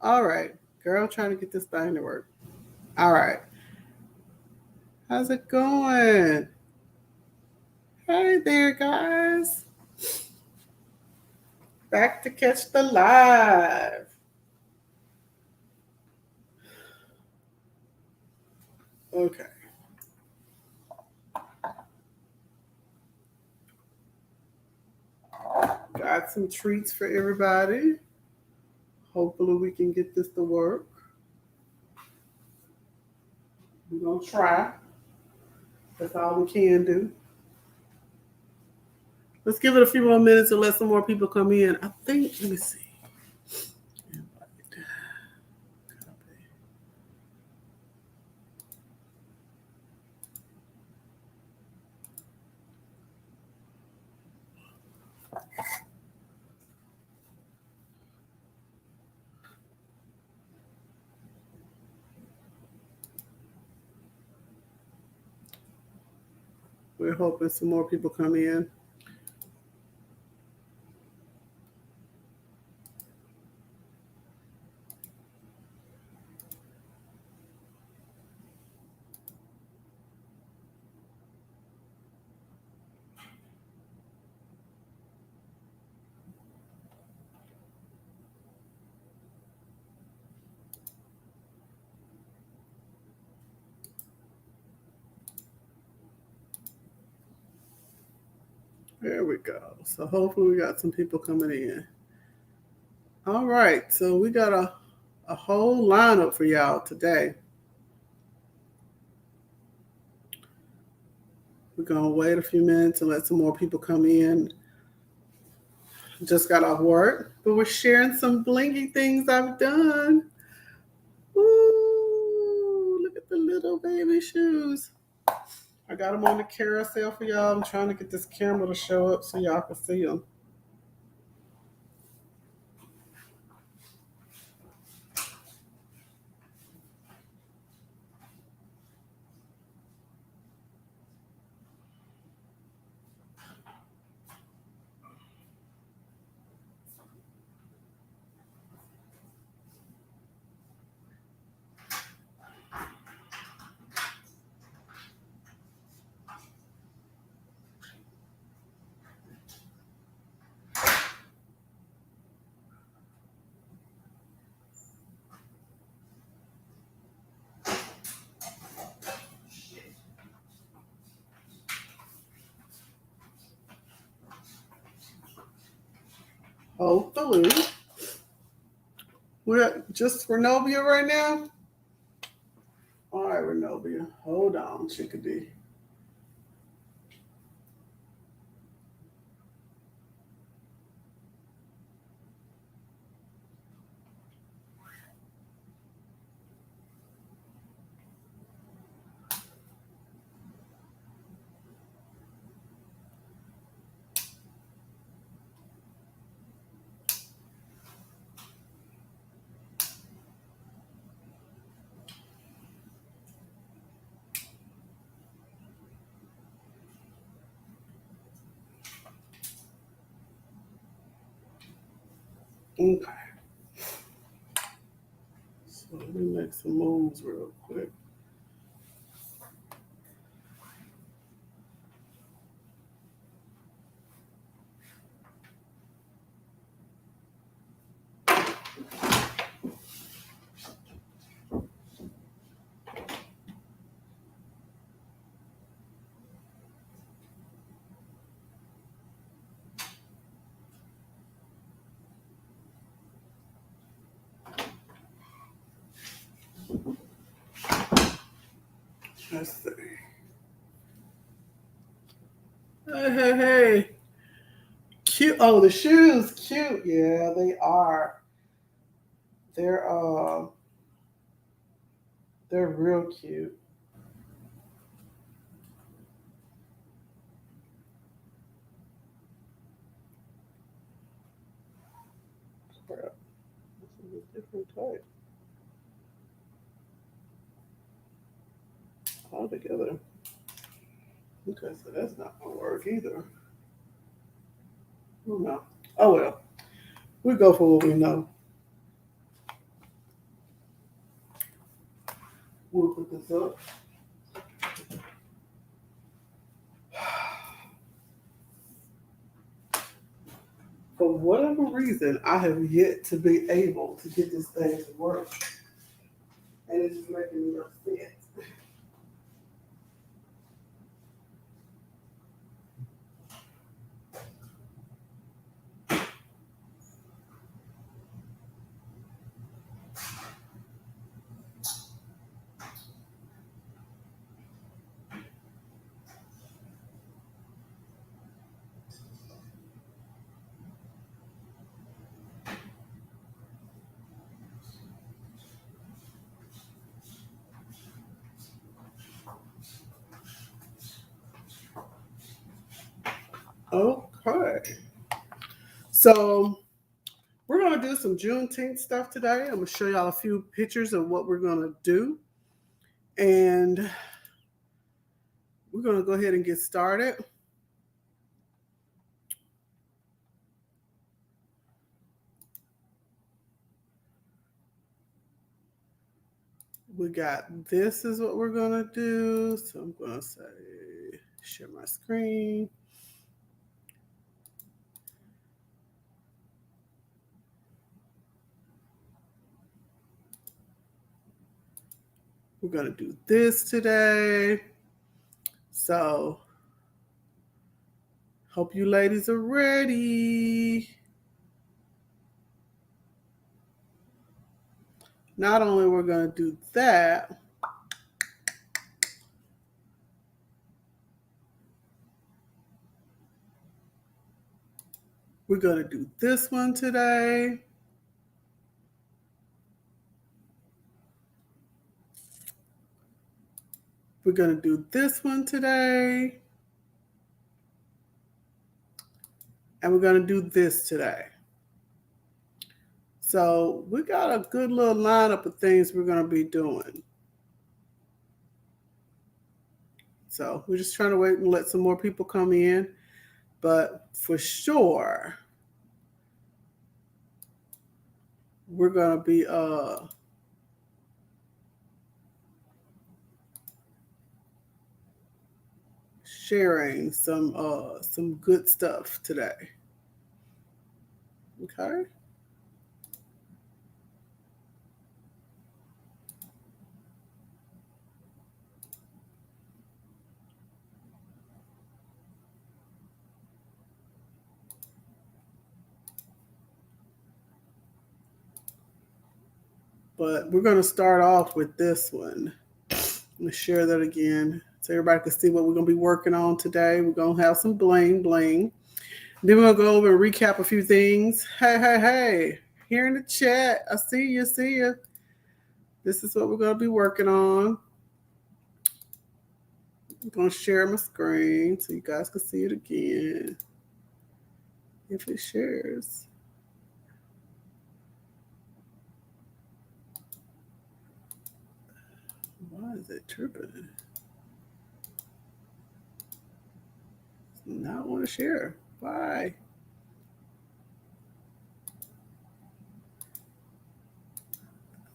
All right. Girl, trying to get this thing to work. All right. How's it going? Hey there, guys. Back to catch the live. Okay. Got some treats for everybody. Hopefully, we can get this to work. We're going to try. That's all we can do. Let's give it a few more minutes and let some more people come in. I think, let me see. We're hoping some more people come in. There we go. So hopefully we got some people coming in. All right. So we got a whole lineup for y'all today. We're going to wait a few minutes and let some more people come in. Just got off work, but we're sharing some blingy things I've done. Ooh, look at the little baby shoes. I got them on the carousel for y'all. I'm trying to get this camera to show up so y'all can see them. Hopefully. We're at just Renovia right now. All right, Renovia. Hold on, chickadee. Okay. So let me make some moves real quick. Let's see. Hey. Cute. Oh, the shoes, cute. Yeah, they are. They're uh they're real cute. Crap. This is a different type altogether. Okay, so that's not gonna work either. Oh no. Oh well. We go for what we know. We'll put this up. For whatever reason, I have yet to be able to get this thing to work. And it's just making me upset. Okay. So we're going to do some Juneteenth stuff today. I'm going to show y'all a few pictures of what we're going to do. And we're going to go ahead and get started. We got this is what we're going to do. So I'm going to say share my screen. We're going to do this today. So hope you ladies are ready. Not only we're going to do that, we're going to do this one today. We're going to do this one today. And we're going to do this today. So we got a good little lineup of things we're going to be doing. So we're just trying to wait and let some more people come in. But for sure, we're going to be sharing some good stuff today. Okay. But we're going to start off with this one. Let me share that again so everybody can see what we're going to be working on today. We're going to have some bling bling. Then we're going to go over and recap a few things. Hey. Here in the chat. I see you. This is what we're going to be working on. I'm going to share my screen so you guys can see it again. If it shares. Why is it tripping? It's not want to share. Why?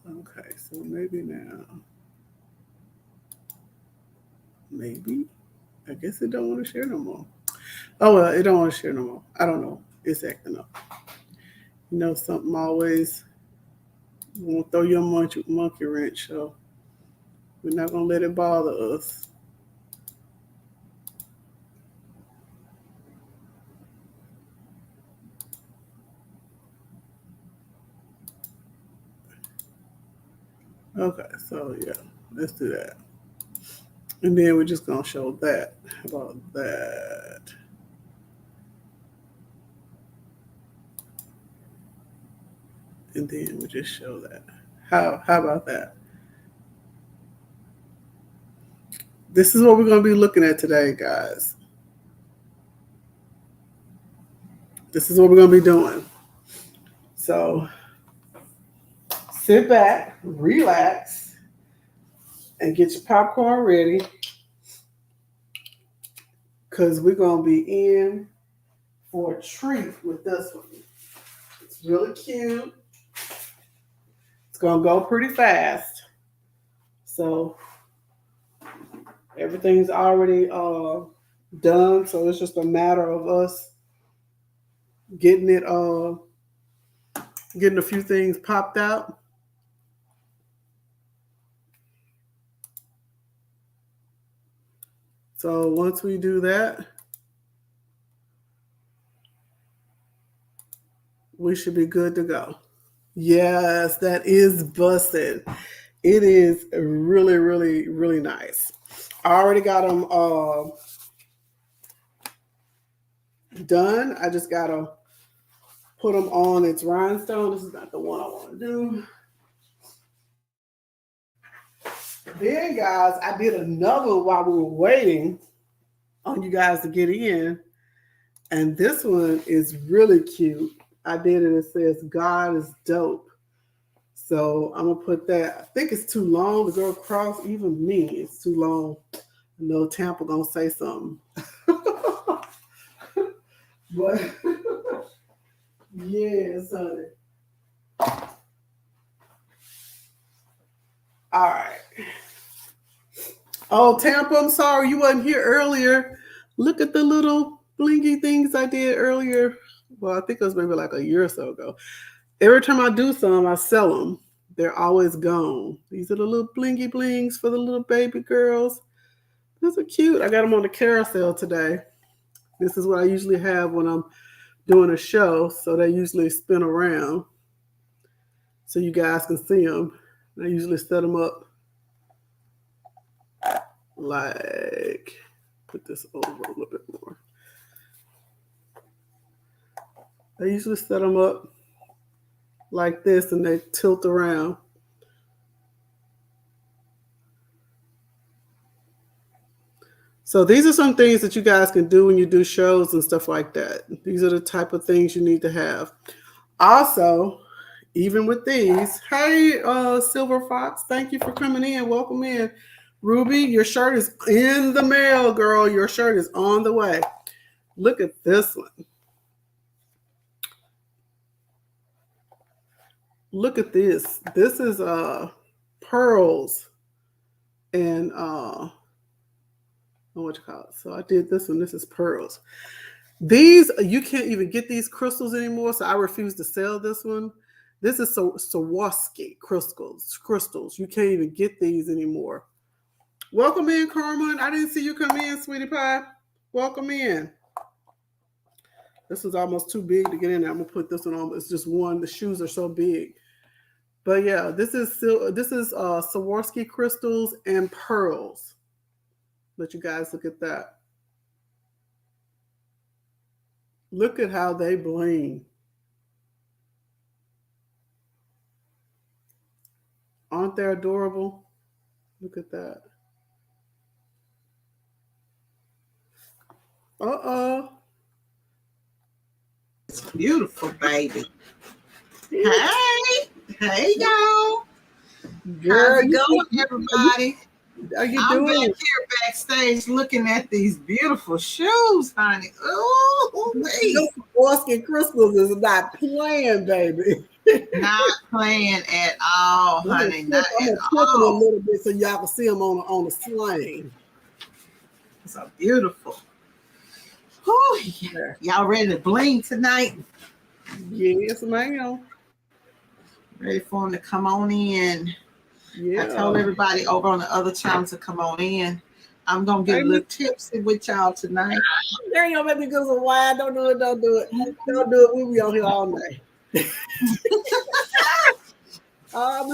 Okay, so maybe now. Maybe. I guess it don't want to share no more. Oh, well, it don't want to share no more. I don't know. It's acting up. You know, something always won't throw you a monkey wrench, so we're not going to let it bother us. Okay, so yeah, let's do that. And then we're just going to show that. How about that? And then we just show that. How about that? This is what we're going to be looking at today, guys. This is what we're going to be doing. So sit back, relax, and get your popcorn ready because we're going to be in for a treat with this one. It's really cute. It's going to go pretty fast. So everything's already done. So it's just a matter of us getting it getting a few things popped out. So once we do that, we should be good to go. Yes, that is busted. It is really, really, really nice. I already got them done. I just gotta put them on its rhinestone. This is not the one I want to do. Then, guys, I did another while we were waiting on you guys to get in. And this one is really cute. I did it. It says, God is dope. So I'm going to put that. I think it's too long to go across. Even me, it's too long. I know Tampa going to say something. But, yes, honey. All right. Oh, Tampa, I'm sorry you wasn't here earlier. Look at the little blingy things I did earlier. Well, I think it was maybe like a year or so ago. Every time I do some, I sell them. They're always gone. These are the little blingy blings for the little baby girls. These are cute. I got them on the carousel today. This is what I usually have when I'm doing a show. So they usually spin around so you guys can see them. I usually set them up like, put this over a little bit more. I usually set them up like this and they tilt around. So these are some things that you guys can do when you do shows and stuff like that. These are the type of things you need to have. Also, even with these, hey, Silver Fox, thank you for coming in. Welcome in. Ruby, your shirt is in the mail, girl. Your shirt is on the way. Look at this one. Look at this. This is pearls and what you call it. So I did this one. This is pearls. These, you can't even get these crystals anymore, so I refuse to sell this one. This is Swarovski crystals. You can't even get these anymore. Welcome in, Carmen. I didn't see you come in, sweetie pie. Welcome in. This is almost too big to get in there. I'm gonna put this one on. It's just one. The shoes are so big. But yeah, this is Swarovski crystals and pearls. Let you guys look at that. Look at how they bling. Aren't they adorable? Look at that. Uh-oh. It's beautiful, baby. Hey, y'all. Girl, how's it going, everybody? How you I'm doing? back here backstage looking at these beautiful shoes, honey. Oh, Those Swarovski crystals is not playing, baby. Not playing at all, honey. Not at all. A little bit so y'all can see them on the sling. So beautiful. Oh, yeah. Y'all ready to bling tonight? Yes, ma'am. Ready for them to come on in. Yeah. I told everybody over on the other channel to come on in. I'm going to get a little tipsy with y'all tonight. There you go, make me go some wine. Don't do it. Don't do it. Don't do it. We'll be on here all night. Miss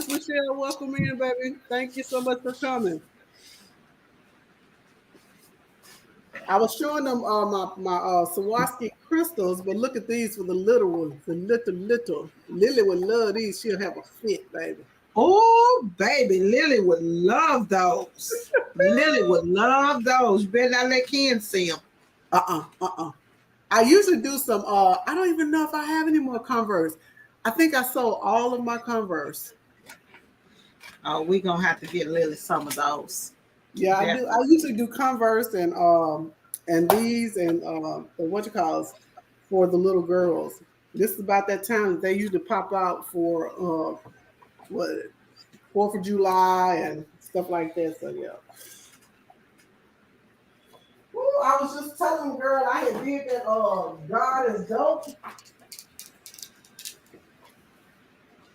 Michelle, welcome in, baby. Thank you so much for coming. I was showing them my Swarovski crystals, but look at these for the little ones, the little. Lily would love these. She'll have a fit, baby. Oh, baby, Lily would love those. Lily would love those. You better not let Ken see them. I usually do some, I don't even know if I have any more Converse. I think I sold all of my Converse. Oh, we're going to have to get Lily some of those. Yeah, I do. I usually do Converse and these and what you call it for the little girls. This is about that time that they usually pop out for 4th of July and stuff like that. So yeah. Ooh, I was just telling girl I had did that God is dope.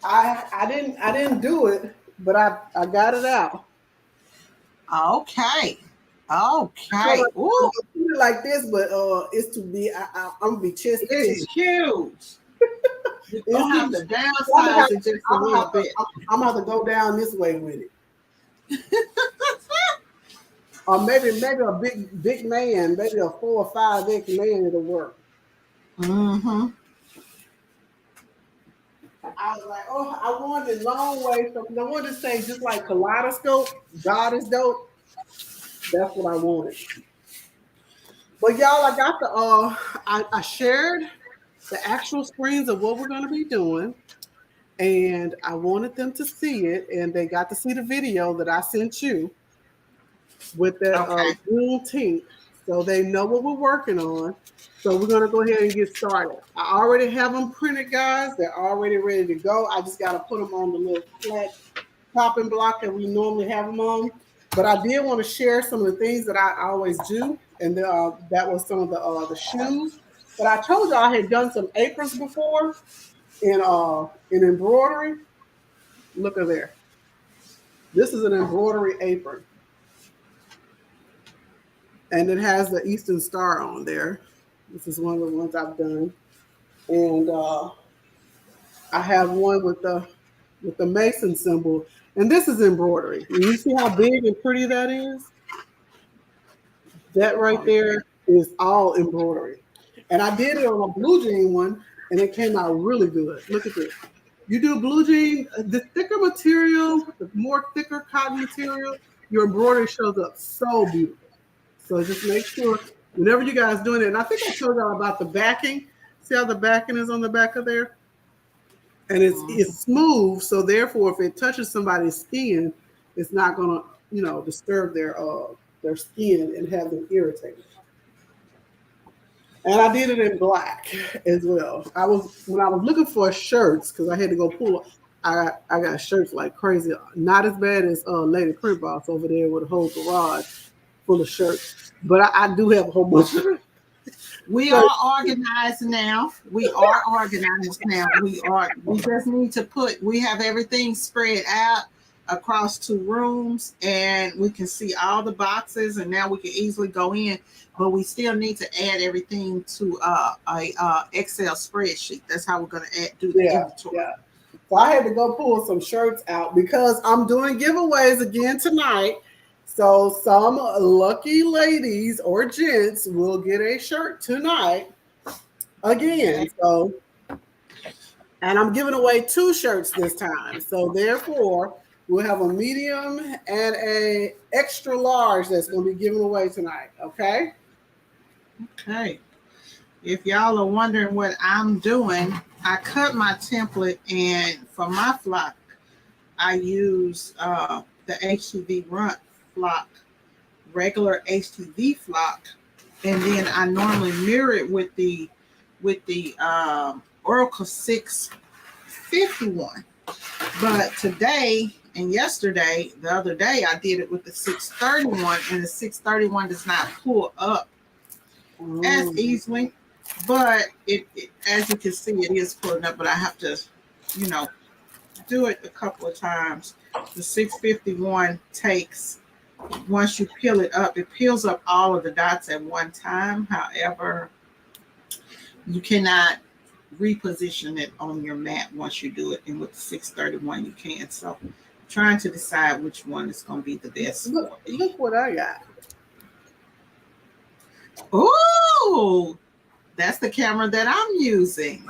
I didn't do it, but I got it out. Okay. So Okay. like, Ooh, like this, but it's to be I'm gonna be chest to it's chest. huge. You're It's gonna have huge. to downsize it just a little bit. I'm gonna have to go down this way with it. Or maybe a big man, maybe a 4 or 5X man it'll work. Mm-hmm. I was like, oh, I wanted long way. So I wanted to say just like kaleidoscope, God is dope. That's what I wanted. But y'all, I got the I shared the actual screens of what we're gonna be doing. And I wanted them to see it, and they got to see the video that I sent you with that Okay. Juneteenth, so they know what we're working on. So we're gonna go ahead and get started. I already have them printed, guys. They're already ready to go. I just gotta put them on the little flat chopping block that we normally have them on. But I did want to share some of the things that I always do, and that was some of the shoes. But I told you I had done some aprons before in embroidery. Look at there. This is an embroidery apron. And it has the Eastern Star on there. This is one of the ones I've done. And I have one with the Mason symbol. And this is embroidery. And you see how big and pretty that is? That right there is all embroidery. And I did it on a blue jean one, and it came out really good. Look at this. You do blue jean, the thicker material, the more thicker cotton material, your embroidery shows up so beautiful. So just make sure whenever you guys doing it, and I think I told y'all about the backing. See how the backing is on the back of there? And it's smooth, so therefore if it touches somebody's skin, it's not gonna, disturb their skin and have them irritated. And I did it in black as well. When I was looking for shirts, because I had to go pull. I got shirts like crazy. Not as bad as Lady Print Boss over there with a whole garage full of shirts. But I do have a whole bunch of shirts. We are organized now. We are organized now. We just need to we have everything spread out across 2 rooms, and we can see all the boxes, and now we can easily go in, but we still need to add everything to a Excel spreadsheet. That's how we're going to do the inventory. Yeah. So I had to go pull some shirts out because I'm doing giveaways again tonight. So some lucky ladies or gents will get a shirt tonight again. So, and I'm giving away 2 shirts this time. So therefore, we'll have a medium and a extra large that's going to be given away tonight. Okay. Okay. If y'all are wondering what I'm doing, I cut my template, and for my flock, I use the HTV Runt flock, regular HTV flock, and then I normally mirror it with the Oracle 651. But today and yesterday, the other day, I did it with the 631, and the 631 does not pull up as easily. But it as you can see, it is pulling up, but I have to, do it a couple of times. The 651 takes, once you peel it up, it peels up all of the dots at one time. However, you cannot reposition it on your mat once you do it. And with the 631, you can. So trying to decide which one is going to be the best. Look what I got. Ooh, that's the camera that I'm using.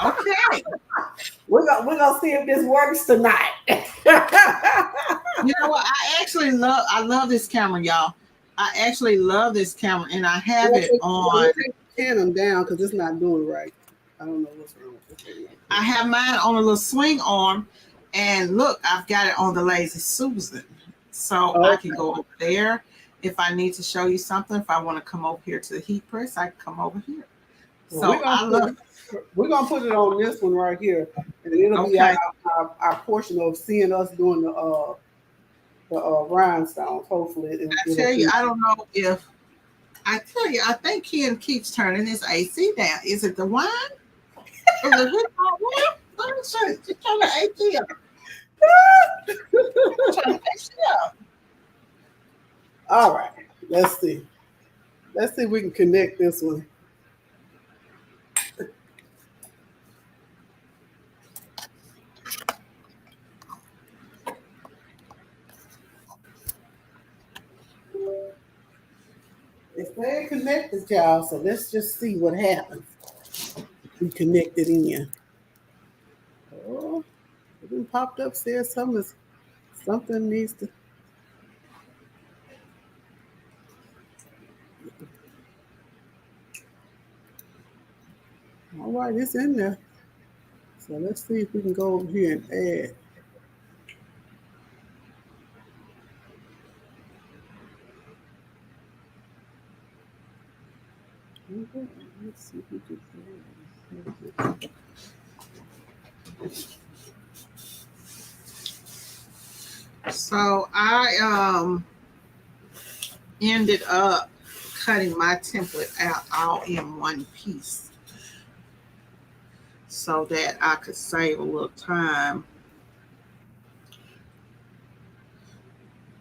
Okay. We're gonna see if this works tonight. You know what? I love this camera, y'all. I actually love this camera, and I have it on. Can them down because it's not doing right. I don't know what's wrong with it. I have mine on a little swing arm, and look, I've got it on the Lazy Susan, so I can go over there if I need to show you something. If I want to come over here to the heat press, I can come over here. So we're gonna put it on this one right here, and it'll be our portion of seeing us doing the rhinestones. Hopefully, I it'll tell you, be. I don't know if I tell you, I think Ken keeps turning his AC down. Is it the wine? Is it his hot water? Let me see. Just turn the AC up. Turn the AC up. All right, let's see. Let's see if we can connect this one. It's staying connected, y'all. So let's just see what happens. We connected in. Oh, it done popped up. Says something needs to. All right, it's in there. So let's see if we can go over here and add. Okay, let's see if we can. So I ended up cutting my template out all in one piece so that I could save a little time.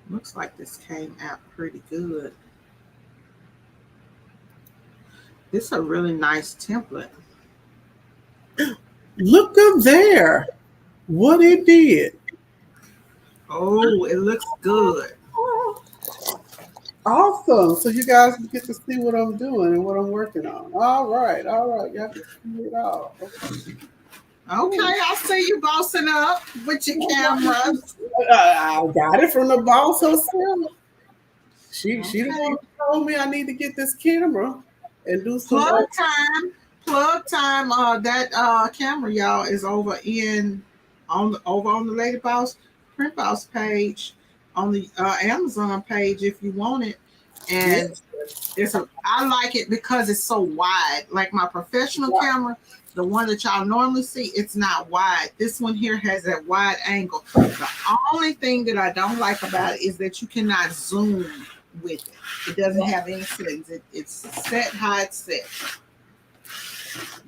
Looks like this came out pretty good. This is a really nice template. Look up there. What it did. Oh, it looks good. Awesome. So you guys get to see what I'm doing and what I'm working on. All right. All right. Y'all can see it all. Okay, I see you bossing up with your cameras. I got it from the boss herself. She the Okay. one who told me I need to get this camera and do some. Plug time. Plug time. That camera, y'all, is over on the Lady Boss Print Boss page on the Amazon page if you want it. And I like it because it's so wide. Like my professional camera, the one that y'all normally see, it's not wide. This one here has that wide angle. The only thing that I don't like about it is that you cannot zoom with it. It doesn't have any settings. It's set how it's set.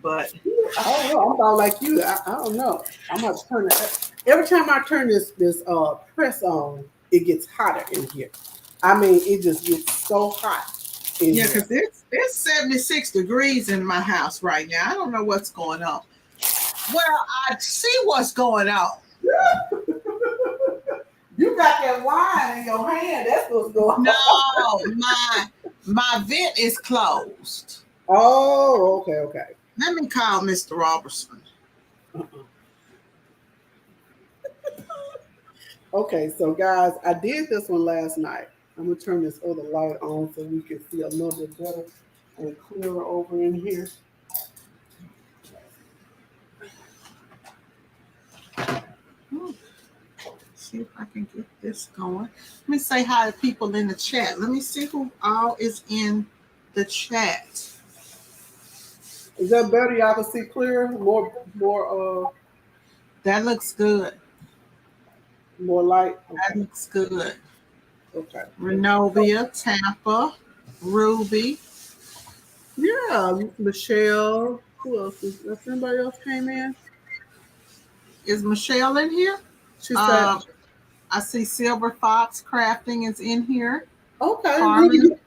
But I don't know. I'm about like you. I don't know. I'm gonna turn it. Every time I turn this press on, it gets hotter in here. I mean, it just gets so hot. yeah, because it's 76 degrees in my house right now. I don't know what's going on. Well, I see what's going on. You got that wine in your hand. That's what's going on. No, my vent is closed. Oh, okay, okay. Let me call Mr. Robertson. Okay, so guys, I did this one last night. I'm gonna turn this other light on so we can see a little bit better and clearer over in here. See if I can get this going. Let me say hi to people in the chat. Let me see who all is in the chat. Is that better? Y'all can see clearer, more That looks good. more light. That Okay. looks good. Okay. Renovia, Tampa, Ruby. Yeah, Michelle. Who else is anybody else came in? Is Michelle in here? She said, I see Silver Fox Crafting is in here. okay, Carmen.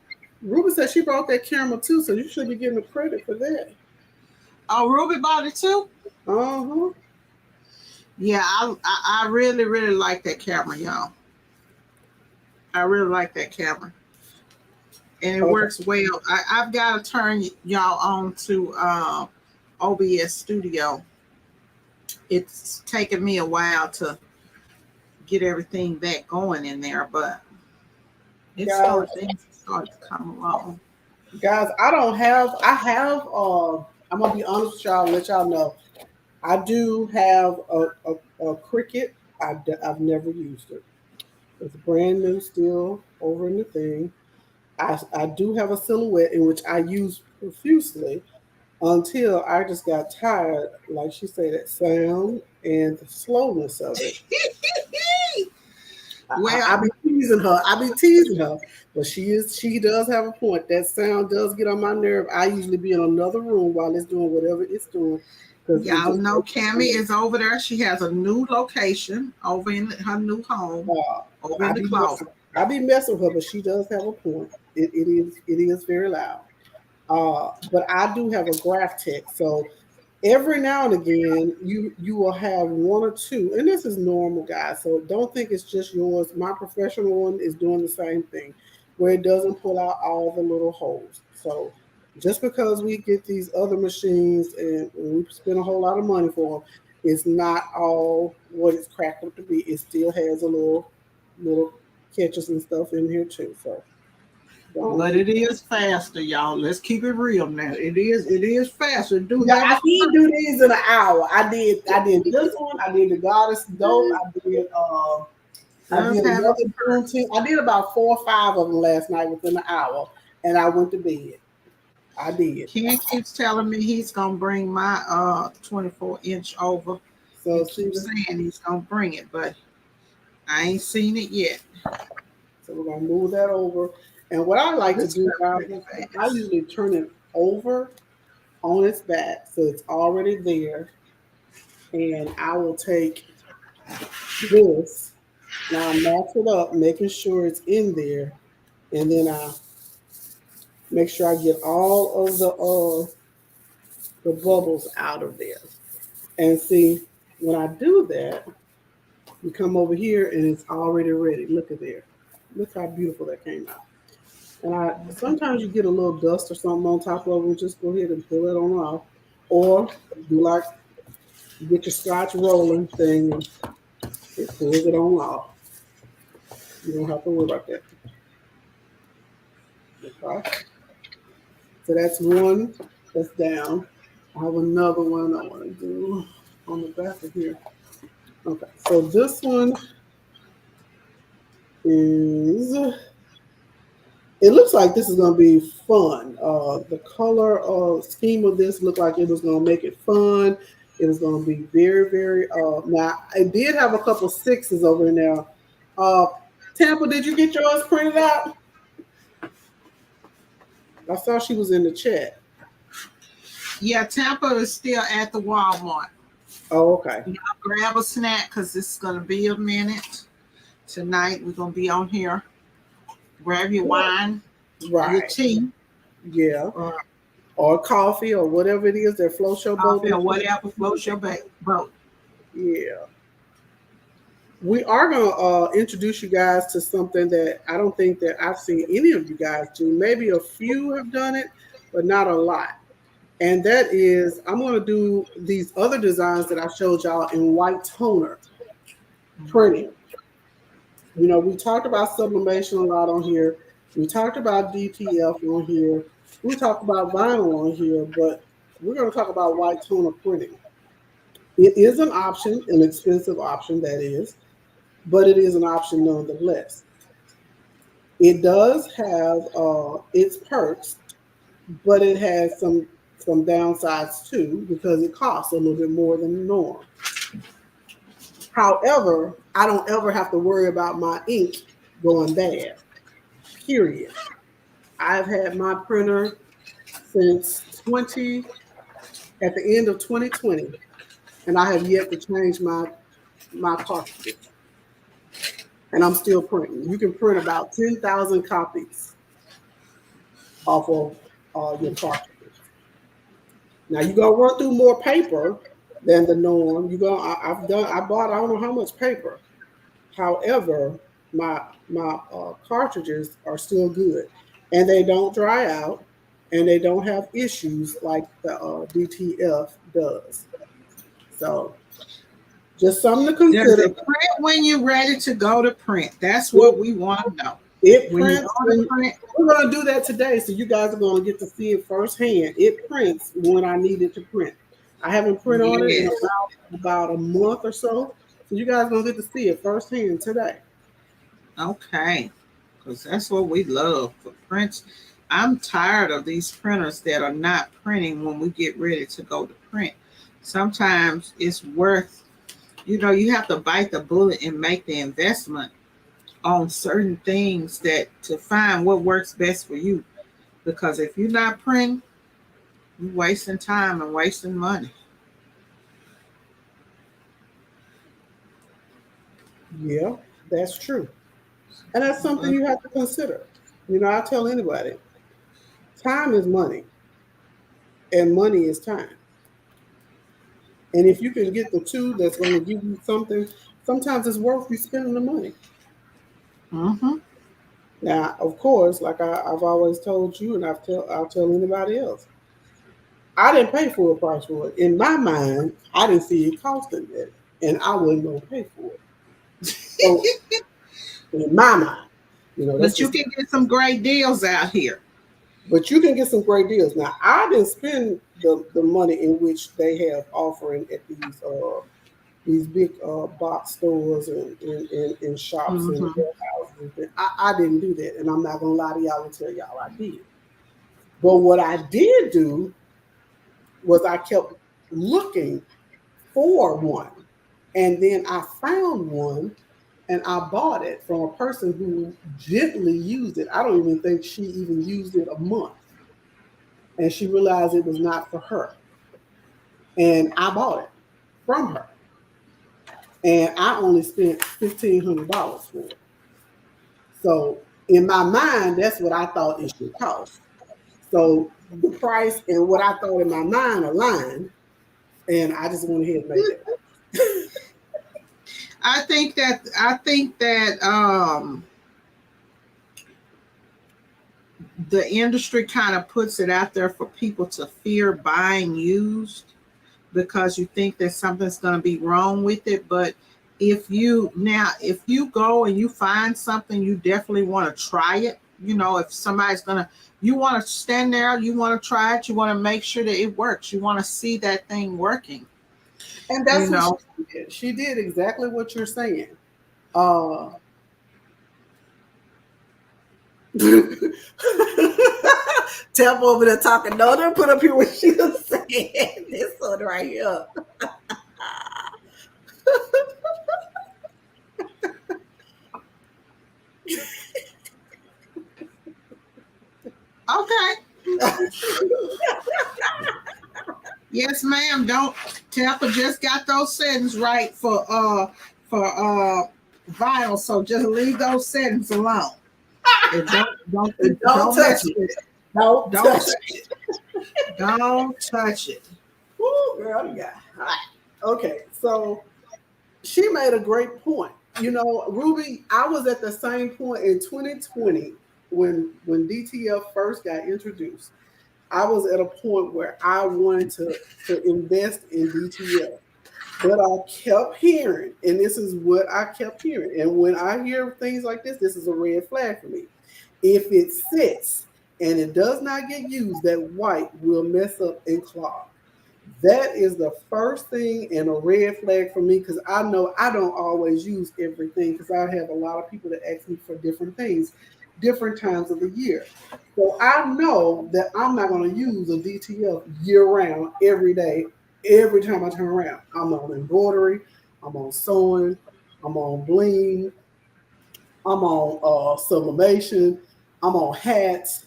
Ruby said she brought that camera too, so you should be getting the credit for that. Oh, Ruby bought it too? Uh-huh. Yeah, I really, really like that camera, y'all. I really like that camera. And it works well. I've got to turn y'all on to OBS Studio. It's taken me a while to get everything back going in there, but things started to come along. Guys, I have I'm gonna be honest with y'all and let y'all know. I do have a Cricut. I've never used it. It's brand new still over in the thing. I do have a Silhouette in which I use profusely until I just got tired, like she said, that sound and the slowness of it. Well, I be teasing her. I be teasing her, but she does have a point. That sound does get on my nerve. I usually be in another room while it's doing whatever it's doing because it y'all just know Cammie is over there. She has a new location over in her new home, over in I the be closet. messing with her, but she does have a point. It is very loud. But I do have a graph tech, so every now and again you will have one or two, and this is normal, guys. So don't think it's just yours. My professional one is doing the same thing, where it doesn't pull out all the little holes. So just because we get these other machines and we spend a whole lot of money for them, it's not all what it's cracked up to be. It still has a little catches and stuff in here too. So don't But think. it is faster, y'all. Let's keep it real now. It is faster. Do Yeah, have I a did do these in an hour. I did this one. I did the goddess dope. I does did have another a Juneteenth. I did about 4 or 5 of them last night within an hour, and I went to bed. I did. Ken keeps telling me he's gonna bring my 24-inch over. He So see, keeps saying he's gonna bring it, but I ain't seen it yet. so we're gonna move that over. And what I like to This do, got guys, pretty I fast. usually turn it over on its back, so it's already there. And I will take this. Now match it up, making sure it's in there, and then I make sure I get all of the bubbles out of there. And see, when I do that, you come over here and it's already ready. Look at there. Look how beautiful that came out. And I sometimes you get a little dust or something on top of it, just go ahead and pull it on off. Or do like get your scotch rolling thing and it pulls it on off. You don't have to worry about that. Okay. So that's one that's down. I have another one I want to do on the back of here. Okay, so this one is. It looks like this is going to be fun. The color scheme of this looked like it was going to make it fun. It was going to be very, very. Now, I did have a couple sixes over in there. Uh, Tampa, did you get yours printed out? I saw she was in the chat. Yeah, Tampa is still at the Walmart. Oh, okay. Y'all grab a snack because it's gonna be a minute. Tonight we're gonna be on here. Grab your wine, your Right. tea, Yeah. or Or coffee or whatever it is that floats your boat. coffee, or whatever floats your boat. Yeah. We are going to introduce you guys to something that I don't think that I've seen any of you guys do. Maybe a few have done it, but not a lot. And that is, I'm going to do these other designs that I showed y'all in white toner printing. You know, we talked about sublimation a lot on here. We talked about DTF on here. We talked about vinyl on here, but we're going to talk about white toner printing. It is an option, an expensive option, that is, but it is an option nonetheless. It does have its perks, but it has some downsides too because it costs a little bit more than the norm. However, I don't ever have to worry about my ink going bad. Period. I've had my printer since 20 at the end of 2020, and I have yet to change my cartridges. And I'm still printing. You can print about 10,000 copies off of your cartridges. Now you're gonna run through more paper than the norm. I bought I don't know how much paper. However, my cartridges are still good, and they don't dry out, and they don't have issues like the DTF does. So just something to Does consider. it print when you're ready to go to print? That's what we want to know. It When you prints. go to print, We're going to do that today, so you guys are going to get to see it firsthand. It prints when I need it to print. I haven't printed on it in yes. about a month or so, so you guys are going to get to see it firsthand today. Okay, because that's what we love for prints. I'm tired of these printers that are not printing when we get ready to go to print. Sometimes it's worth, you have to bite the bullet and make the investment on certain things that to find what works best for you. Because if you're not printing, you're wasting time and wasting money. Yeah, that's true. And that's something you have to consider. I tell anybody, time is money, and money is time. And if you can get the two that's going to give you something, sometimes it's worth you spending the money. Mm-hmm. Now, of course, like I've always told you, and I'll tell anybody else, I didn't pay full price for it. In my mind, I didn't see it costing that, and I wasn't going to pay for it. So, in my mind, that's But you just. can get some great deals out here. But you can get some great deals. Now, I didn't spend the money in which they have offering at these big box stores and shops and Mm-hmm. warehouses. I didn't do that, and I'm not gonna lie to y'all and tell y'all I did. But what I did do was I kept looking for one, and then I found one, and I bought it from a person who gently used it. I don't even think she even used it a month, and she realized it was not for her, and I bought it from her, and I only spent $1,500 for it. So in my mind, that's what I thought it should cost. So the price and what I thought in my mind aligned, and I just went ahead and made that. I think that the industry kind of puts it out there for people to fear buying used because you think that something's going to be wrong with it. But if you go and you find something, you definitely want to try it. If somebody's going to, you want to stand there, you want to try it, you want to make sure that it works, you want to see that thing working. And you that's what know she did. She did exactly what you're saying. Uh, Tell over there talking. No, don't put up here what she was saying. This one right here. Okay. Yes, ma'am. Don't Tampa just got those settings right for vinyl, so just leave those settings alone. And don't Don't touch mess it. with it. Don't Don't touch touch it. it. Don't touch it. Woo, girl, yeah. All right. Okay, so she made a great point. Ruby, I was at the same point in 2020 when DTF first got introduced. I was at a point where I wanted to invest in DTF. But I kept hearing, and this is what I kept hearing. And when I hear things like this is a red flag for me. If it sits and it does not get used, that white will mess up and clog. That is the first thing and a red flag for me because I know I don't always use everything because I have a lot of people that ask me for different things, different times of the year. So I know that I'm not going to use a DTF year round every day, every time I turn around. I'm on embroidery, I'm on sewing, I'm on bling, I'm on sublimation, I'm on hats,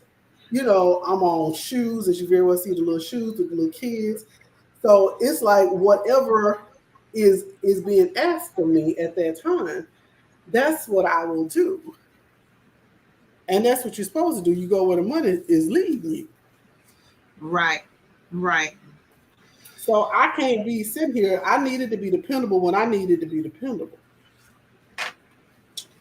I'm on shoes, as you very well see the little shoes with the little kids. So it's like whatever is being asked of me at that time, that's what I will do. And that's what you're supposed to do. You go where the money is leading you. Right. Right. So I can't be sitting here. I needed to be dependable when I needed to be dependable.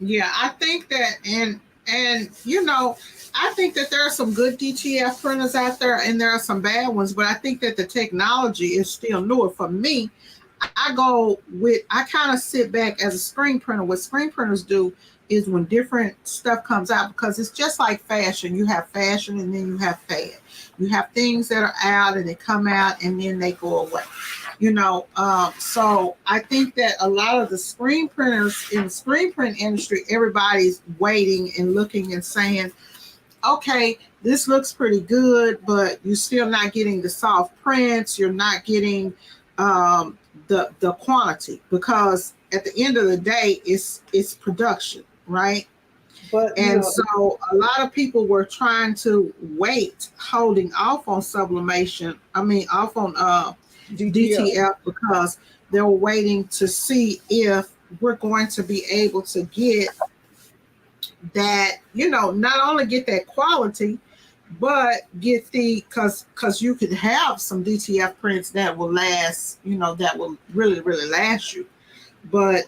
Yeah, I think that, and I think that there are some good DTF printers out there, and there are some bad ones. But I think that the technology is still newer. For me, I kind of sit back as a screen printer. What screen printers do is when different stuff comes out, because it's just like fashion. You have fashion and then you have fad. You have things that are out and they come out and then they go away. So I think that a lot of the screen printers in the screen print industry, everybody's waiting and looking and saying, okay, this looks pretty good, but you're still not getting the soft prints. You're not getting the quantity, because at the end of the day, it's production. right? But And so a lot of people were trying to wait, holding off on sublimation. I mean, off on DTF because they were waiting to see if we're going to be able to get that, not only get that quality, but get because you could have some DTF prints that will last, that will really, really last you. But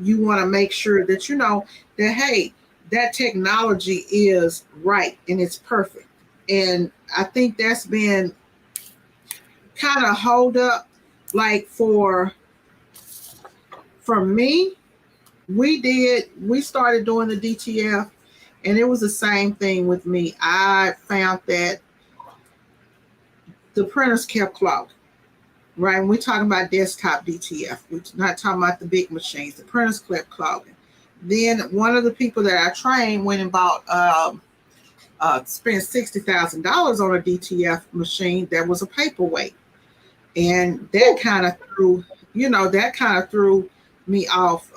you want to make sure that, that, hey, that technology is right and it's perfect. And I think that's been kind of hold up, like for me, we started doing the DTF, and it was the same thing with me. I found that the printers kept clogging, right? And we're talking about desktop DTF. We're not talking about the big machines. The printers kept clogging. Then one of the people that I trained went and bought, spent $60,000 on a DTF machine that was a paperweight. And that kind of threw me off.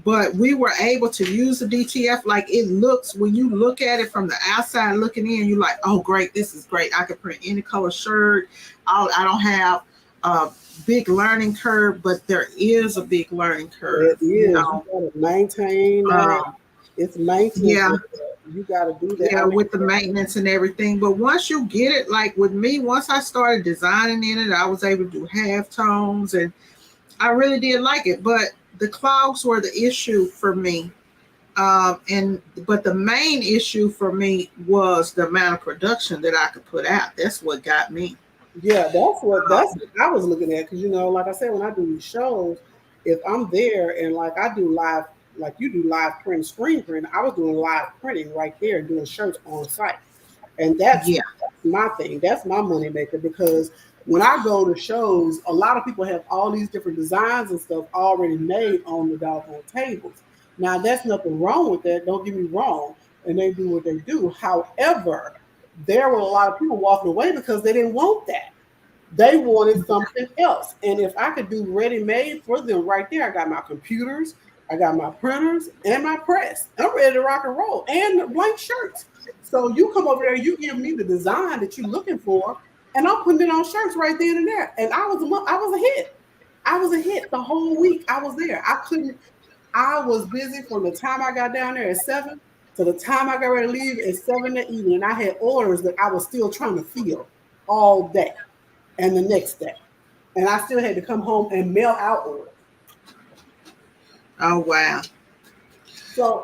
But we were able to use the DTF. Like, it looks, when you look at it from the outside looking in, you're like, oh, great, this is great. I can print any color shirt. I don't have a big learning curve, but there is a big learning curve. It is. You got to maintain that. It's maintenance. Yeah. You got to do that. Yeah, with the maintenance and everything. But once you get it, like with me, once I started designing in it, I was able to do half tones, and I really did like it. But the clogs were the issue for me. But the main issue for me was the amount of production that I could put out. That's what got me. Yeah, that's what I was looking at. Because, like I said, when I do these shows, if I'm there and like I do live, like you do live print, screen print, I was doing live printing right there, doing shirts on site. And that's my thing. That's my money maker, because when I go to shows, a lot of people have all these different designs and stuff already made on the doggone tables. Now, there's nothing wrong with that. Don't get me wrong. And they do what they do. However, there were a lot of people walking away because they didn't want that. They wanted something else. And if I could do ready-made for them right there, I got my computers, I got my printers, and my press. I'm ready to rock and roll, and blank shirts. So you come over there, you give me the design that you're looking for, and I'm putting it on shirts right then and there. And I was a hit. I was a hit the whole week I was there. I was busy from the time I got down there at 7 to the time I got ready to leave at 7 that evening. And I had orders that I was still trying to fill all day and the next day. And I still had to come home and mail out orders. Oh, wow. So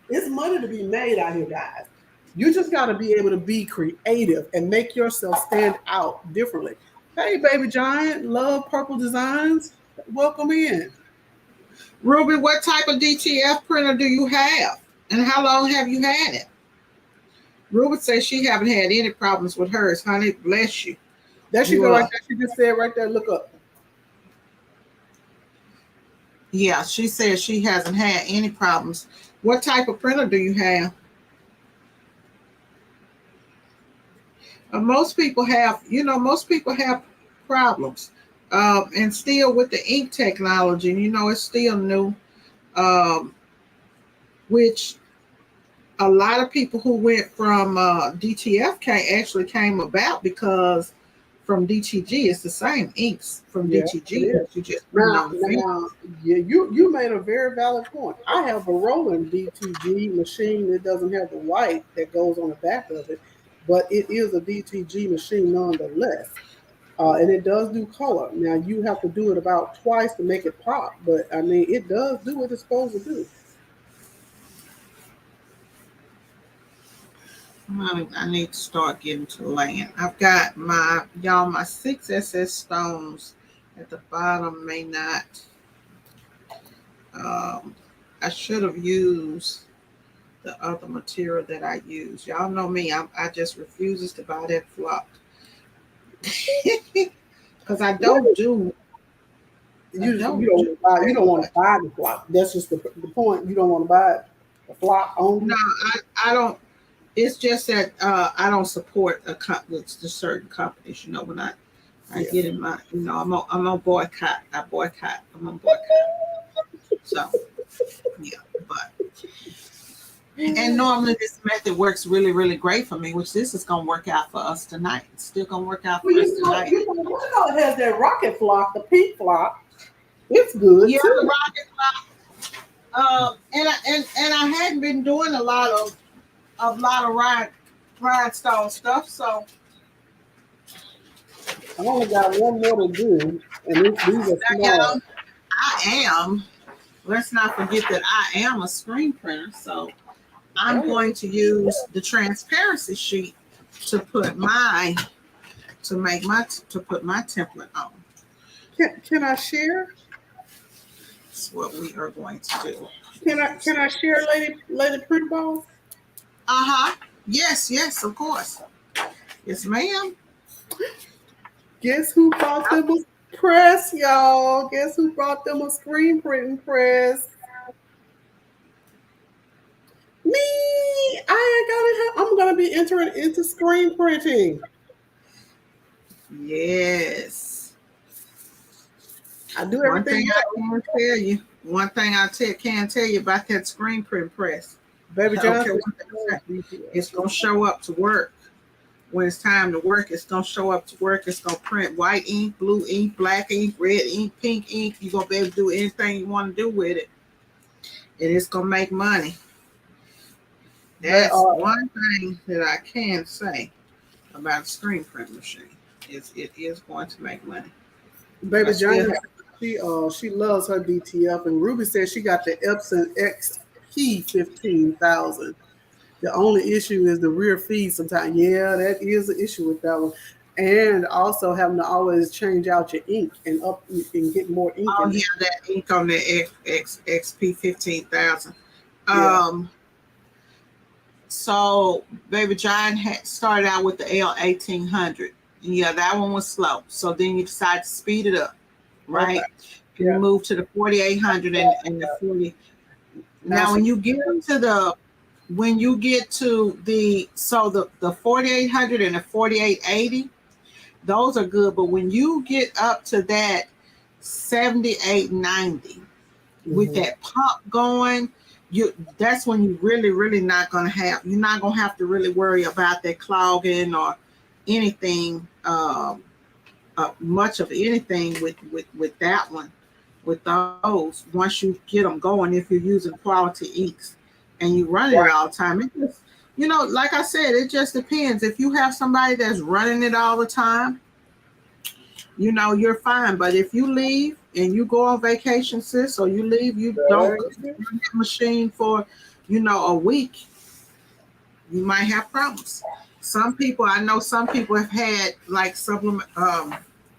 it's money to be made out here, guys. You just got to be able to be creative and make yourself stand out differently. Hey, Baby Giant, love Purple Designs. Welcome in. Ruby, what type of DTF printer do you have? And how long have you had it? Ruby says she haven't had any problems with hers. Honey, bless you. There she go right there. She just said right there, look up. Yeah, she says she hasn't had any problems. What type of printer do you have? Most people have problems. And still with the ink technology, it's still new, which a lot of people who went from DTF came about because from DTG, it's the same inks from DTG. You just you made a very valid point. I have a rolling DTG machine that doesn't have the white that goes on the back of it, but it is a DTG machine nonetheless. And it does do color. Now, you have to do it about twice to make it pop, but I mean, it does do what it's supposed to do. I need to start getting to land. I've got my 6SS stones at the bottom may not. I should have used the other material that I used. Y'all know me. I just refuses to buy that flock. Because I don't do. You don't want to buy the flock. That's just the point. You don't want to buy the flock only. No, I don't. It's just that I don't support the certain companies. When I get in my, I'm on boycott. I'm on boycott. So yeah, but and normally this method works really, really great for me, which this is gonna work out for us tonight. It's still gonna work out Well, for us tonight. what color has that rocket flock, the pink flock? It's good Yeah, the too. rocket clock. And I hadn't been doing a lot of rhinestone stuff, so I only got one more to do, and these are you know, small. I am. Let's not forget that I am a screen printer, so I'm Oh, going to use the transparency sheet to put my to put my template on. can I share? That's what we are going to do. Can I share, Lady Print Ball? Uh-huh. Yes, yes, of course. Yes, ma'am. Guess who brought them a press, y'all? Guess who brought them a screen printing press? Me. I'm gonna be entering into screen printing. Yes. I do One thing everything I else. can tell you, one thing can tell you about that screen print press. Baby I don't care Johnson. what they say. It's gonna show up to work. When it's time to work, it's gonna show up to work. It's gonna print white ink, blue ink, black ink, red ink, pink ink. You're gonna be able to do anything you want to do with it. And it's gonna make money. That's one thing that I can say about a screen print machine. Is it is going to make money. But I Baby still Johnson, have she loves her DTF, and Ruby says she got the Epson XP 15,000. The only issue is the rear feed sometimes. Yeah, that is an issue with that one. And also having to always change out your ink and get more ink oh in yeah, it. that ink on the XP 15,000. Yeah. So Baby John had started out with the L 1800. Yeah, that one was slow. So then you decide to speed it up, Okay. right? And Yeah. you move to the 4800 and the 40. Now when you get to the 4800 and the 4880, those are good. But when you get up to that 7890 with that pump going, that's when you really you're not gonna have to really worry about that clogging or anything, much of anything with that one, with those. Once you get them going, if you're using quality inks and you run it all the time, it just, like I said, it just depends. If you have somebody that's running it all the time, you're fine. But if you leave and you go on vacation, sis, or you leave, you don't run that machine for, a week, you might have problems. I know some people have had like supplement,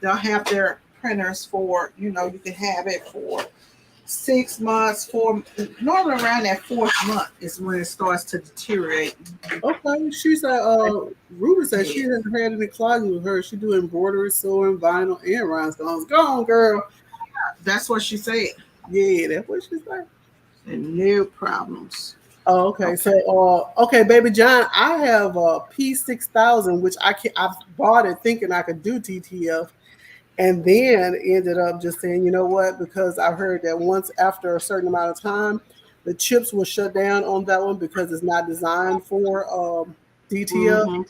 they'll have their printers for, you can have it for 6 months, normally around that fourth month is when it starts to deteriorate. Okay. She said, Ruby said she hasn't had any clogging with her. She do embroidery, sewing, vinyl, and rhinestones. Go on, girl. That's what she said. Yeah, that's what she said. And no problems. Oh, okay. So, okay, Baby John, I have a P6000, which I bought it thinking I could do TTF, and then ended up just saying, you know what? Because I heard that once after a certain amount of time, the chips will shut down on that one because it's not designed for DTF. Mm-hmm.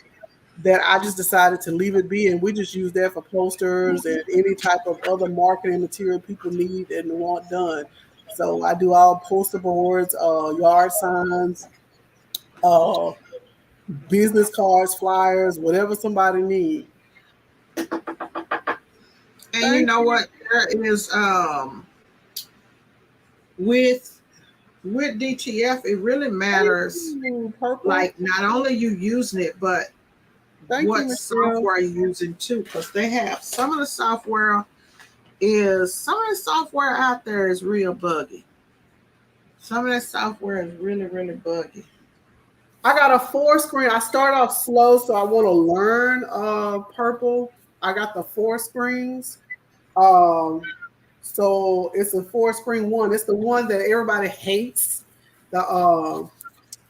That I just decided to leave it be, and we just use that for posters and any type of other marketing material people need and want done. So I do all poster boards, yard signs, uh, business cards, flyers, whatever somebody needs. And you Thank know you. what? There is with DTF, it really Thank matters. you, Purple. Like not only you using it, but Thank you, what Michelle. software you're using too, because they have some of the software out there is real buggy. Some of that software is really, really buggy. I got a 4 screen. I start off slow, so I want to learn Purple. I got the 4 screens. Um, so it's a 4 screen one. It's the one that everybody hates. The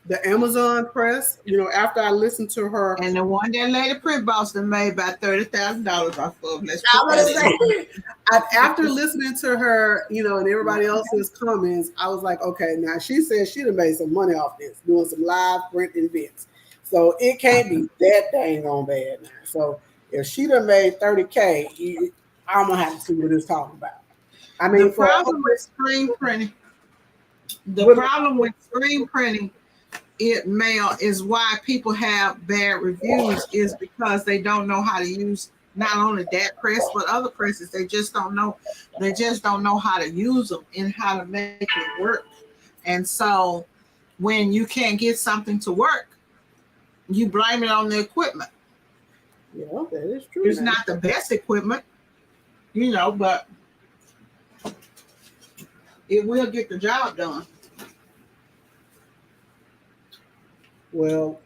the Amazon press. After I listened to her, And the one that lady print boss that made about $30,000 off of. Let's I put that was in. saying, after listening to her, and everybody else's comments, I was like, okay, now she said she'd have made some money off this, doing some live print events. So it can't be that dang on bad now. So if she'd have made 30K, I'm gonna have to see what it's talking about. I The mean, problem with screen printing, it mail is why people have bad reviews is because they don't know how to use not only that press but other presses. They just don't know how to use them and how to make it work. And so when you can't get something to work, you blame it on the equipment. Yeah, that is true. It's not the best equipment, but it will get the job done. Well,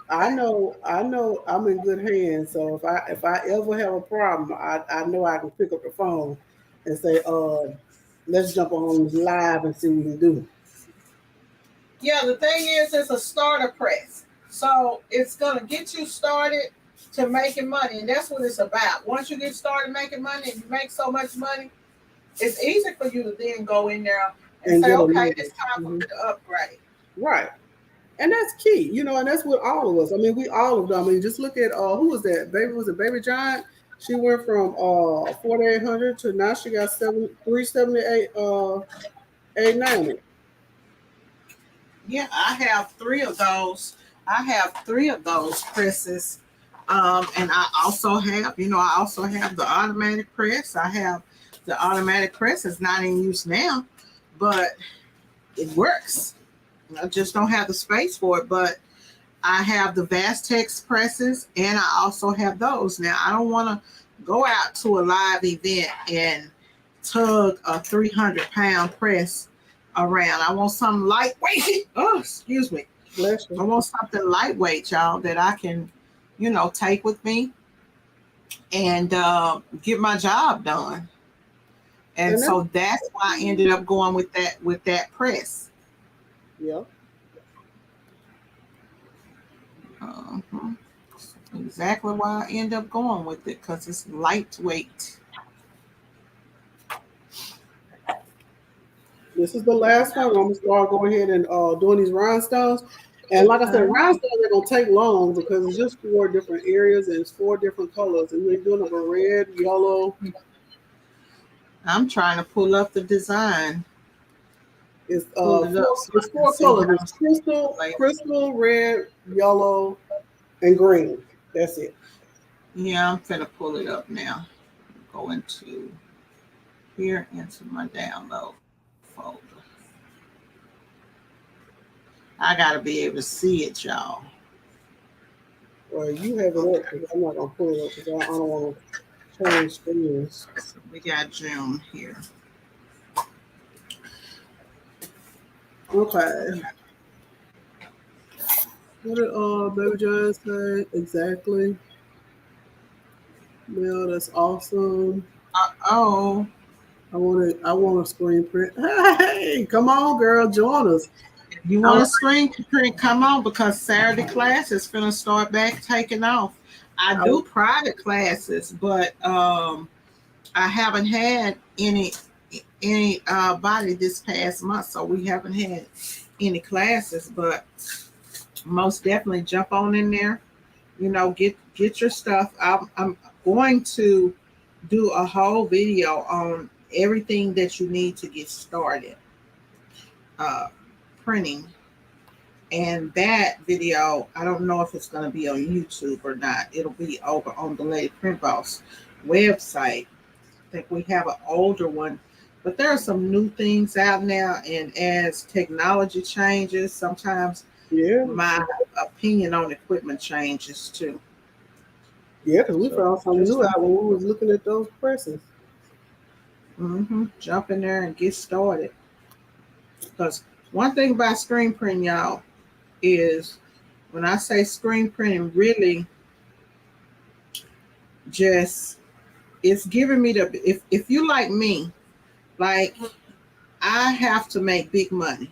I know I'm in good hands. So if I ever have a problem, I know I can pick up the phone and say, let's jump on this live and see what we can do. Yeah, the thing is, it's a starter press. So it's going to get you started to making money. And that's what it's about. Once you get started making money and you make so much money, it's easy for you to then go in there and say, okay, it's time for me to upgrade. Right. And that's key, and that's what all of us. I mean, we all of them. I mean, just look at who was that? Baby Giant? She went from 4,800 to now she got 378 890. Yeah, I have three of those. I have three of those presses. And I also have the automatic press. I have the automatic press. It's not in use now, but it works. I just don't have the space for it. But I have the Vastex presses, and I also have those. Now, I don't want to go out to a live event and tug a 300-pound press around. I want something lightweight. Oh, excuse me. Bless you. I want something lightweight, y'all, that I can, take with me and get my job done. And so that's why I ended up going with that press. Yeah. Exactly why I end up going with it, because it's lightweight. This is the last one. I'm gonna start going ahead and doing these rhinestones. And like I said, rhinestones are gonna take long because it's just 4 different areas and it's 4 different colors. And we're doing them in red, yellow. I'm trying to pull up the design. It's 4 colors. It's crystal, red, yellow, and green. That's it. Yeah, I'm finna pull it up now. Go into here into my download folder. I gotta be able to see it, y'all. Well, you have it up because I'm not gonna pull it up because I don't want to change screens. So we got June here. Okay. What did Baby John say exactly? Mel, that's awesome. Oh. I want a screen print. Hey, come on, girl, join us. You want a screen print? Come on, because Saturday class is finna start back taking off. I do private classes, but I haven't had any body this past month, so we haven't had any classes. But most definitely jump on in there. Get your stuff. I'm going to do a whole video on everything that you need to get started printing. And that video, I don't know if it's going to be on YouTube or not. It'll be over on the Lady Print Boss website. I think we have an older one, but there are some new things out now. And as technology changes, sometimes my opinion on equipment changes too. Yeah, because we found something new out when we was looking at those presses. Jump in there and get started. Because one thing about screen printing, y'all, is when I say screen printing, really just it's giving me if you like me, like I have to make big money.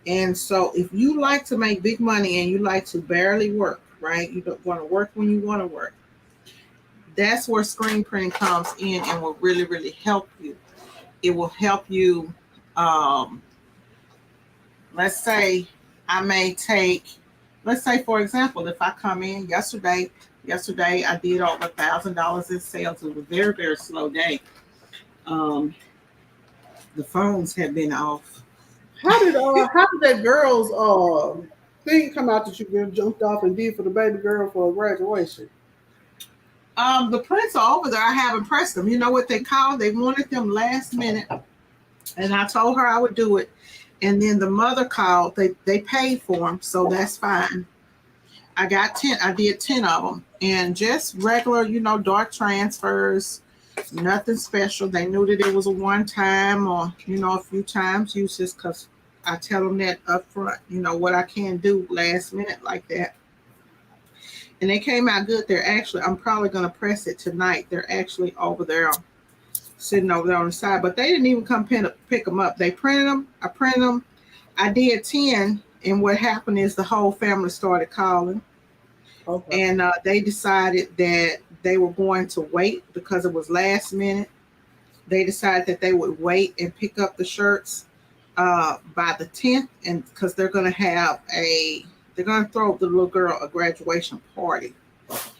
And so if you like to make big money and you like to barely work, right? You don't want to work when you want to work. That's where screen printing comes in and will really, really help you. It will help you. Um, let's say I may take, let's say for example, if I come in yesterday I did over $1,000 in sales. It was a very, very slow day. Um, the phones have been off. How did that girl's thing come out that you jumped off and did for the baby girl for graduation? The prints are over there. I haven't pressed them. You know what they called? They wanted them last minute, and I told her I would do it. And then the mother called. They paid for them, so that's fine. I got 10. I did 10 of them, and just regular, dark transfers. Nothing special. They knew that it was a one time or a few times uses because I tell them that up front. What I can do last minute like that. And they came out good. I'm probably going to press it tonight. They're actually over there, sitting over there on the side. But they didn't even come pick them up. They printed them. I printed them. I did 10. And what happened is the whole family started calling. Okay. And they decided that they were going to wait because it was last minute. They decided that they would wait and pick up the shirts by the 10th. And because they're going to throw the little girl a graduation party.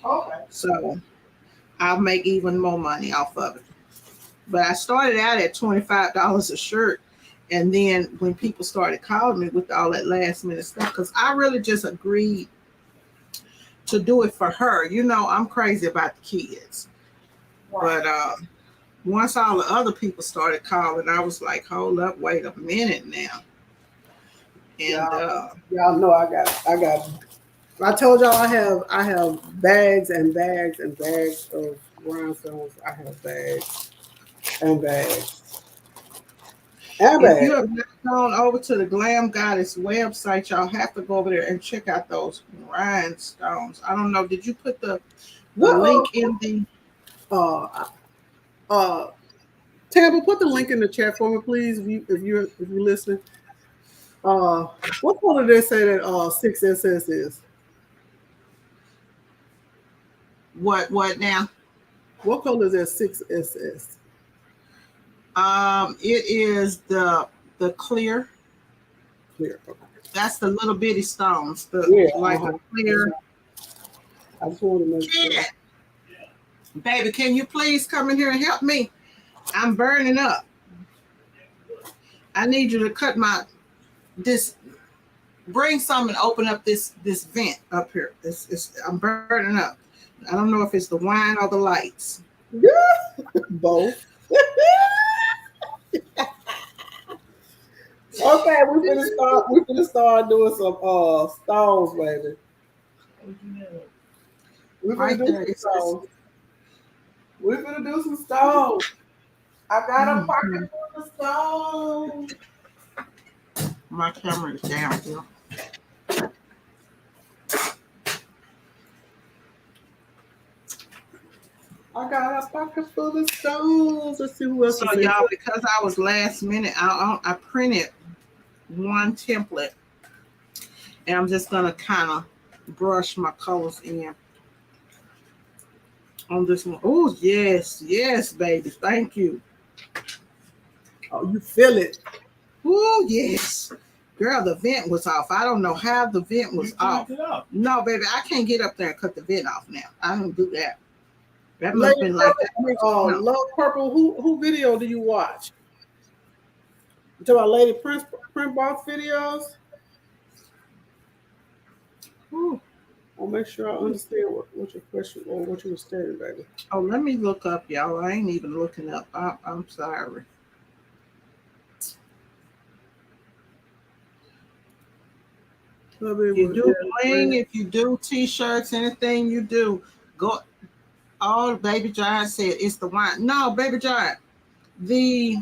Okay. So I'll make even more money off of it. But I started out at $25 a shirt. And then when people started calling me with all that last minute stuff, because I really just agreed to do it for her. I'm crazy about the kids. Right. But once all the other people started calling, I was like, hold up, wait a minute now. And y'all know I got I told y'all I have bags and bags and bags of rhinestones. I have bags and bags. If you have not gone over to the Glam Goddess website, y'all have to go over there and check out those rhinestones. I don't know. Did you put the link in the? Tampa, put the link in the chat for me, please. If you're listening. What color did they say that 6SS is? What now? What color is that 6SS? It is the clear. Clear. Okay. That's the little bitty stones. The clear. I just want to make sure. Baby, can you please come in here and help me? I'm burning up. I need you to cut bring some and open up this vent up here. I'm burning up. I don't know if it's the wine or the lights. Both. Okay, we're gonna start doing some stones, baby. We're gonna do some stones. We're gonna do some stones. I got a pocket full of stones. My camera is down here. I got a pocket full of stones. Let's see who else. So y'all, because I was last minute, I printed one template, and I'm just gonna kind of brush my colors in on this one. Oh yes, baby, thank you. Oh, you feel it? Oh yes, girl, the vent was off. I don't know how the vent was off. No, baby, I can't get up there and cut the vent off now. I don't do that. That must have been like that. Love Purple. Who video do you watch? You talking about Lady Print Box videos? Ooh. I'll make sure I understand what your question or what you were stating, baby. Oh, let me look up, y'all. I ain't even looking up. I'm sorry. If you do bling, if you do t-shirts, anything you do, go. All Baby Giant said it's the wine. No, Baby Giant, the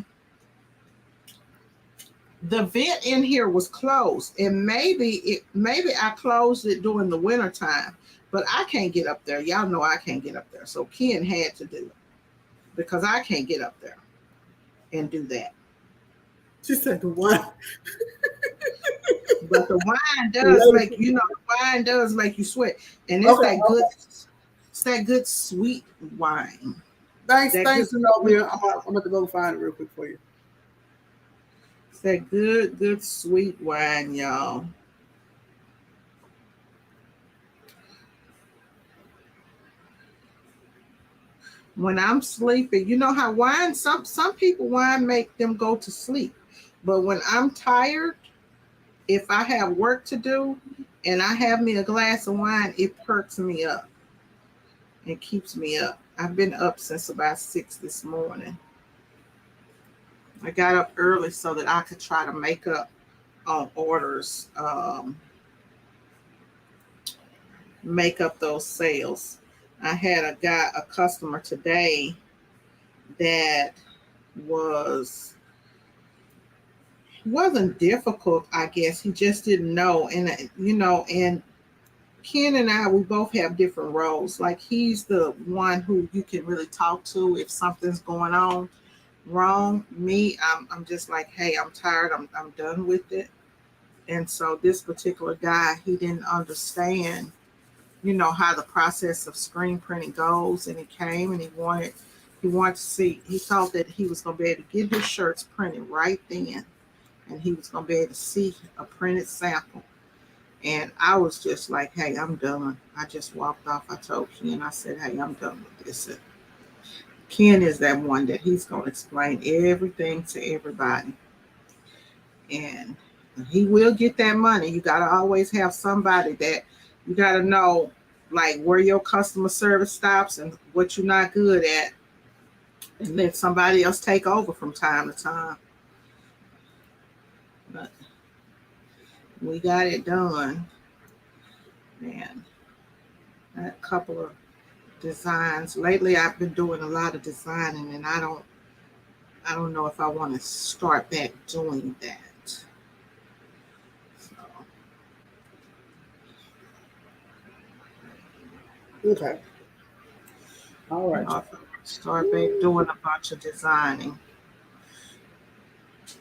vent in here was closed, and maybe I closed it during the winter time, but I can't get up there. Y'all know I can't get up there, so Ken had to do it because I can't get up there and do that. She said the wine. But the wine does make wine does make you sweat, and it's that good. It's that good sweet wine. Thanks, Zenobia. I'm going to go find it real quick for you. It's that good sweet wine, y'all. When I'm sleeping, you know how wine, some people wine make them go to sleep. But when I'm tired, if I have work to do and I have me a glass of wine, it perks me up. It keeps me up. I've been up since about 6 this morning. I got up early so that I could try to make up on orders, make up those sales. I had a customer today that wasn't difficult, I guess. He just didn't know. And and Ken and I, we both have different roles. Like, he's the one who you can really talk to if something's going on wrong. Me, I'm just like, hey, I'm tired. I'm done with it. And so this particular guy, he didn't understand, how the process of screen printing goes. And he came and he wanted to see. He thought that he was going to be able to get his shirts printed right then, and he was going to be able to see a printed sample. And I was just like, hey, I'm done. I just walked off. I told Ken, I said, hey, I'm done with this. And Ken is that one that he's going to explain everything to everybody. And he will get that money. You got to always have somebody that you got to know, like, where your customer service stops and what you're not good at, and let somebody else take over from time to time. But we got it done. Man, a couple of designs. Lately, I've been doing a lot of designing, and I don't know if I want to start back doing that. So. Okay. All right. I'll start back doing a bunch of designing.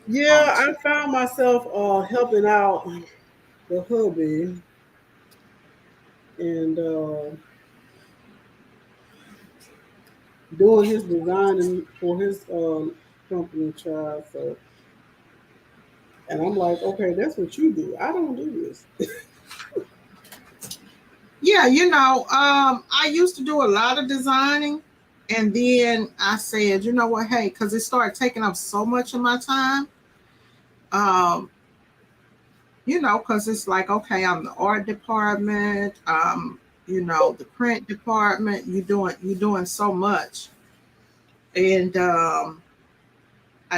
Yeah, I found myself helping out the hubby and doing his designing for his company child. So, and I'm like, okay, that's what you do. I don't do this. Yeah, I used to do a lot of designing, and then I said, you know what, hey, because it started taking up so much of my time. Because it's like, okay, I'm the art department, the print department. You're doing so much, and I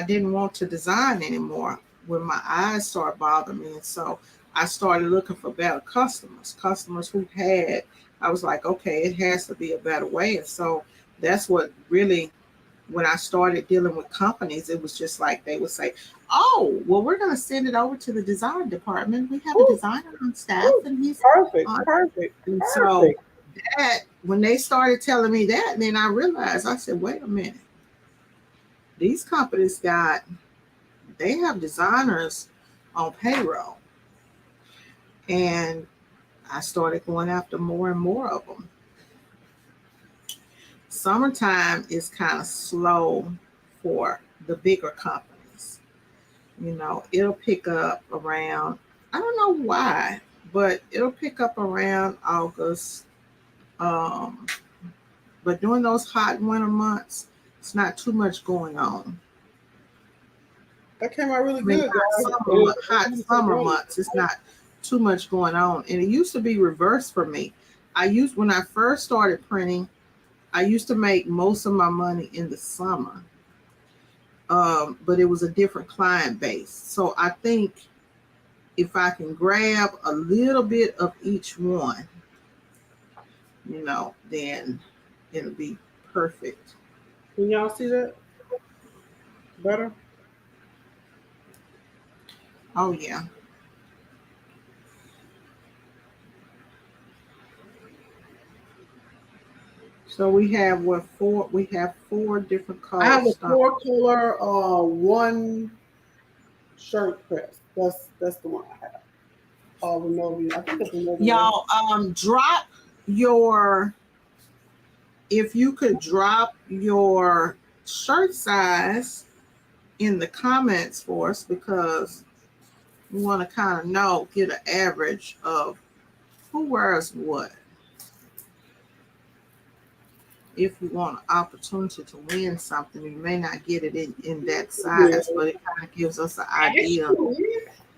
didn't want to design anymore when my eyes started bothering me, and so I started looking for better customers who had. I was like, okay, it has to be a better way, and so that's what really. When I started dealing with companies, it was just like they would say, oh, well, we're going to send it over to the design department. We have a designer on staff, and he's perfect. And so that, when they started telling me that, then I realized, I said, wait a minute. These companies they have designers on payroll. And I started going after more and more of them. Summertime is kind of slow for the bigger companies. It'll pick up around, I don't know why, but it'll pick up around August. But during those hot winter months, it's not too much going on. That came out really good. Hot summer months, it's not too much going on. And it used to be reversed for me. When I first started printing, I used to make most of my money in the summer, but it was a different client base. So I think if I can grab a little bit of each one, then it'll be perfect. Can y'all see that better? Oh, yeah. So we have four different colors. I have a 4-color one shirt press. That's the one I have. Oh, Renovian. I think it's Renovian. Y'all, drop your, if you could drop your shirt size in the comments for us, because we want to kind of know, get an average of who wears what. If you want an opportunity to win something, you may not get it in that size, but it kind of gives us an idea.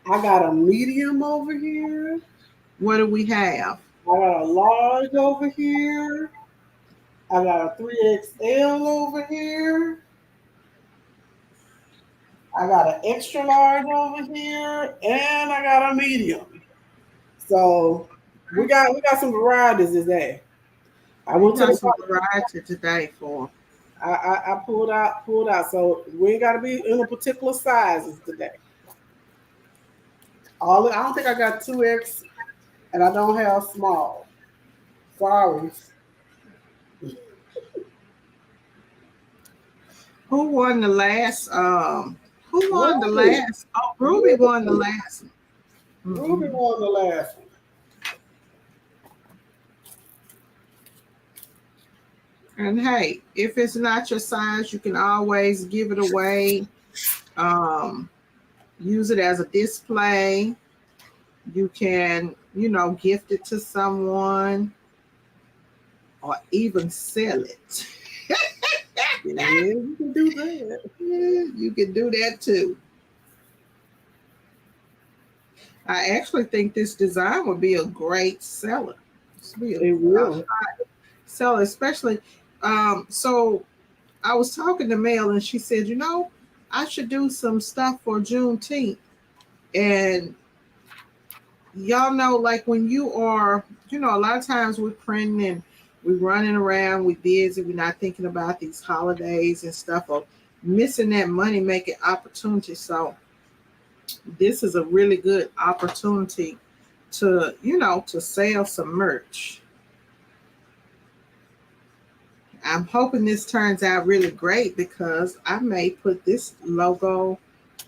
I got a medium over here. What do we have? I got a large over here. I got a 3XL over here. I got an extra large over here, and I got a medium. So we got some varieties today. I went to the some variety today for. I pulled out. So we ain't got to be in a particular sizes today. I don't think I got 2X, and I don't have small. Sorry. Who won the last? Who won the last? Oh, Ruby won the last. Ruby won the last one. And hey, if it's not your size, you can always give it away. Use it as a display. You can, gift it to someone or even sell it. Yeah, you can do that. You can do that too. I actually think this design would be a great seller. It will. Seller, especially. So I was talking to Mel and she said, I should do some stuff for Juneteenth. And y'all know, like when you are, a lot of times we're printing and we're running around, we're busy, we're not thinking about these holidays and stuff, or missing that money making opportunity. So this is a really good opportunity to, to sell some merch. I'm hoping this turns out really great because I may put this logo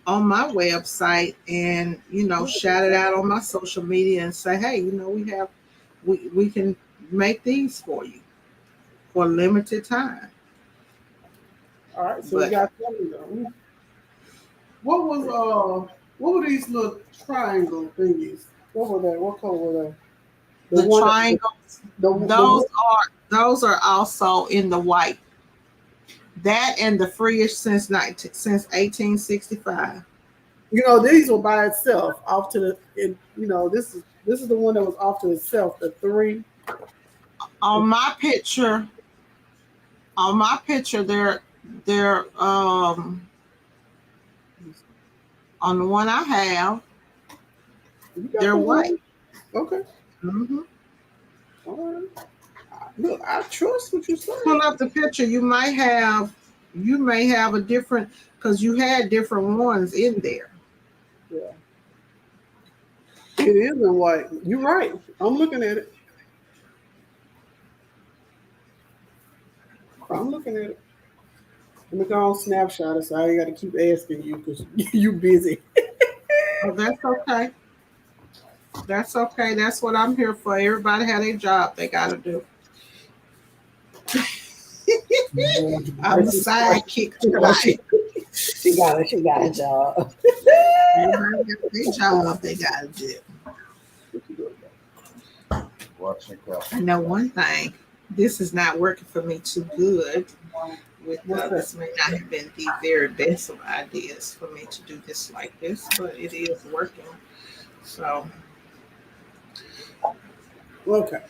on my website and, shout it out on my social media and say, hey, we can make these for you for a limited time. All right, so we got them. What were these little triangle thingies? What were they? What color were they? The triangles, those are also in the white. That and the freest since 1865. These were by itself off to the. This is the one that was off to itself. The 3. On my picture, they're on the one I have, they're white. Okay. Mm-hmm. All right. Look, I trust what you say. Pull up the picture. You may have a different, because you had different ones in there. Yeah. It is in white. You're right. I'm looking at it. Let me go on snapshot it, so I ain't got to keep asking you because you busy. Oh, that's okay. That's okay. That's what I'm here for. Everybody had a job they got to do. I'm the sidekick tonight. She got a job. Everybody got their job they got to do. I know one thing. This is not working for me too good. This may not have been the very best of ideas for me to do this like this, but it is working. So. Okay.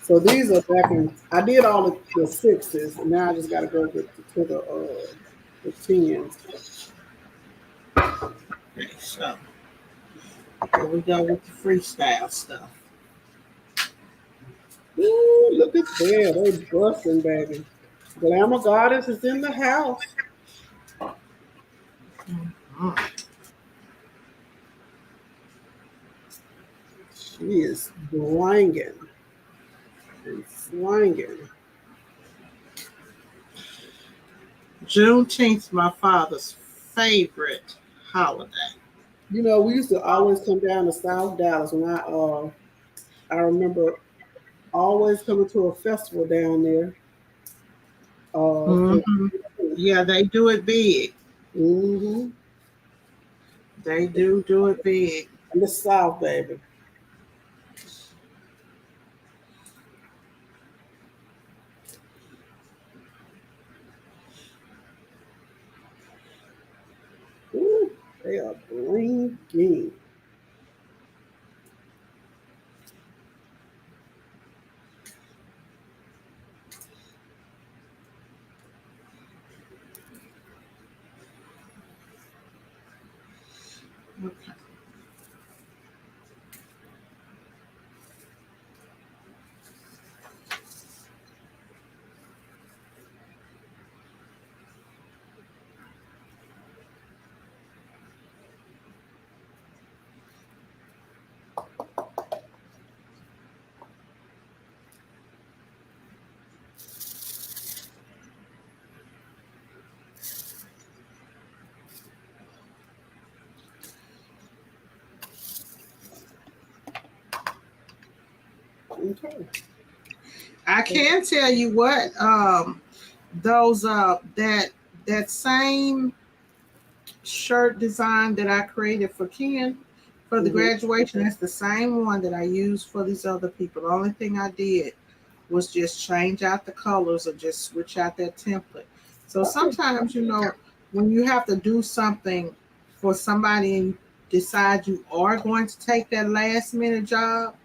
So these are back in. I did all the 6s, and now I just got to go to the 10s. Okay, so here we go with the freestyle stuff. Ooh, look at that. They busting, baby. Glamour Goddess is in the house. Mm-hmm. She is blanging and slanging. Juneteenth, my father's favorite holiday. You know, we used to always come down to South Dallas when I remember always coming to a festival down there. For Hmm. Yeah, they do it big. mm-hmm. They do it big. In the South, baby. Ooh, they are blinking. Okay. Okay. I can tell you what, those that same shirt design that I created for Ken for the Mm-hmm. graduation, that's the same one that I used for these other people. The only thing I did was just change out the colors or just switch out that template. So Okay. sometimes, when you have to do something for somebody and you decide you are going to take that last minute job,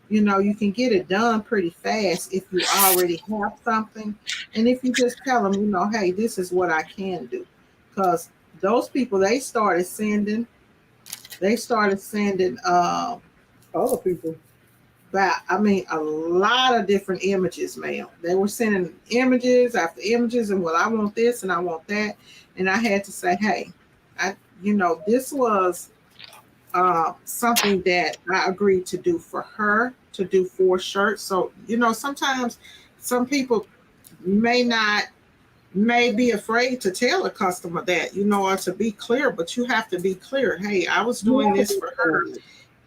you can get it done pretty fast if you already have something. And if you just tell them, hey, this is what I can do. Because those people, they started sending Other people. a lot of different images, ma'am. They were sending images after images, and well, I want this and I want that. And I had to say, hey, this was something that I agreed to do for her to do 4 shirts. So, sometimes some people may be afraid to tell a customer that, or to be clear, but you have to be clear. Hey, I was You doing have to this be for her. honest.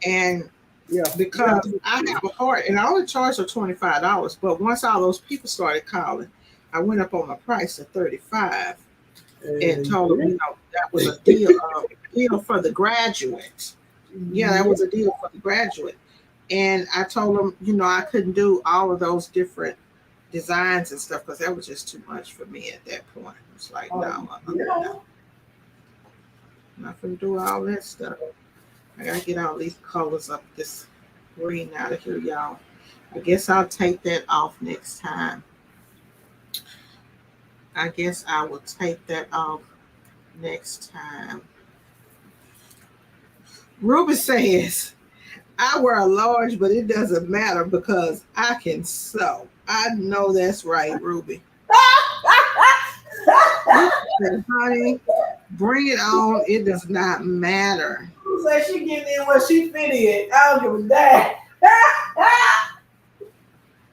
And Yeah. You have to because be I honest. have a heart and I only charged her $25, but once all those people started calling, I went up on my price to 35 and And told them, that was a deal for the graduate. Yeah, that yeah. was a deal for the graduate. And I told them, I couldn't do all of those different designs and stuff because that was just too much for me at that point. It's like, no, Yeah. no, I'm not gonna do all that stuff. I gotta get all these colors up this green out of here, y'all. I guess I'll take that off next time. I guess I will take that off next time. Ruby says, I wear a large, but it doesn't matter because I can sew. I know that's right, Ruby. Ruby said, honey, bring it on. It does not matter. Who said she getting in what she fit in? I don't give a damn.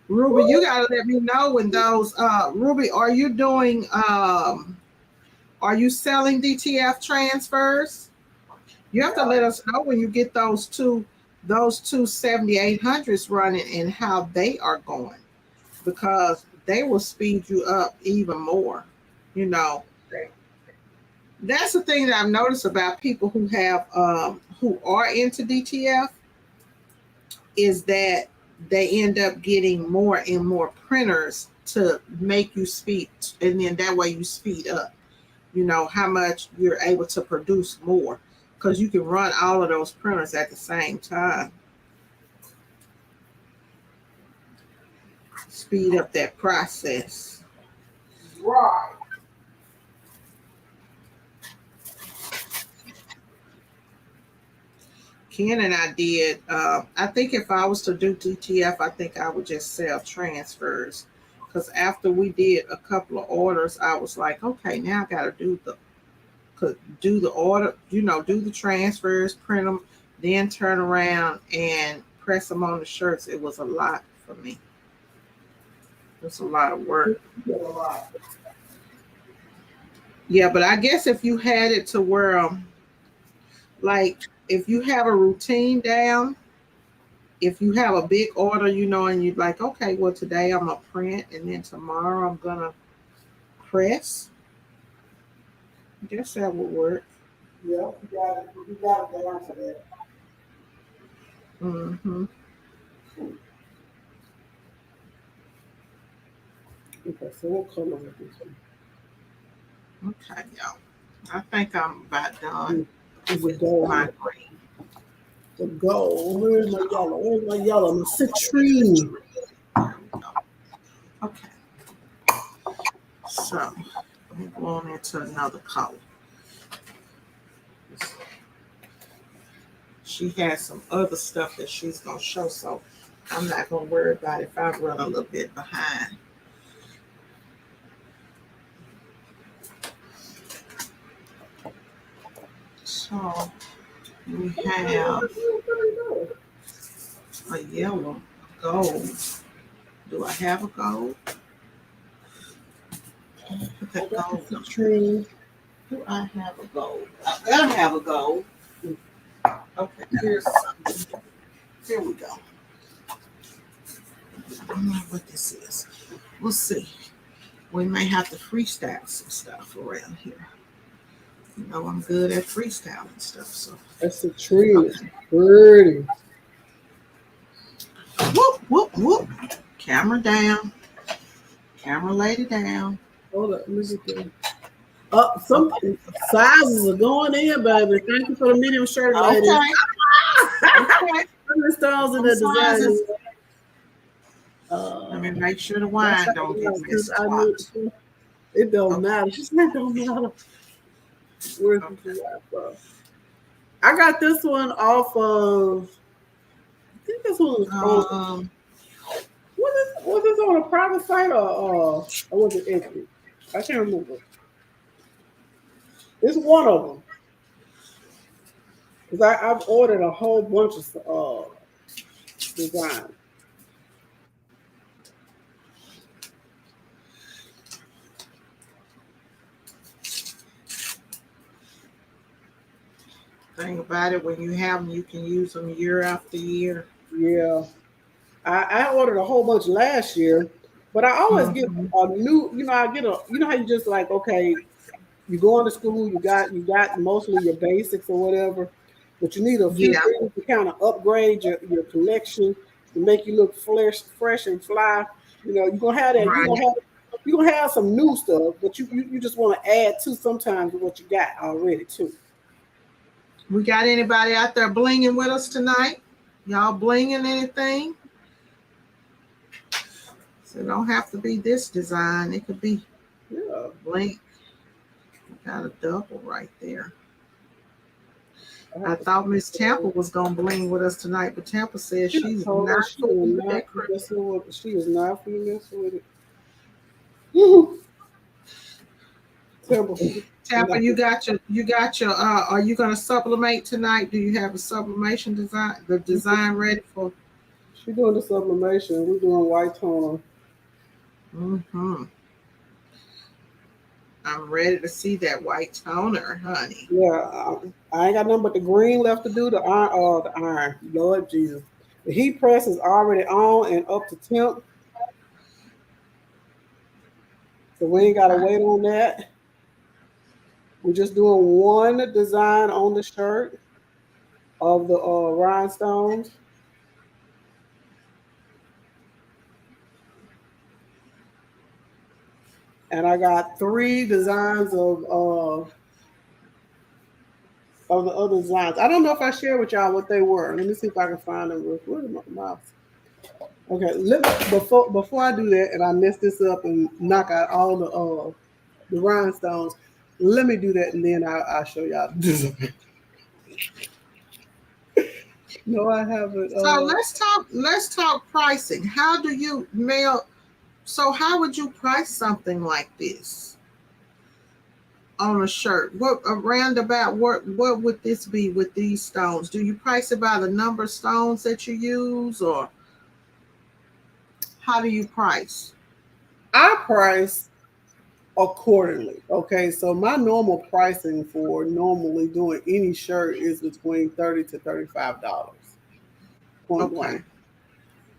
Ruby, you gotta let me know when those Ruby, are you selling DTF transfers? You have to let us know when you get those two 7800s running and how they are going because they will speed you up even more. You know, that's the thing that I've noticed about people who are into DTF is that they end up getting more and more printers to make you speed, and then that way you speed up. How much you're able to produce more because you can run all of those printers at the same time. Speed up that process. Right. Ken and I did. I think if I was to do DTF, I think I would just sell transfers. Because after we did a couple of orders, I was like, okay, now I got to do the order. Do the transfers, print them, then turn around and press them on the shirts. It was a lot for me. It was a lot of work. Yeah, but I guess if you had it to where like if you have a routine down, if you have a big order, and you're like, okay, well, today I'm going to print and then tomorrow I'm going to press, I guess that would work. Yeah, you got it down for that. Mm-hmm. Okay, so what color is this one? Okay, y'all. I think I'm about done It's with gold. my green. The gold. Where's my yellow? Where's my yellow? My citrine. Okay. So we're going into another color. She has some other stuff that she's going to show, so I'm not going to worry about it if I run a little bit behind. So we have a yellow gold. Do I have a gold? Put that gold. Citrine. Do I have a gold? I gotta have a gold. Okay, here's something. Here we go. I don't know what this is. We'll see. We may have to freestyle some stuff around here. I'm good at freestyling stuff. So That's citrine. It's pretty. Whoop, whoop, whoop. Camera down. Camera lady down. Hold up, let me get there. Some sizes are going in, baby. Thank you for the medium shirt, lady. Okay. Rhinestones in the design. Let me make sure the wine don't get mixed up. It don't matter. She said it don't matter. Where's the from? I got this one off of. I think this one was on. Was this on a private site or was it Etsy? I can't remember. It's one of them. Because I've ordered a whole bunch of designs. Thing about it, when you have them, you can use them year after year. Yeah. I ordered a whole bunch last year, but I always get a new, I get how you just like, okay, you going to school, you got mostly your basics or whatever, but you need a few things to kind of upgrade your collection to make you look fresh and fly. You're gonna have that. Right. You're gonna have some new stuff, but you just want to add to sometimes what you got already too. We got anybody out there blinging with us tonight? Y'all blinging anything? So it don't have to be this design. It could be bling. Got a double right there. I thought Miss Tampa was gonna bling with us tonight, but Tampa said she's not fooling with that crap. She is not fooling with it. Tampa, you got your are you gonna sublimate tonight? Do you have a sublimation design? The design ready for? She's doing the sublimation. We're doing white toner. Mm-hmm. I'm ready to see that white toner, honey. Yeah, I ain't got nothing but the green left to do. The iron. Lord Jesus, the heat press is already on and up to temp, so we ain't gotta wait on that. We're just doing one design on the shirt of the rhinestones. And I got 3 designs of the other designs. I don't know if I shared with y'all what they were. Let me see if I can find them. Where's my mouse? Okay, before I do that and I mess this up and knock out all the rhinestones, let me do that and then I'll show y'all the design. No, I haven't. So let's talk pricing. How do you mail? So how would you price something like this on a shirt? What would this be with these stones? Do you price it by the number of stones that you use, or how do you price? I price accordingly. Okay, so my normal pricing for normally doing any shirt is between $30 to $35. Point Okay. blank.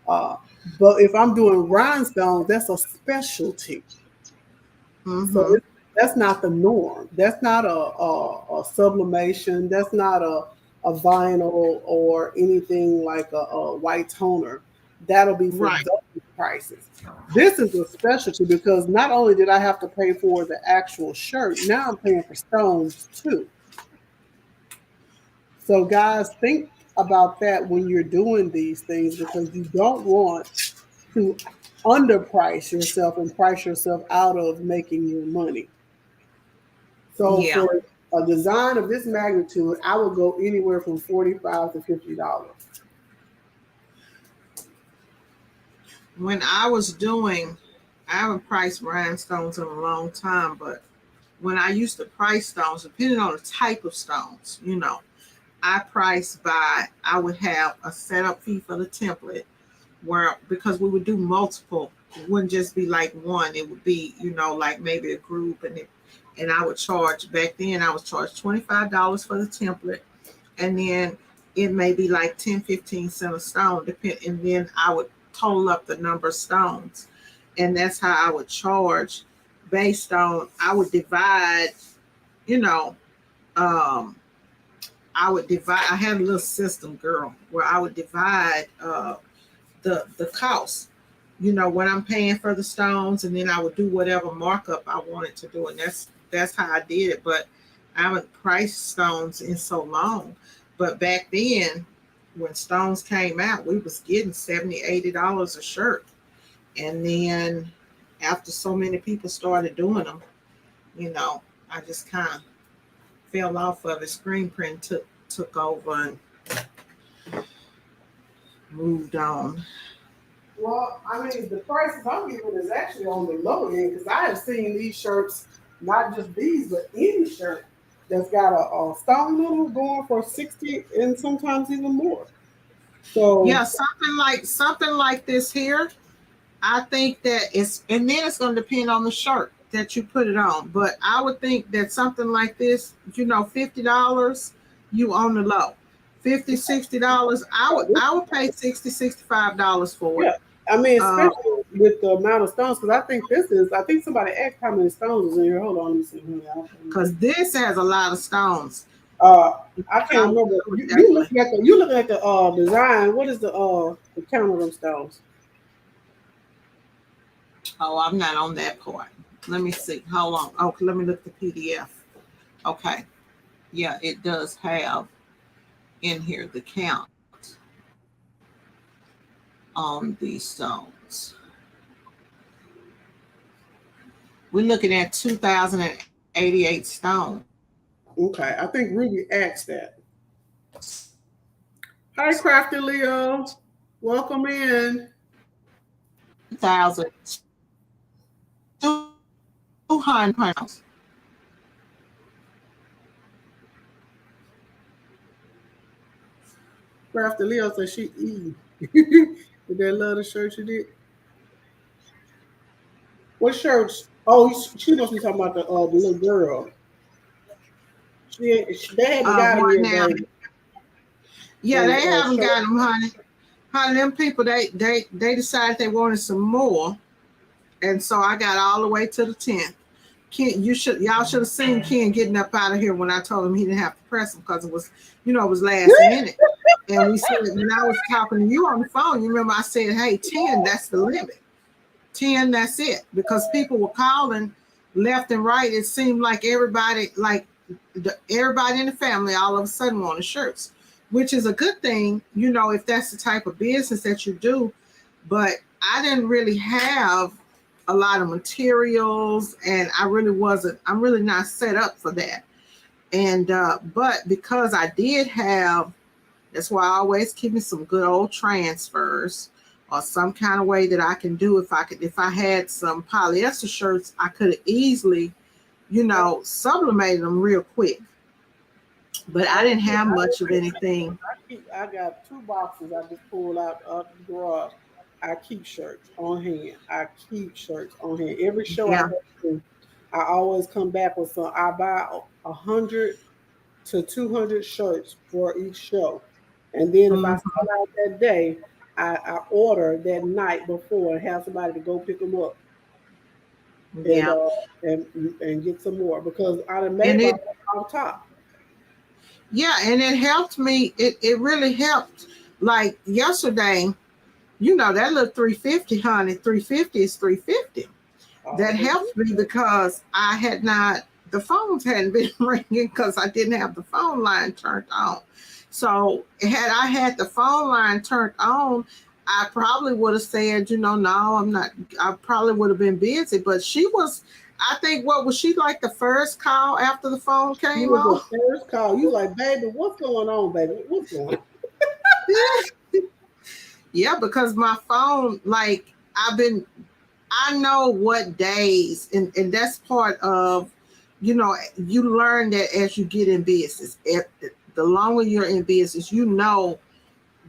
Uh, but if I'm doing rhinestones, that's a specialty. So Mm-hmm. that's not the norm. That's not a sublimation. That's not a vinyl or anything like a white toner. That'll be for Right. those prices. This is a specialty because not only did I have to pay for the actual shirt, now I'm paying for stones too. So guys, think about that when you're doing these things because you don't want to underprice yourself and price yourself out of making your money. So Yeah. for a design of this magnitude, I would go anywhere from $45 to $50. When I was doing, I haven't priced rhinestones in a long time, but when I used to price stones, depending on the type of stones, I priced by, I would have a setup fee for the template where, because we would do multiple, it wouldn't just be like one, it would be, like maybe a group, and I would charge, back then I was charged $25 for the template, and then it may be like 10-15 cents a stone, and then I would total up the number of stones. And that's how I would charge based on, I would divide, you know, um, I had a little system, girl, where I would divide the cost, what I'm paying for the stones, and then I would do whatever markup I wanted to do. And that's how I did it. But I haven't priced stones in so long. But back then, when stones came out, we was getting $70-$80 a shirt. And then after so many people started doing them, you know, I just kind of fell off of it. Screen print took over and moved on. Well, I mean, the prices I'm giving is actually on the low end because I have seen these shirts, not just these, but any shirt that's got a stone in it going for 60 and sometimes even more. So Yeah, something like this here. I think that and then it's going to depend on the shirt that you put it on. But I would think that something like this, $50, you on the low. 50 $60, I would pay 60 $65 for it. yeah, I mean, Uh, especially with the amount of stones, because I think somebody asked how many stones is in here. Hold on, let me see. because this has a lot of stones. Uh, I I can't would, remember. I would You definitely. looking at the design. What is the count of them stones? Oh, I'm not on that part. Let me see. Hold on. Okay, let me look at the PDF. Okay. Yeah, it does have in here the count on these stones. We're looking at 2,088 stones. Okay, I think Ruby asked that. Hi, Crafty Leo. Welcome in. 2,200 pounds. Crafty Leo said she eat. Did they love the shirt you did? What shirts? Oh, she must be talking about the little girl. They haven't got them What yet, now? baby. Yeah, And they haven't shirt. got them, honey. Honey, them people, they decided they wanted some more. And so I got all the way to the 10th. Y'all should have seen Ken getting up out of here when I told him he didn't have to press him because it was last minute. And we said, when I was talking to you on the phone, you remember I said, hey, 10, that's the limit. 10, that's it. Because people were calling left and right. It seemed like everybody in the family all of a sudden wanted shirts, which is a good thing, if that's the type of business that you do. But I didn't really have a lot of materials, and I'm really not set up for that. And but because I did have, that's why I always keep me some good old transfers or some kind of way that I can do. If I had some polyester shirts, I could have easily, sublimated them real quick. But I didn't have much of anything. I got two boxes I just pulled out of the garage. I keep shirts on hand. I keep shirts on hand. Every show I Yeah. go to, I always come back with some. I buy 100 to 200 shirts for each show, and then if I Mhm. sell out that day, I order that night before and have somebody to go pick them up and Yeah. get some more because I done And made my it off top. yeah, and it helped me. It really helped. Like yesterday, that little 350, honey, 350 is 350. That Oh, helped me because I had not the phones hadn't been ringing because I didn't have the phone line turned on. So had I had the phone line turned on, I probably would have said, no, I'm not. I probably would have been busy. But she was, I think, what was she like the first call after the phone you came was the on? first call. You like, baby, what's going on, baby? What's going on? Yeah, because my phone, like, I know what days, and that's part of, you learn that as you get in business. The longer you're in business, you know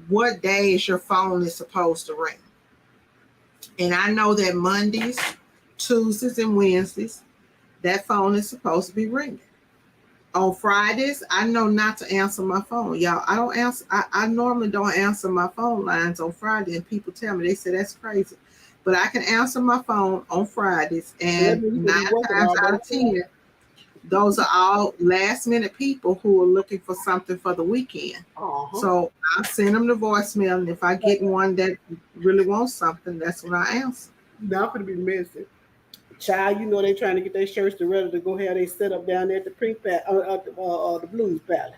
what days your phone is supposed to ring. And I know that Mondays, Tuesdays, and Wednesdays, that phone is supposed to be ringing. On Fridays, I know not to answer my phone. Y'all, I don't answer. I normally don't answer my phone lines on Friday, and people tell me, they say that's crazy. But I can answer my phone on Fridays, So that and means you could nine be working times all out day. of 10, those are all last minute people who are looking for something for the weekend. Uh-huh. So I send them the voicemail, and if I get one that really wants something, that's when I answer. Not gonna be messy. Child, they trying to get their shirts to ready to go have they set up down there at the the Blues Palace.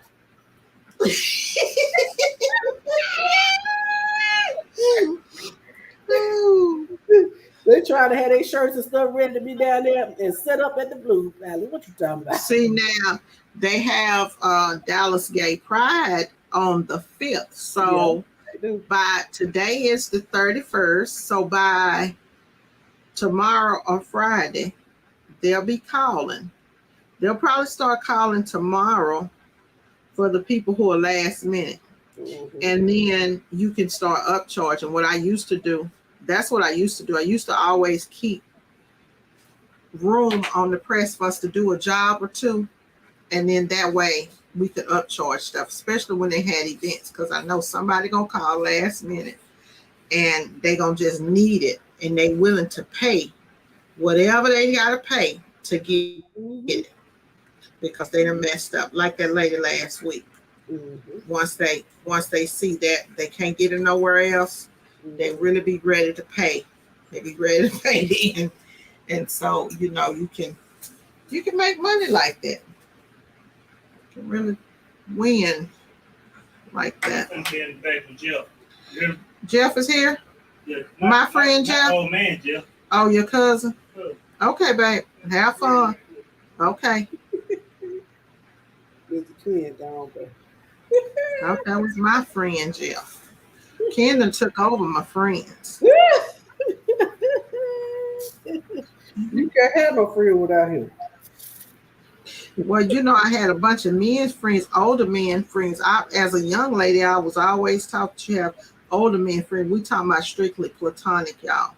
They trying to have their shirts and stuff ready to be down there and set up at the Blues Palace. What you talking about? See, now they have Dallas Gay Pride on the 5th. Yeah, So they do. by today is the 31st. So by tomorrow or Friday, they'll be calling. They'll probably start calling tomorrow for the people who are last minute. Mm-hmm. And then you can start upcharging. What I used to do, that's what I used to do. I used to always keep room on the press for us to do a job or two, and then that way we could upcharge stuff, especially when they had events, because I know somebody gonna call last minute and they gonna just need it, and they willing to pay whatever they gotta pay to get Mm-hmm. it because they done messed up, like that lady last week. Mm-hmm. Once they see that they can't get it nowhere else, they Mm-hmm. really be ready to pay. They be ready to pay then, and so you can make money like that. You can really win like that. I'm getting back with Jeff. Yeah, Jeff is here. yeah. My friend Jeff. Old man Jeff. Oh, your cousin. Good. Okay, babe. Have fun. Okay. There's the twin down there. Oh, that was my friend Jeff. Kendall took over my friends. You can't have no friend without him. Well, I had a bunch of men friends, older men friends. As a young lady, I was always taught to have older men friends. We talking about strictly platonic, y'all.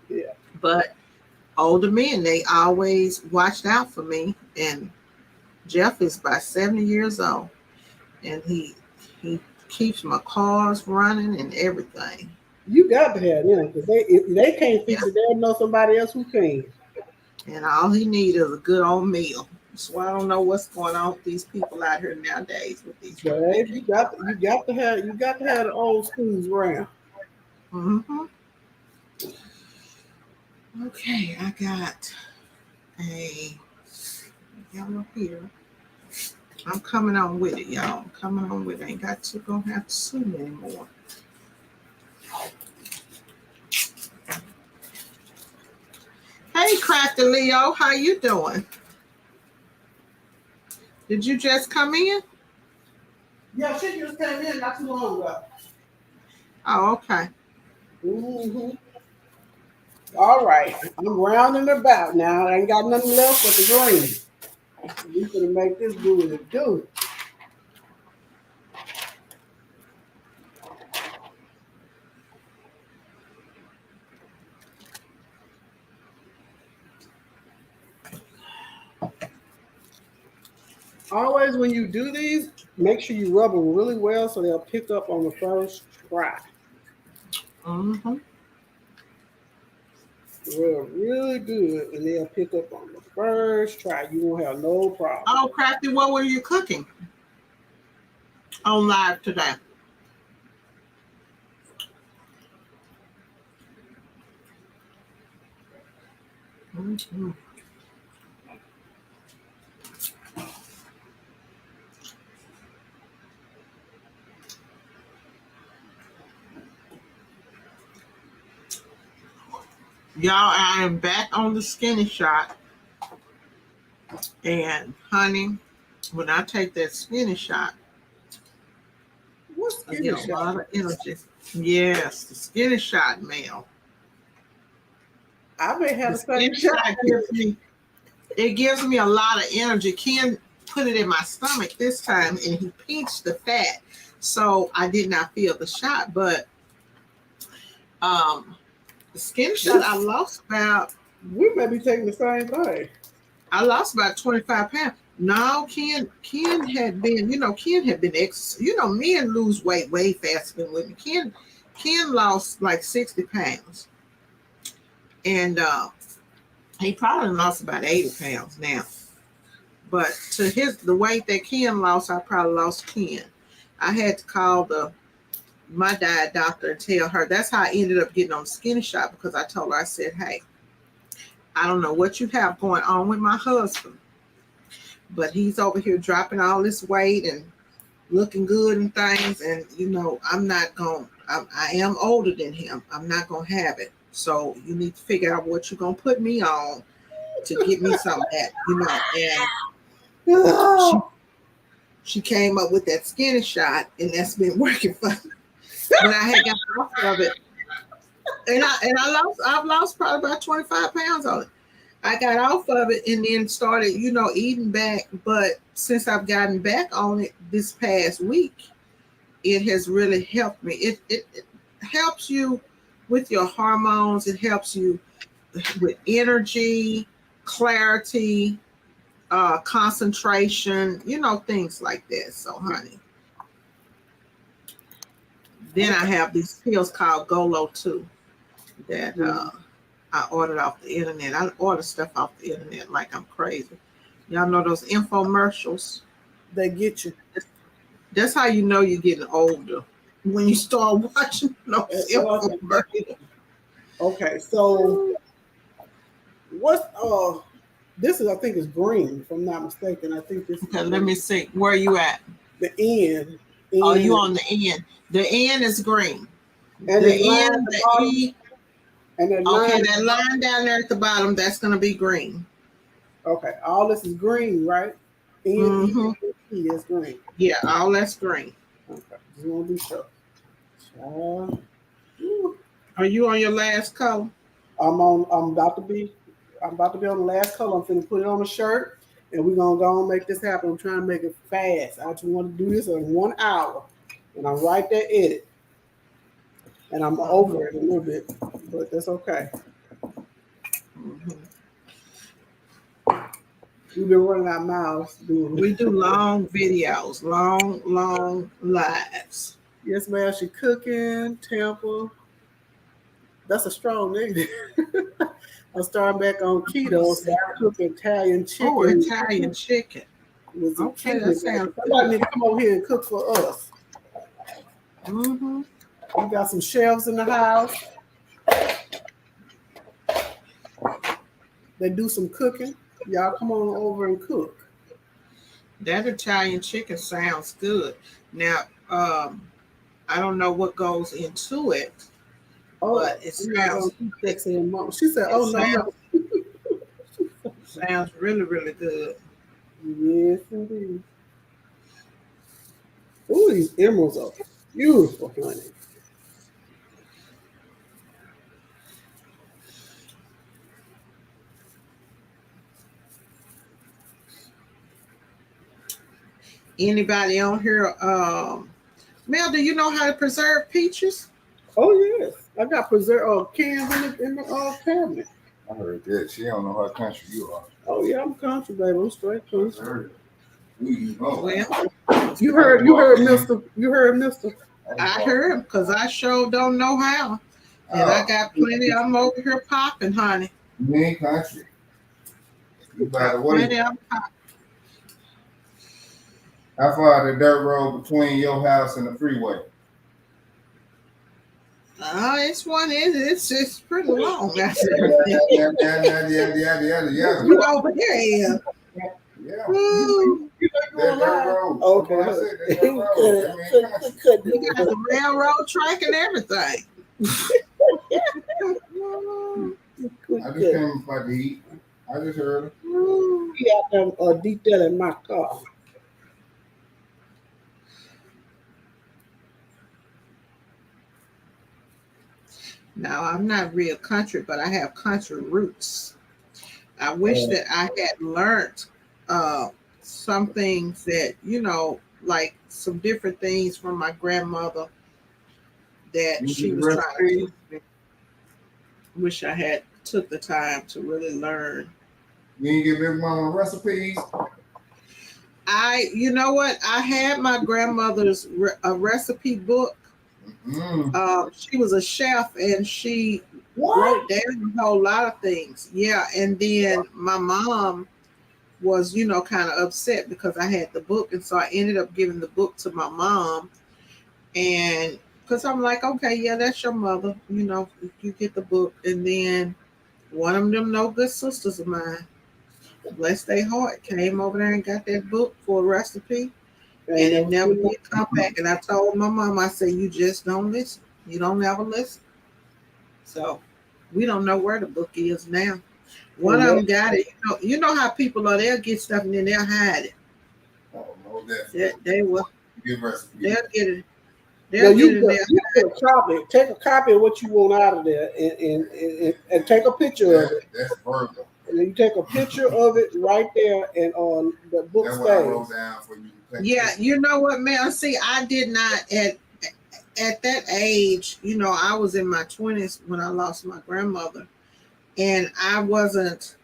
Yeah. But older men, they always watched out for me. And Jeff is about 70 years old, and he keeps my cars running and everything. You got to have them because if they can't Yeah. fix it, they'll know somebody else who can. And all he needs is a good old meal. So I don't know what's going on with these people out here nowadays with these Babe, rich you got to have the old schools around. Mm-hmm. Okay, I got a yellow here. I'm coming on with it, y'all. I'm coming on with it. Ain't got to gonna have to sue me anymore. Hey, Crafty Leo, how you doing? Did you just come in? Yeah, she just came in not too long ago. Oh, okay. Mm-hmm. All right, I'm rounding about now. I ain't got nothing left but the green. We gonna make this do what it do. Always when you do these, make sure you rub them really well so they'll pick up on the first try. Mm-hmm. Rub really good and they'll pick up on the first try. You won't have no problem. Oh, Crafty, what were you cooking on live today? Mm-hmm. Y'all, I am back on the skinny shot. And honey, when I take that skinny shot, What's I skinny get a shot? lot of energy. Yes, the skinny shot, Mel. I may have The the same skinny shot. shot gives me a lot of energy. Ken put it in my stomach this time and he pinched the fat. So I did not feel the shot, but the skin shot I lost about We may be taking the same thing. 25 pounds. No, Ken had been, Ken had been men lose weight way faster than women. Ken lost like 60 pounds. And he probably lost about 80 pounds now. But to the weight that Ken lost, I probably lost 10. I had to call my diet doctor and tell her. That's how I ended up getting on the skinny shot, because I told her, I said, hey, I don't know what you have going on with my husband, but he's over here dropping all this weight and looking good and things. And, I'm not going, I am older than him. I'm not going to have it. So you need to figure out what you're going to put me on to get me some of that, and she came up with that skinny shot, and that's been working for me. But I had got off of it, and I've lost probably about 25 pounds on it. I got off of it and then started, eating back. But since I've gotten back on it this past week, it has really helped me. It helps you with your hormones. It helps you with energy, clarity, concentration, things like that. So, honey. Then I have these pills called Golo 2 that I ordered off the internet. I order stuff off the internet like I'm crazy. Y'all know those infomercials? They get you. That's how you know you're getting older, when you start watching those infomercials. Okay, so what's this is, I think, is green, if I'm not mistaken. I think this Okay, let me see. Where are you at? The end. Oh, you on the end. The end is green. And the end, the E. And that line down there at the bottom, that's going to be green. Okay, all this is green, right? Mm-hmm. E is green. Yeah, all that's green. Okay, just want to be sure. Are you on your last color? I'm about to be on the last color. I'm finna put it on a shirt, and we're gonna go and make this happen. I'm trying to make it fast. I just want to do this in 1 hour, and I'm right there at it. And I'm over it a little bit, but that's okay. Mm-hmm. We've been running our mouths doing We do long videos, long lives. Yes, ma'am. She cooking, Tampa. That's a strong name. I'm starting back on keto, so I cook Italian chicken. Oh, Italian chicken. Okay, that sounds good. Somebody need to come over here and cook for us. Mm-hmm. We got some shelves in the house. They do some cooking. Y'all come on over and cook. That Italian chicken sounds good. Now, I don't know what goes into it, but it sounds sexy and mom. She said, "Oh no." Sounds really, really good. Yes, indeed. Ooh, these emeralds are beautiful, honey. Anybody on here? Mel, do you know how to preserve peaches? Oh yes, I got preserved cans in the cabinet. I heard that. She don't know what country you are. Oh yeah, I'm country, baby. I'm straight country. Well, You heard Mister. I heard him because I sure don't know how. And I got plenty of them over here popping, honey. You ain't country. You by the Plenty way. of them popping. How far the dirt road between your house and the freeway? It's pretty long. Yeah. You over here, Yeah. Woo. That dirt road. Okay. That's what I said, that dirt road. You got the railroad track and everything. I just came about to eat. I just heard it. He out there detailing my car. Now, I'm not real country, but I have country roots. I wish that I had learned some things that, like some different things from my grandmother that she was trying to teach me. Wish I had took the time to really learn. You ain't give Big Mama recipes? You know what? I had my grandmother's recipe book. She was a chef and she wrote down a whole lot of things. Yeah, and then my mom was, kind of upset because I had the book, and so I ended up giving the book to my mom, and because I'm like, okay, yeah, that's your mother, you get the book. And then one of them no good sisters of mine, bless their heart, came over there and got that book for a recipe. And it never did come back. And I told my mom, I said, you just don't listen. You don't ever listen. So we don't know where the book is now. One of them got it. You know how people are, they'll get stuff and then they'll hide it. Oh, no, that's They will. give recipe. They'll get it. Take a copy of what you want out of there and take a picture of it. That's verbal. And then you take a picture of it right there and on the book That's what I wrote stays. down for you. Yeah, you know what, man? See, I did not at that age, I was in my 20s when I lost my grandmother. And I wasn't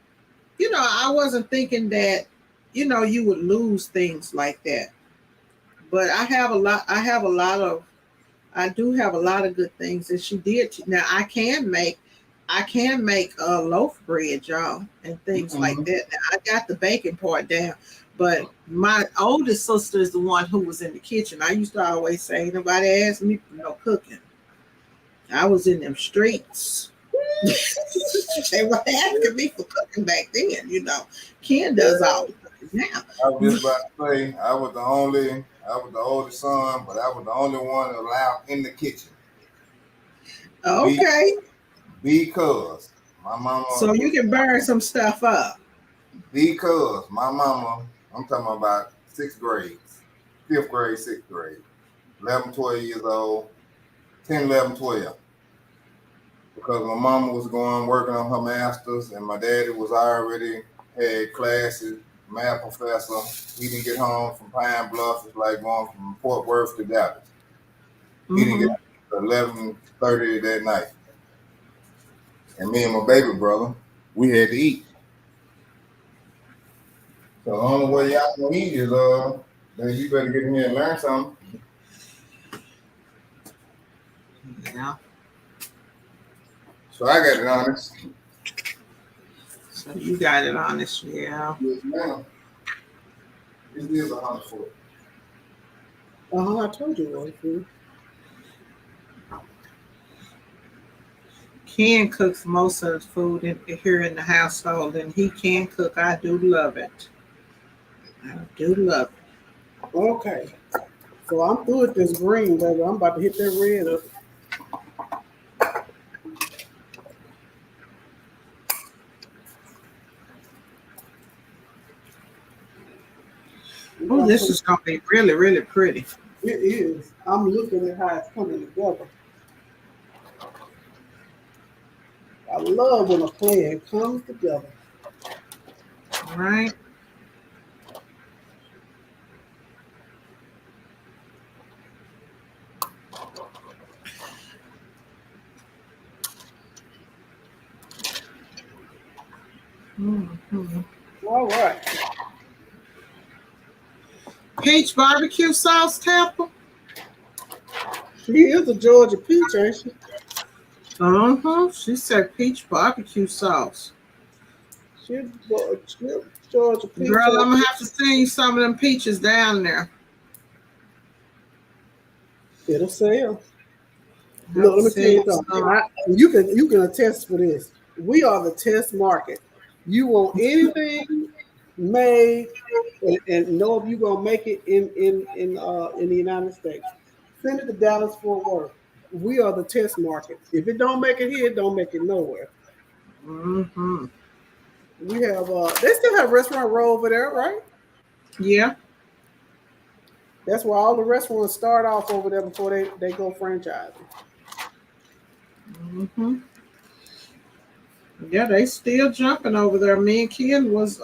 thinking that, you would lose things like that. But I do have a lot of good things that she did. Now I can make a loaf bread, y'all, and things like that. Now, I got the baking part down, but my oldest sister is the one who was in the kitchen. I used to always say, nobody asked me for no cooking. I was in them streets. They were asking me for cooking back then, Ken does all the cooking now. I was just about to say, I was the oldest son, but I was the only one allowed in the kitchen. Okay. Because my mama. So you can burn some stuff up. Because my mama, I'm talking about 6th grade, 5th grade, 6th grade, 11, 12 years old, 10, 11, 12. Because my mama was working on her master's, and my daddy was already had classes, math professor. He didn't get home from Pine Bluff. It's like going from Fort Worth to Dallas. He didn't get home until 11:30 that night. And me and my baby brother, we had to eat. So the only way y'all gonna eat is then you better get in here and learn something. Yeah. So I got it honest. So you got it honest, yeah. Yes, ma'am. This is a honest foot. I told you one. Ken cooks most of the food here in the household, and he can cook. I do love it. Okay. So I'm through with this green, baby. I'm about to hit that red up. Oh, this is going to be really, really pretty. It is. I'm looking at how it's coming together. I love when a plan comes together. All right. All right. Peach barbecue sauce, Tampa. She is a Georgia peach, ain't she? She said peach barbecue sauce. She Georgia peach. Girl, I'm gonna have to send you some of them peaches down there. It'll sell. Look, let me tell you something. You can attest for this. We are the test market. You want anything made and know if you're gonna make it in the United States. Send it to Dallas Fort Worth. We are the test market. If it don't make it here, it don't make it nowhere. Mm-hmm. We have they still have Restaurant Row over there, right? Yeah. That's why all the restaurants start off over there before they go franchising. Mm-hmm. Yeah, they still jumping over there. Me and Ken went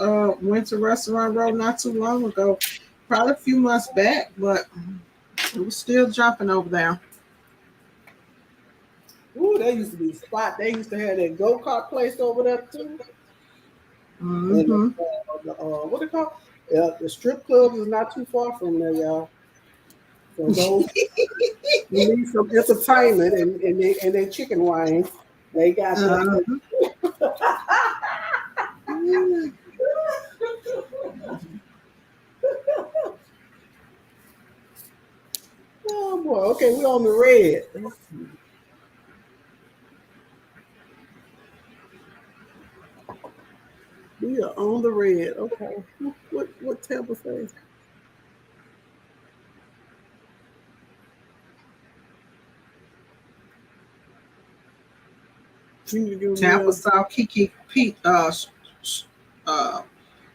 to Restaurant Row not too long ago, probably a few months back, but it was still jumping over there. Ooh, they used to be the spot. They used to have that go-kart place over there too. Mm-hmm. And what they call? The strip clubs is not too far from there, y'all. So those you need some entertainment and they chicken wings. They got that. Oh boy. Okay, we're on the red. We are on the red. Okay. What Tampa says? Tampa saw Kiki Pete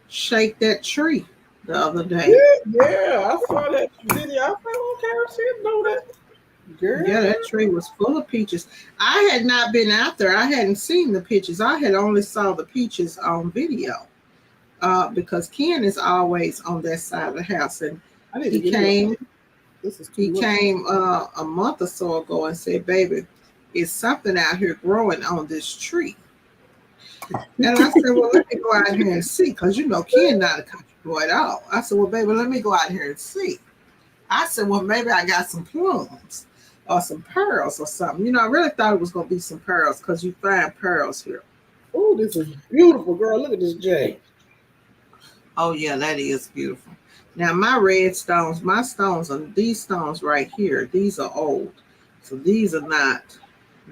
shake that tree the other day. Yeah, I saw that video. I thought, okay, she didn't know that. Girl. Yeah, that tree was full of peaches. I had not been out there. I hadn't seen the peaches. I had only saw the peaches on video because Ken is always on that side of the house. And he came a month or so ago and said, baby, it's something out here growing on this tree. And I said, well, let me go out here and see, because you know Ken not a country boy at all. I said, well, baby, let me go out here and see. I said, well, maybe I got some plums or some pearls or something. You know, I really thought it was going to be some pearls because you find pearls here. Oh, this is beautiful, girl. Look at this jade. Oh, yeah, that is beautiful. Now, my red stones, my stones are these stones right here. These are old. So these are not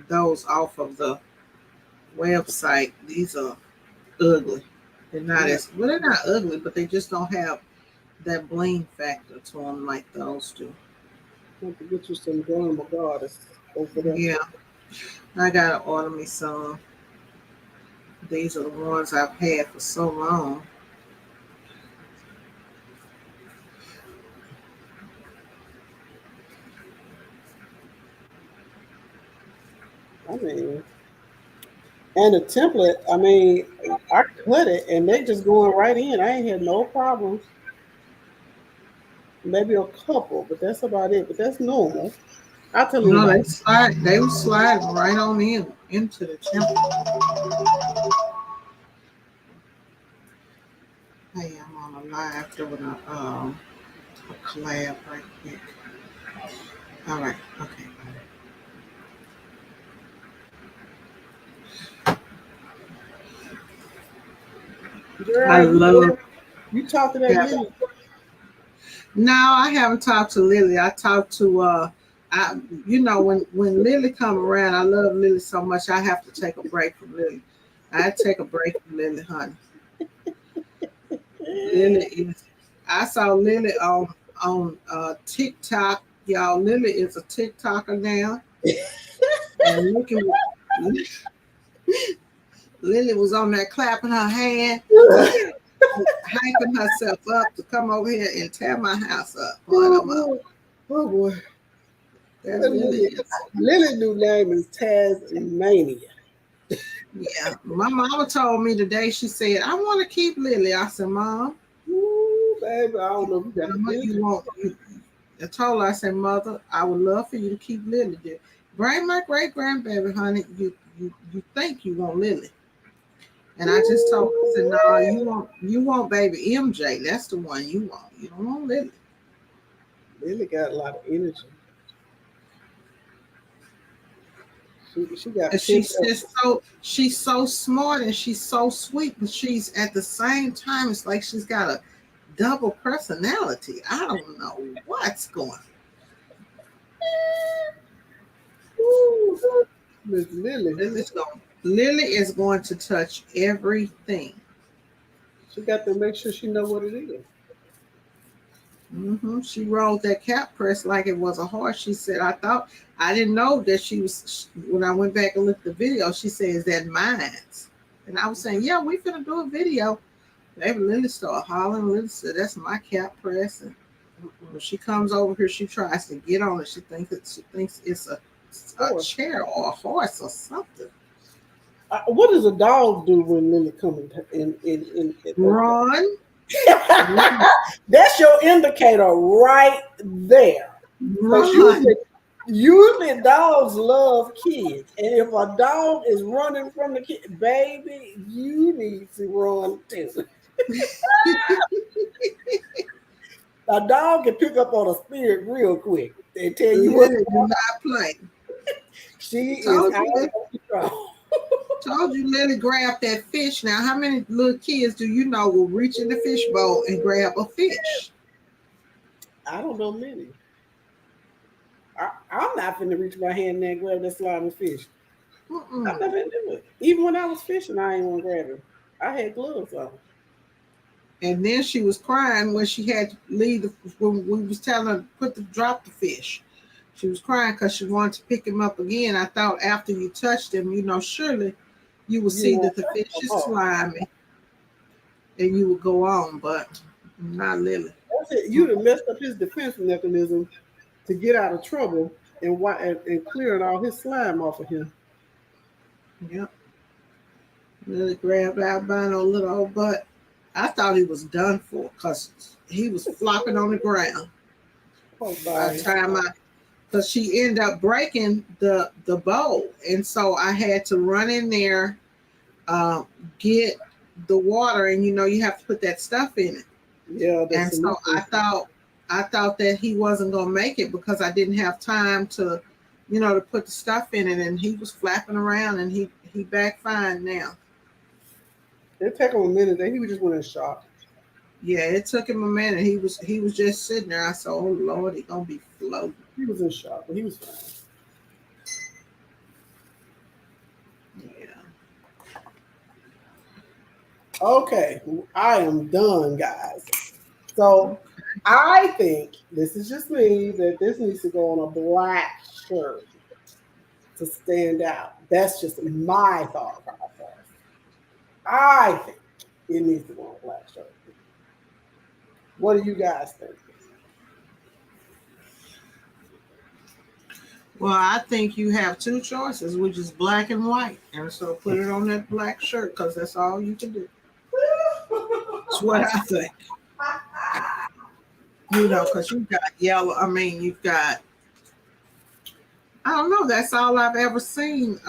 those off of the website. These are ugly. They're not well, they're not ugly, but they just don't have that bling factor to them like those do. Want to get you some grandma goddess over there. Yeah, I gotta order me some. These are the ones I've had for so long. I mean, and the template, I mean, I cut it and they just going right in. I ain't had no problems. Maybe a couple, but that's about it. But that's normal. I'll tell you. No, they were sliding right on into the template. Hey, I'm on a live doing a collab right quick. All right, okay. Girl, I love. You talked to that Lily? No, I haven't talked to Lily. I talked to you know, when Lily come around, I love Lily so much. I have to take a break from Lily. I take a break from Lily, honey. Lily is. I saw Lily on TikTok. Y'all, Lily is a TikToker now. And look at Lily was on there clapping her hand, hyping herself up to come over here and tear my house up. Oh boy. That's Lily. Lily's new name is Tasmania. Yeah, my mama told me today. She said, "I want to keep Lily." I said, "Mom, ooh, baby, I don't know if you want." I told her, I said, "Mother, I would love for you to keep Lily there. Bring my great grandbaby, honey. You think you want Lily?" And I just told her, I said, "No, you want baby MJ. That's the one you want. You don't want Lily." Lily got a lot of energy. She got And pent she's so smart and she's so sweet, but she's at the same time, it's like she's got a double personality. I don't know what's going on. Miss Lily. Lily is going to touch everything. She got to make sure she know what it is. She rolled that cap press like it was a horse. She said, I didn't know that she was, when I went back and looked at the video, she says that mine's. And I was saying, yeah, we finna do a video. Baby Lily started hollering. Lily said, that's my cap press. And when she comes over here, she tries to get on it. She thinks it's a chair or a horse or something. What does a dog do when Lily comes in? Run. That's your indicator right there. Usually dogs love kids, and if a dog is running from the kid, baby, you need to run too. A dog can pick up on a spirit real quick and tell you what do not play. She is out of control. Told you, Lily grabbed that fish. Now, how many little kids do you know will reach in the fish bowl and grab a fish? I don't know many. I'm not finna reach my hand there and grab that slimy fish. I'm not finna do it. Even when I was fishing, I ain't want to grab it. I had gloves on. And then she was crying when she had to leave. When we was telling her drop the fish. She was crying because she wanted to pick him up again. I thought after you touched him, surely you would see that the fish is slimy, and you would go on. But not Lily. That's it. You'd have messed up his defense mechanism to get out of trouble and clearing all his slime off of him. Yep. Lily grabbed albino little old butt. I thought he was done for because he was flopping on the ground. Oh, by the time because she ended up breaking the bowl, and so I had to run in there, get the water, and you have to put that stuff in it. Yeah, and so I thought that he wasn't gonna make it because I didn't have time to, to put the stuff in it, and he was flapping around, and he back fine now. It took him a minute. He was just went in shock. Yeah, it took him a minute. He was just sitting there. I said, "Oh Lord, he's gonna be floating." He was in shock, but he was fine. Yeah. Okay, I am done, guys. So I think this is just me that this needs to go on a black shirt to stand out. That's just my thought process. I think it needs to go on a black shirt. What do you guys think? Well, I think you have two choices, which is black and white. And so put it on that black shirt because that's all you can do. That's what I think. Because you've got yellow. You've got, I don't know. That's all I've ever seen.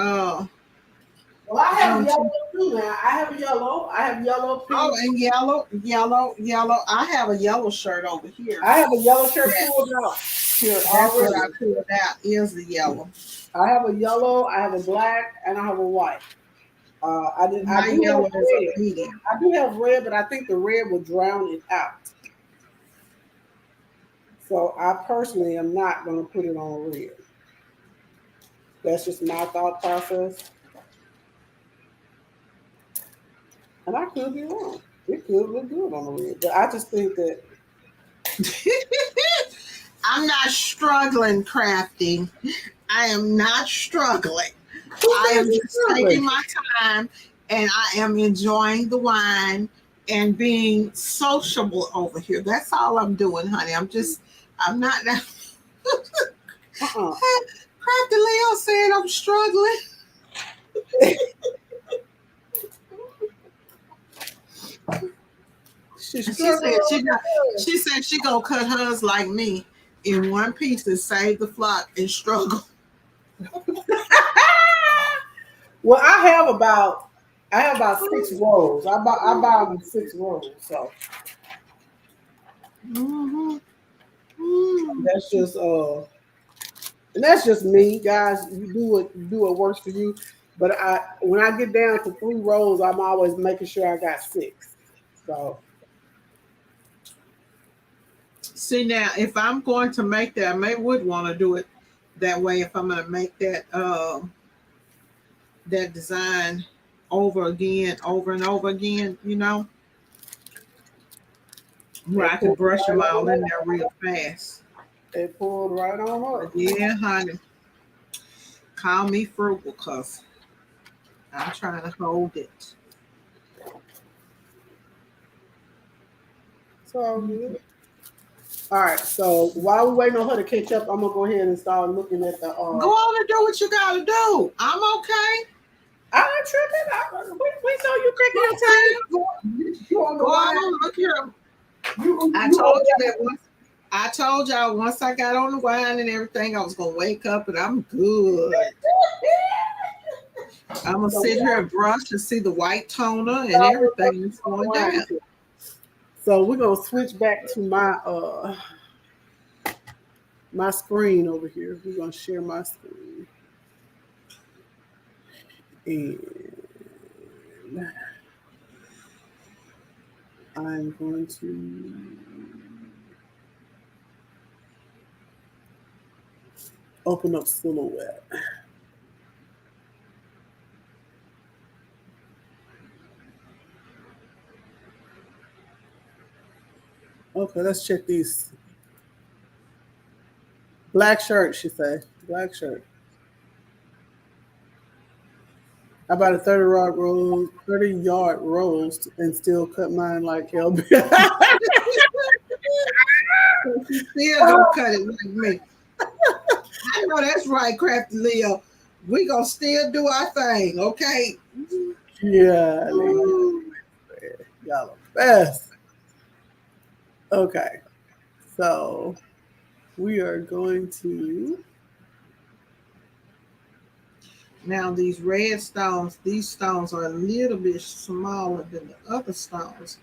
Well, I have yellow too now. I have yellow. Pink. Oh, and yellow. I have a yellow shirt over here. I have a yellow shirt pulled out. Here, that's what I pulled out is the yellow. I have a yellow, I have a black, and I have a white. I do have red, but I think the red will drown it out. So I personally am not going to put it on red. That's just my thought process. And I could be wrong. It could look good on the red, but I just think that I'm not struggling crafting. I am not struggling. I am just taking my time, and I am enjoying the wine and being sociable over here. That's all I'm doing, honey. I'm not Crafty Leo saying I'm struggling. She said she gonna cut hers like me in one piece and save the flock and struggle. Well, I have about 6 rows. I buy them 6 rows. So That's just and that's just me, guys. You do what works for you. But when I get down to 3 rows, I'm always making sure I got 6. So See now, if I'm going to make that, I would want to do it that way. If I'm going to make that that design over and over again, where they I can pulled brush right them all on in up. there real fast. They pulled right on But up. yeah, honey, call me frugal because I'm trying to hold it. It's all good. All right. So while we're waiting on her to catch up, I'm gonna go ahead and start looking at the. Go on and do what you got to do. I'm okay. I'm not tripping. We saw you taking your time. You on Go the line? on, look here. I You told on you that once. I told y'all once I got on the wine and everything, I was gonna wake up and I'm good. I'm gonna So sit here and brush and see the white toner and everything that's going down. So we're gonna switch back to my screen over here. We're gonna share my screen. And I'm going to open up Silhouette. Okay, let's check these. Black shirt, she said. Black shirt. I bought a 30-yard roast and still cut mine like hell. She still gonna cut it like me. I know that's right, Crafty Leo. We gonna still do our thing, okay? Yeah, y'all are best. Okay, so we are going to. Now these red stones, these stones are a little bit smaller than the other stones.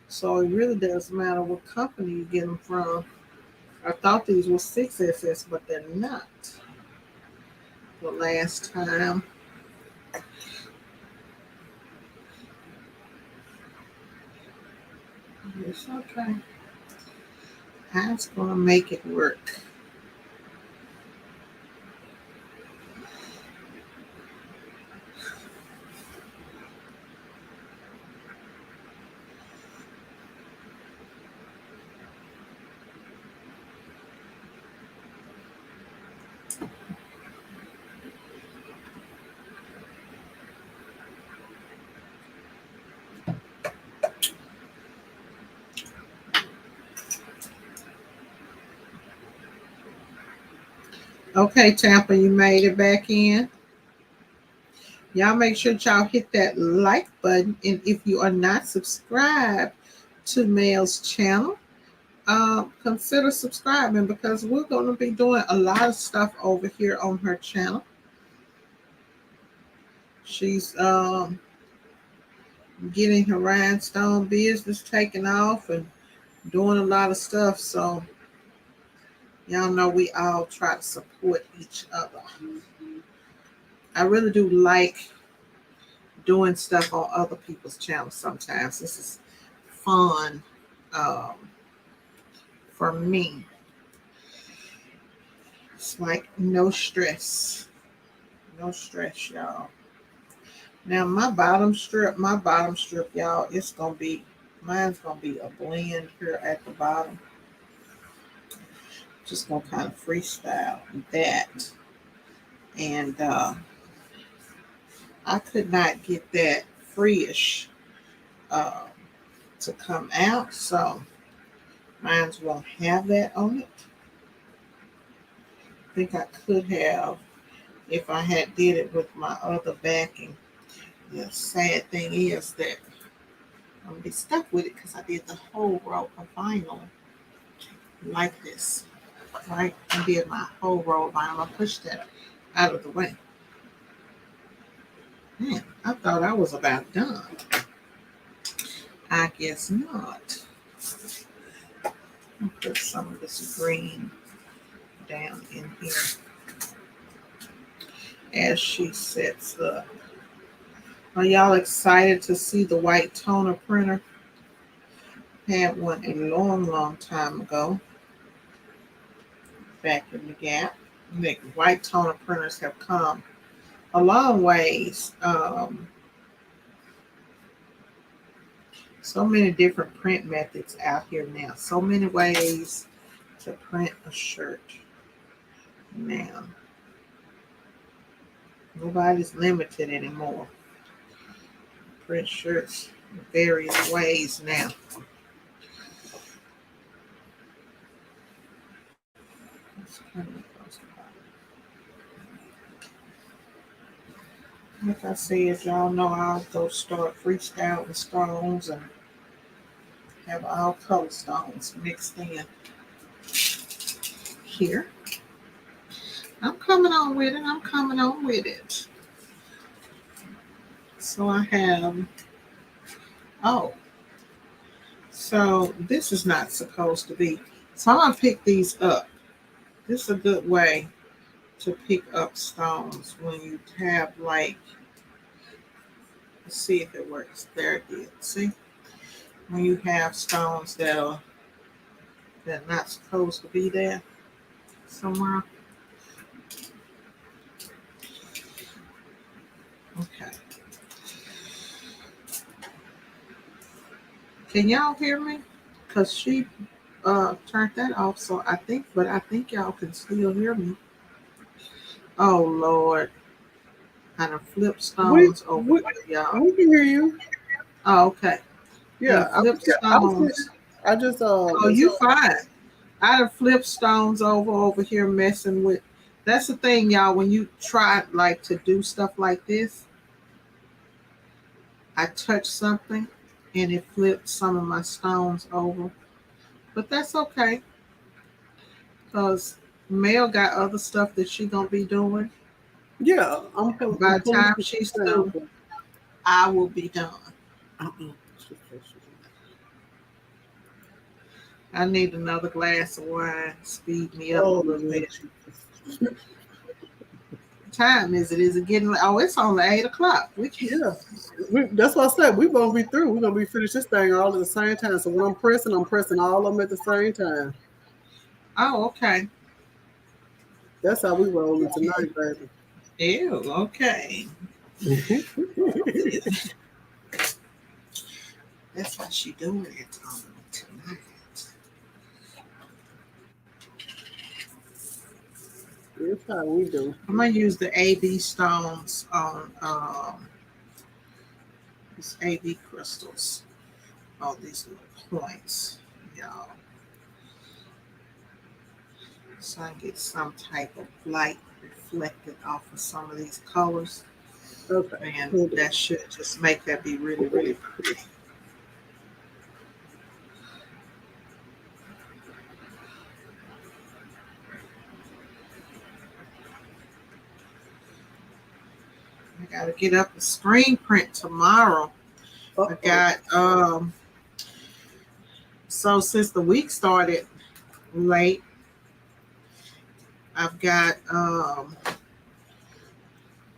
So it really doesn't matter what company you get them from. I thought these were 6SS, but they're not. The last time. It's okay. I was gonna make it work. Okay, Tampa, you made it back in. Y'all make sure y'all hit that like button. And if you are not subscribed to Mel's channel, consider subscribing because we're going to be doing a lot of stuff over here on her channel. She's getting her rhinestone business taken off and doing a lot of stuff. So y'all know we all try to support each other. I really do like doing stuff on other people's channels sometimes. This is fun um, for me. It's like no stress. No stress, y'all. Now my bottom strip, y'all, mine's gonna be a blend here at the bottom. Just gonna kind of freestyle that. And I could not get that free-ish to come out, so mine's won't have that on it. I think I could have if I had did it with my other backing. The sad thing is that I'm gonna be stuck with it because I did the whole row of vinyl like this, right? I did my whole row of vinyl. I pushed that out of the way. Man, I thought I was about done. I guess not. I'll put some of this green down in here as she sets up. Are y'all excited to see the white toner printer? Had one a long, long time ago, back in the Gap. The white toner printers have come a long ways. So many different print methods out here now. So many ways to print a shirt now. Nobody's limited anymore. Print shirts in various ways now. Like I said, y'all know I'll go start freestyle with stones and have all color stones mixed in here. I'm coming on with it. I'm coming on with it. So I have, so this is not supposed to be. So I'm going to pick these up. This is a good way to pick up stones when you have like, let's see if it works. There it is. See? When you have stones that are not supposed to be there somewhere. Okay. Can y'all hear me? Because she turned that off, so I think y'all can still hear me. Oh Lord. Kind of flip stones over there, y'all. We can hear you. Oh, okay. Yeah, Flip stones. I just Oh, you fine. I done flip stones over here messing with. That's the thing, y'all. When you try like to do stuff like this, I touch something and it flipped some of my stones over. But that's okay. Because Mel got other stuff that she gonna be doing. Yeah, By the time she's through, I will be done. I need another glass of wine. Speed me up a little bit. What time is it? Is it getting? Oh, it's only 8:00. We can. Yeah, that's what I said. We're gonna be through. We're gonna be finished this thing all at the same time. So when I'm pressing all of them at the same time. Oh, okay. That's how we rolling tonight, baby. Ew. Okay. That's how she doing it tonight. That's how we do. I'm gonna use the AB stones on these AB crystals. All these little points, y'all. So I get some type of light reflected off of some of these colors. Okay. And that should just make that be really, really pretty. I gotta get up and screen print tomorrow. I got so since the week started late, I've got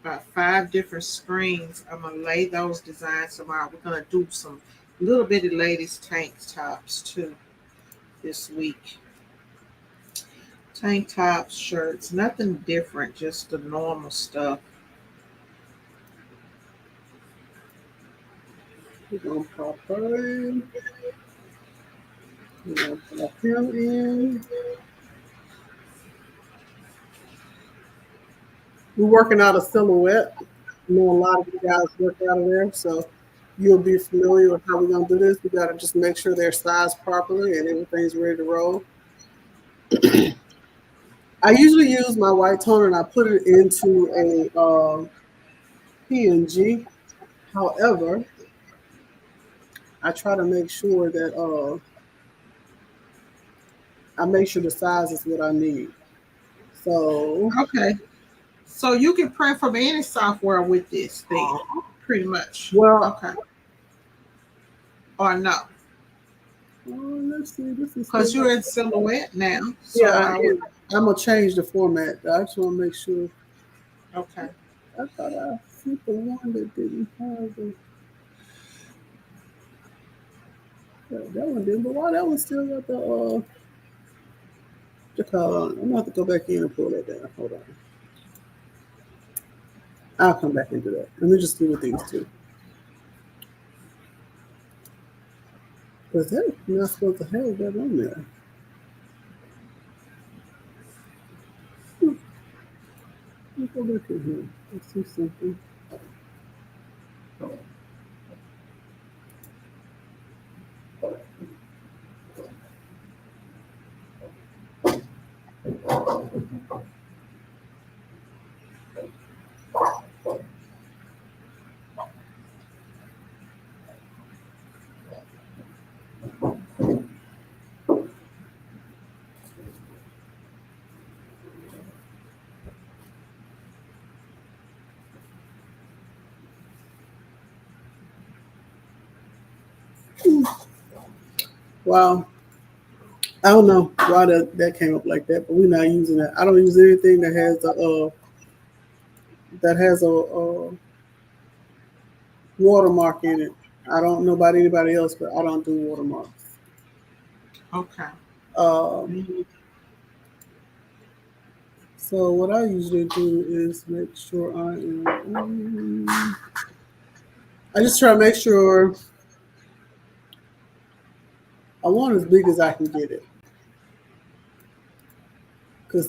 about 5 different screens. I'm gonna lay those designs tomorrow. We're gonna do some little bitty ladies tank tops too this week. Tank tops, shirts, nothing different, just the normal stuff. We're gonna pop her in. We're gonna pop him in. We're working out a silhouette. I know a lot of you guys work out of there, so you'll be familiar with how we're gonna do this. We gotta just make sure they're sized properly and everything's ready to roll. I usually use my white toner and I put it into a PNG. However, I try to make sure that I make sure the size is what I need. So okay. So you can print from any software with this thing, pretty much. Well, okay. Or no? let's see. This is Because you're in silhouette now. So yeah, I would, I'm gonna change the format. I just want to make sure. okay. I thought I sent the one that didn't have the. Yeah, that one didn't. But why that one still got the color on it? I'm gonna have to go back in and pull that down. Hold on. I'll come back into that. Let me just do with these two. Because they're not supposed to have that on there. Let's go back in here. Let's see something. Wow. I don't know why that came up like that, but we're not using that. I don't use anything that has a watermark in it. I don't know about anybody else, but I don't do watermarks. Okay. Um, so what I usually do is make sure I am. I just try to make sure I want as big as I can get it, because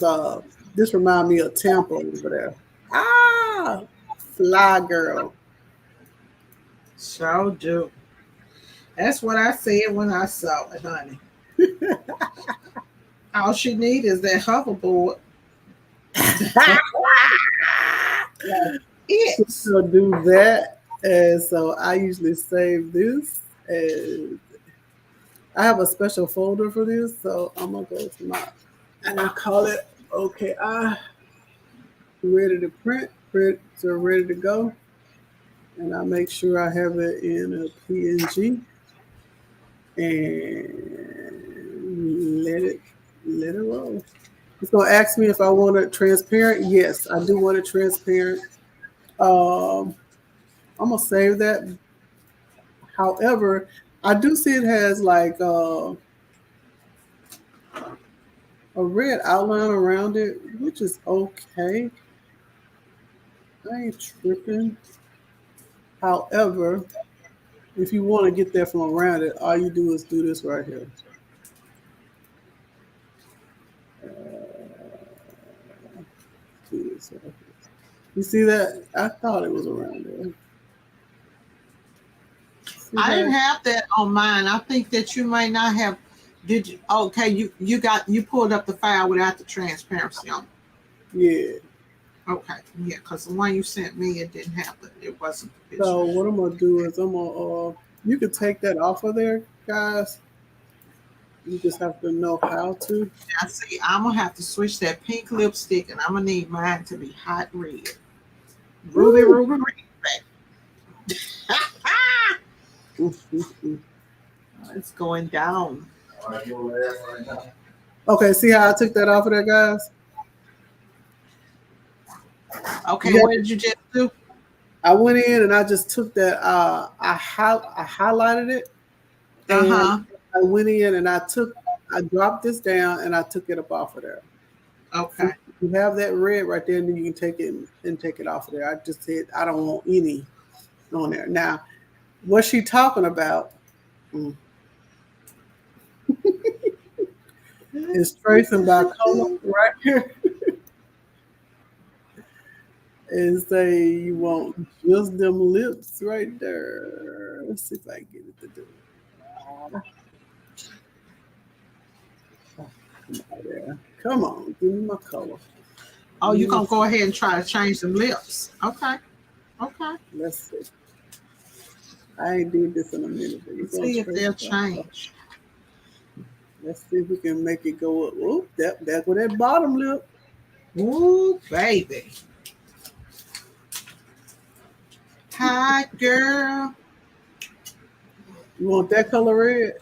this reminds me of Tampa over there. Ah, fly girl. So do. That's what I said when I saw it, honey. All she need is that hoverboard. It's So do that, and so I usually save this. And I have a special folder for this, so I'm gonna go to my and I call it okay. I ready to print, prints are ready to go, and I make sure I have it in a PNG and let it roll. It's gonna ask me if I want it transparent. Yes, I do want it transparent. Um, I'm gonna save that. However, I do see it has like a red outline around it, which is okay. I ain't tripping. However, if you want to get there from around it, all you do is do this right here. Do this right here. You see that? I thought it was around there. See I didn't that? have that on mine. I think that you might not have. Did you? Okay, you pulled up the file without the transparency on it. Yeah. Okay, yeah, because the one you sent me, it didn't have it. It wasn't the picture. So what I'm gonna do is I'm gonna you can take that off of there, guys. You just have to know how to. Now, see, I'm gonna have to switch that pink lipstick, and I'm gonna need mine to be hot red. Ruby, Woo! ruby, red. It's going down. All right, your last right now. Okay, see how I took that off of there, guys? Okay, Yeah. what did you just do? I went in and I just took that. I highlighted it, and I went in and I dropped this down and I took it up off of there. Okay. You have that red right there, and then you can take it and take it off of there. I just said I don't want any on there. Now, what's she talking about? Is tracing by color right here. And say you want just them lips right there. Let's see if I can get it to do it. Come on, give me my color. Oh, you're gonna go ahead and try to change them lips. Okay. Okay. Let's see. I ain't did this in a minute. But Let's see if they'll change. Let's see if we can make it go up. Oop, that's with that bottom lip. Ooh, baby. Hi, girl. You want that color red?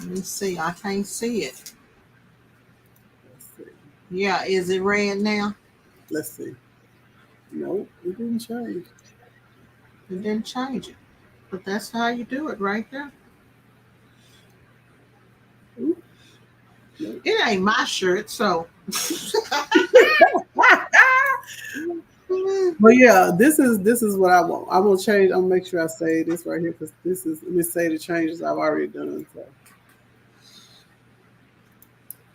Let me see. I can't see it. Let's see. Yeah, is it red now? Let's see. Nope, it didn't change. It didn't change it. But that's how you do it right there. Oop, nope. It ain't my shirt, so. But yeah, this is what I want. I'm gonna change. I'm gonna make sure I say this right here because this is. Let me say the changes I've already done. So.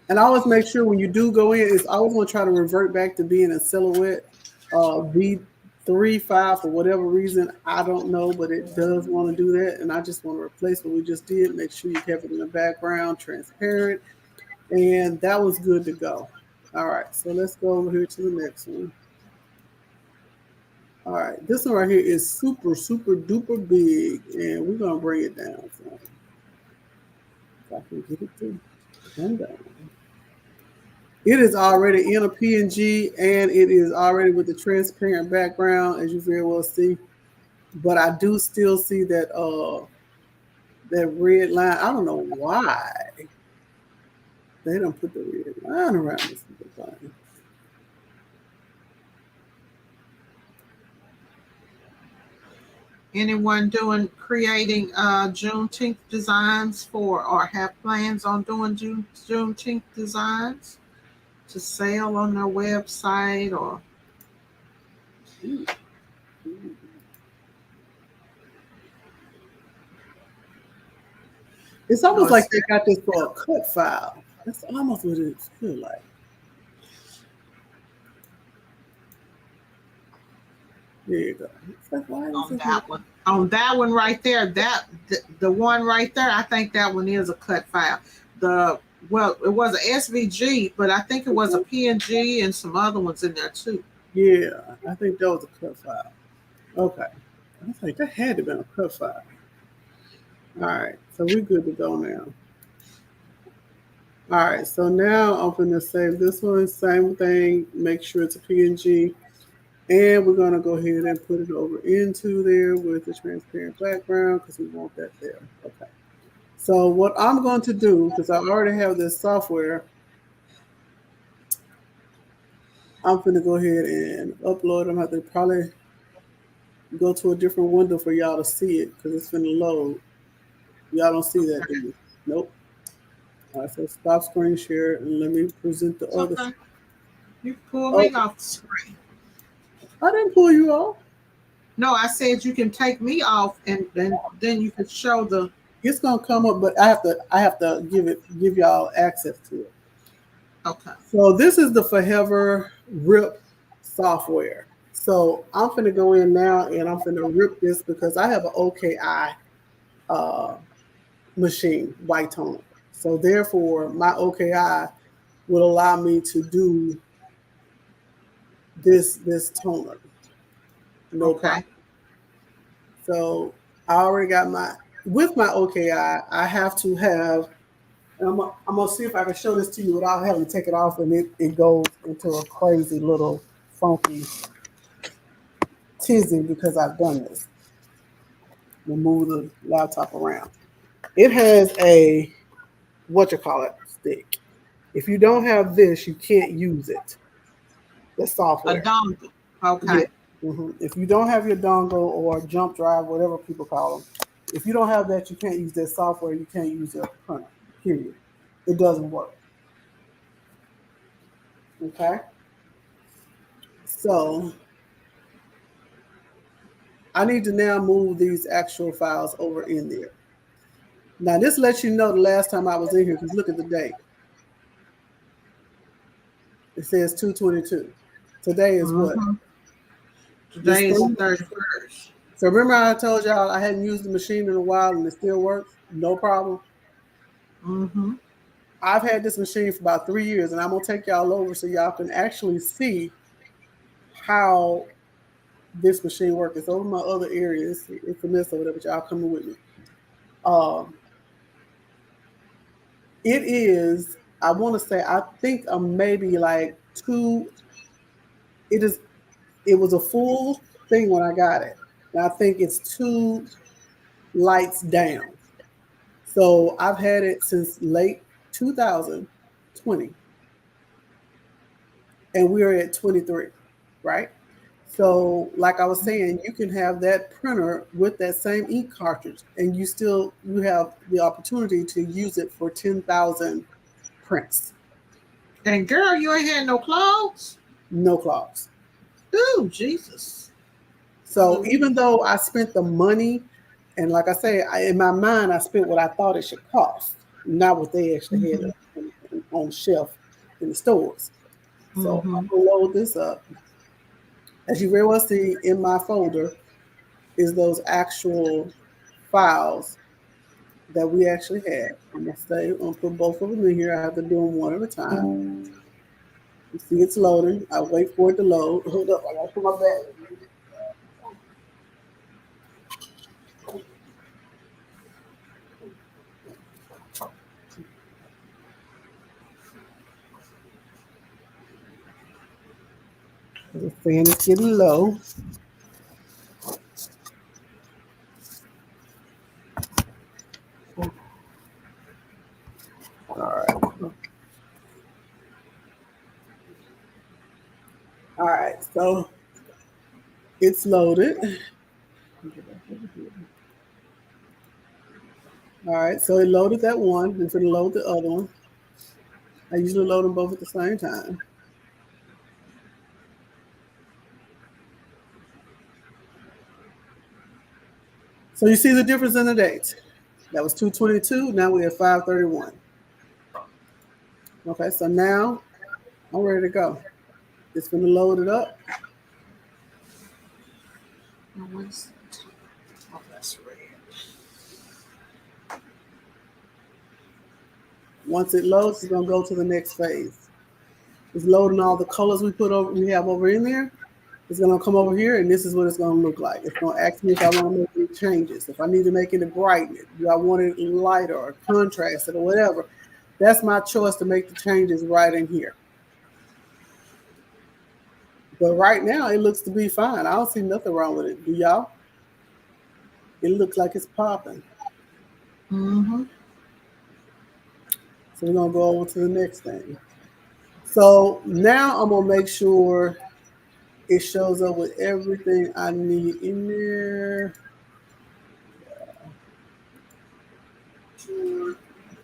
And I always make sure when you do go in, it's always going to try to revert back to being a silhouette. V3, 5, for whatever reason, I don't know, but it does want to do that. And I just want to replace what we just did. Make sure you kept it in the background, transparent. And that was good to go. All right, so let's go over here to the next one. All right, this one right here is super, super duper big. And we're going to bring it down. So if I can get it to come down. It is already in a PNG and it is already with the transparent background, as you very well see. But I do still see that that red line. I don't know why they don't put the red line around this thing. Anyone creating Juneteenth designs for, or have plans on doing Juneteenth designs to sell on their website or? It's almost like they got this for a cut file. That's almost what it feels like. There you go. Like, on that one right there, the one right there, I think that one is a cut file. It was a SVG, but I think it was a PNG and some other ones in there too. Yeah, I think that was a cut file. Okay. I was like, that had to have been a cut file. All right, so we're good to go now. All right, so now I'm going to save this one, same thing, make sure it's a PNG. And we're going to go ahead and put it over into there with the transparent background because we want that there. Okay. So what I'm going to do, because I already have this software, I'm going to go ahead and upload. I'm going to have to probably go to a different window for y'all to see it because it's going to load. Y'all don't see that, do you? Nope. All right, so stop screen share and let me present the other. Okay. You pull me off the screen. I didn't pull you off. No, I said you can take me off and then you can show the. It's gonna come up, but I have to give y'all access to it. Okay. So this is the Forever Rip software. So I'm gonna go in now and I'm gonna rip this because I have an OKI machine, white toner. So therefore, my OKI will allow me to do this toner. No problem. So I already got with my OKI, I have to have, and I'm gonna see if I can show this to you without having to take it off, and it goes into a crazy little funky tizzy because I've done this. We'll move the laptop around. It has a stick. If you don't have this, you can't use it. The software. A dongle. Okay. Yeah. Mm-hmm. If you don't have your dongle or jump drive, whatever people call them, if you don't have that, you can't use that software. You can't use your printer. Period. It doesn't work. Okay. So I need to now move these actual files over in there. Now this lets you know the last time I was in here because look at the date. It says 2/22. Today is what? Today is the 31st. So remember I told y'all I hadn't used the machine in a while and it still works? No problem. Mm-hmm. I've had this machine for about 3 years and I'm going to take y'all over so y'all can actually see how this machine works. It's over my other areas. It's a mess over there, but y'all coming with me. It is, I want to say, I think maybe like it was a full thing when I got it. And I think it's 2 lights down. So I've had it since late 2020, and we are at 23, right? So, like I was saying, you can have that printer with that same ink cartridge, and you have the opportunity to use it for 10,000 prints, And girl, you ain't had no clothes? no clogs. Ooh, Jesus. So even though I spent the money, and like I say, in my mind, I spent what I thought it should cost, not what they actually had on shelf in the stores. So I'm gonna load this up. As you very well see in my folder is those actual files that we actually have. I'm gonna put both of them in here. I have to do them one at a time. You see it's loading. I wait for it to load. Hold up, I gotta put my bag. The fan is getting low. All right. All right, so it's loaded. All right, so it loaded that one. It's going to load the other one. I usually load them both at the same time. So you see the difference in the dates. That was 2/22. Now we have 5/31. Okay, so now I'm ready to go. It's going to load it up. Oh, that's red. Once it loads, it's going to go to the next phase. It's loading all the colors we have over in there. It's going to come over here, and this is what it's going to look like. It's going to ask me if I want to make any changes, if I need to make any brightness, do I want it lighter or contrasted or whatever. That's my choice to make the changes right in here. But right now, it looks to be fine. I don't see nothing wrong with it. Do y'all? It looks like it's popping. Mm-hmm. So we're going to go over to the next thing. So now I'm going to make sure it shows up with everything I need in there.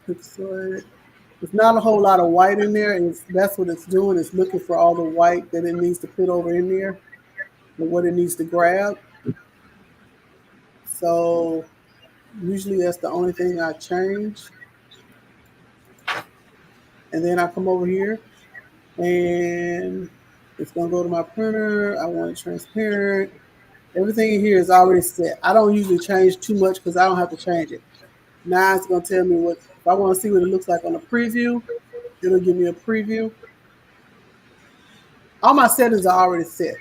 There's not a whole lot of white in there, and that's what it's doing. It's looking for all the white that it needs to put over in there and what it needs to grab. So usually that's the only thing I change. And then I come over here and it's going to go to my printer. I want it transparent. Everything in here is already set. I don't usually change too much because I don't have to change it. Now it's going to tell me what, if I want to see what it looks like on a preview, it'll give me a preview. All my settings are already set.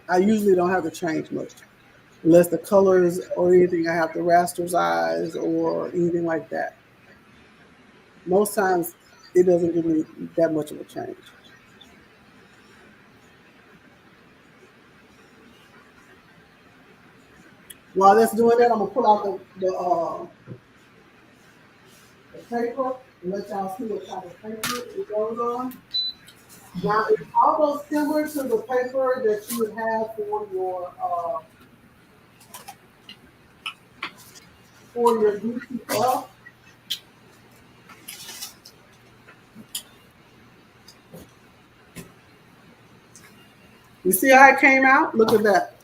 I usually don't have to change much unless the colors or anything I have to rasterize or anything like that. Most times it doesn't give me that much of a change. While that's doing that, I'm gonna pull out the paper and let y'all see what type of paper it goes on. Now it's almost similar to the paper that you would have for your DTF. You see how it came out? Look at that.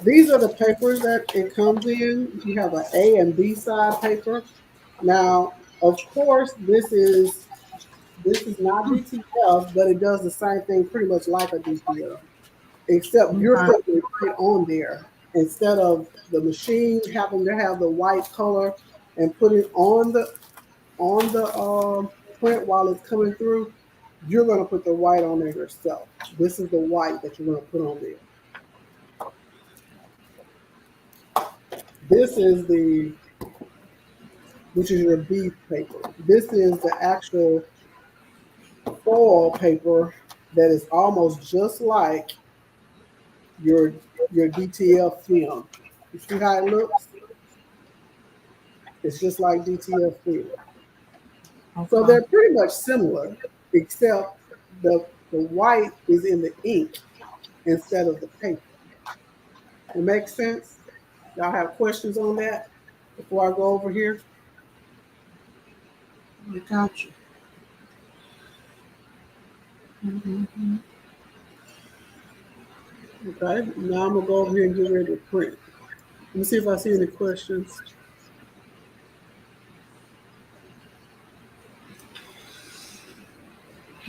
These are the papers that it comes in. You have an A and B side paper. Now, of course, this is not DTF, but it does the same thing pretty much like a DTF, except you're putting it on there instead of the machine having to have the white color and put it on the print while it's coming through. You're going to put the white on there yourself. This is the white that you're going to put on there. This is your B paper. This is the actual foil paper that is almost just like your your DTF film. You see how it looks? It's just like DTF film. So Okay. they're pretty much similar, except the white is in the ink instead of the paper. It makes sense? Y'all have questions on that before I go over here? We got you. Mm-hmm. Okay, now I'm gonna go over here and get ready to print. Let me see if I see any questions.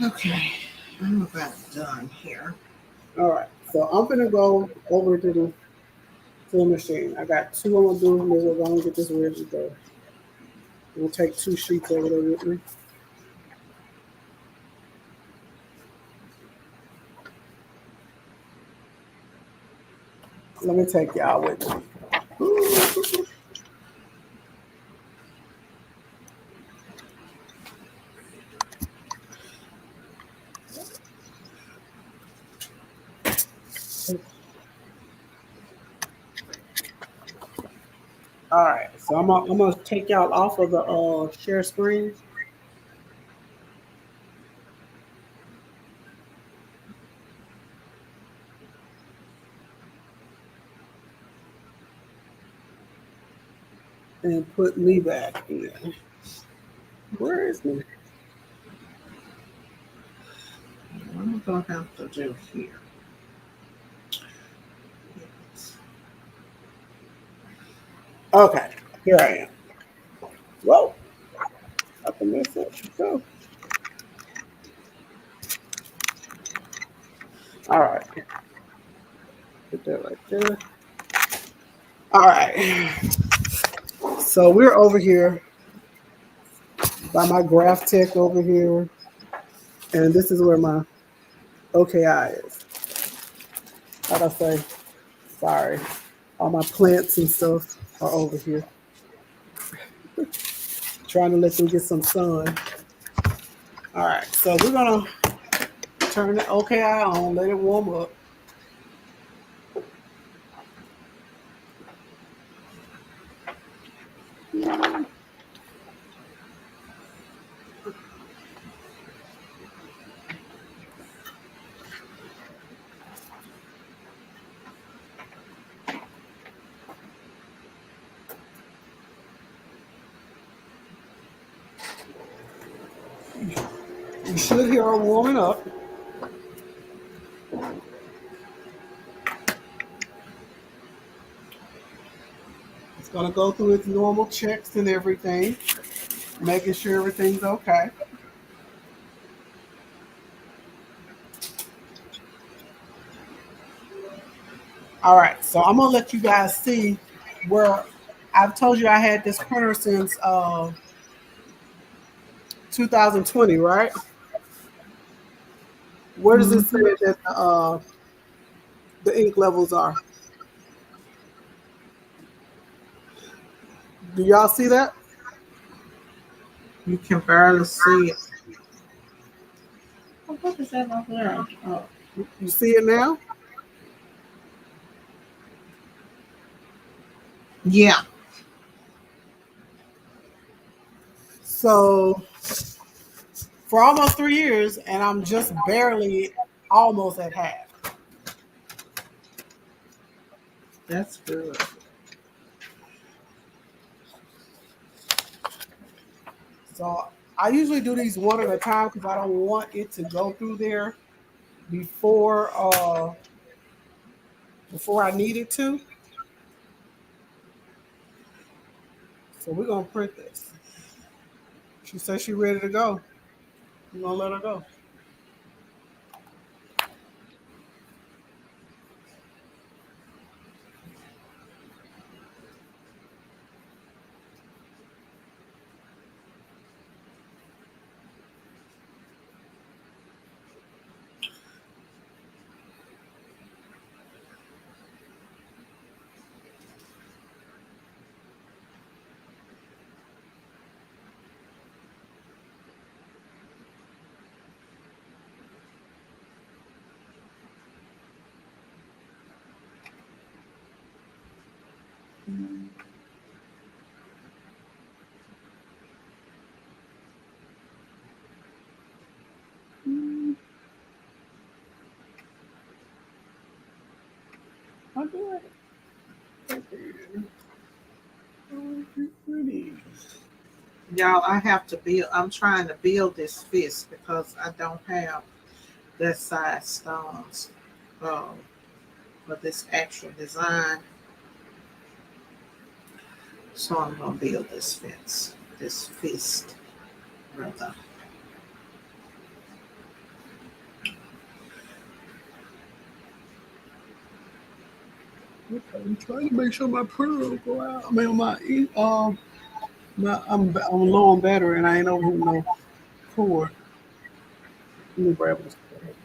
Okay. I'm about done here. All right, so I'm gonna go over to the film machine. I got two I'm gonna do. Maybe I'm gonna get this ready to go. I'm gonna take two sheets over there with me. Let me take y'all with me. All right, so I'm gonna take y'all off of the share screen. And put me back in. Where is me? What am I gonna have to do here? Okay, here I am. Whoa, I can mess up. So, all right, put that right there. All right, so we're over here by my graph tech over here, and this is where my OKI is. Like I say, sorry, all my plants and stuff are over here. Trying to let them get some sun. All right, so we're gonna turn the OKI on, let it warm up. You should hear her warming up. It's gonna go through its normal checks and everything, making sure everything's okay. All right, so I'm gonna let you guys see where I've told you I had this printer since 2020, right? Where does it say Mm-hmm. that the ink levels are? Do y'all see that? You can barely see it. Oh, what is that over there? Oh, You see it now? yeah. So for almost 3 years, and I'm just barely almost at half. That's good. So I usually do these one at a time because I don't want it to go through there before before I need it to. So we're gonna print this. She says she's ready to go. We're gonna let her go. I'll do it. Pretty. Y'all, I have to build. I'm trying to build this fist because I don't have that size stones for this actual design. So I'm gonna build this fist, rather. Okay, I'm trying to make sure my printer don't go out. I mean, I'm low on battery and I ain't over here with no cord. Let me grab this cord.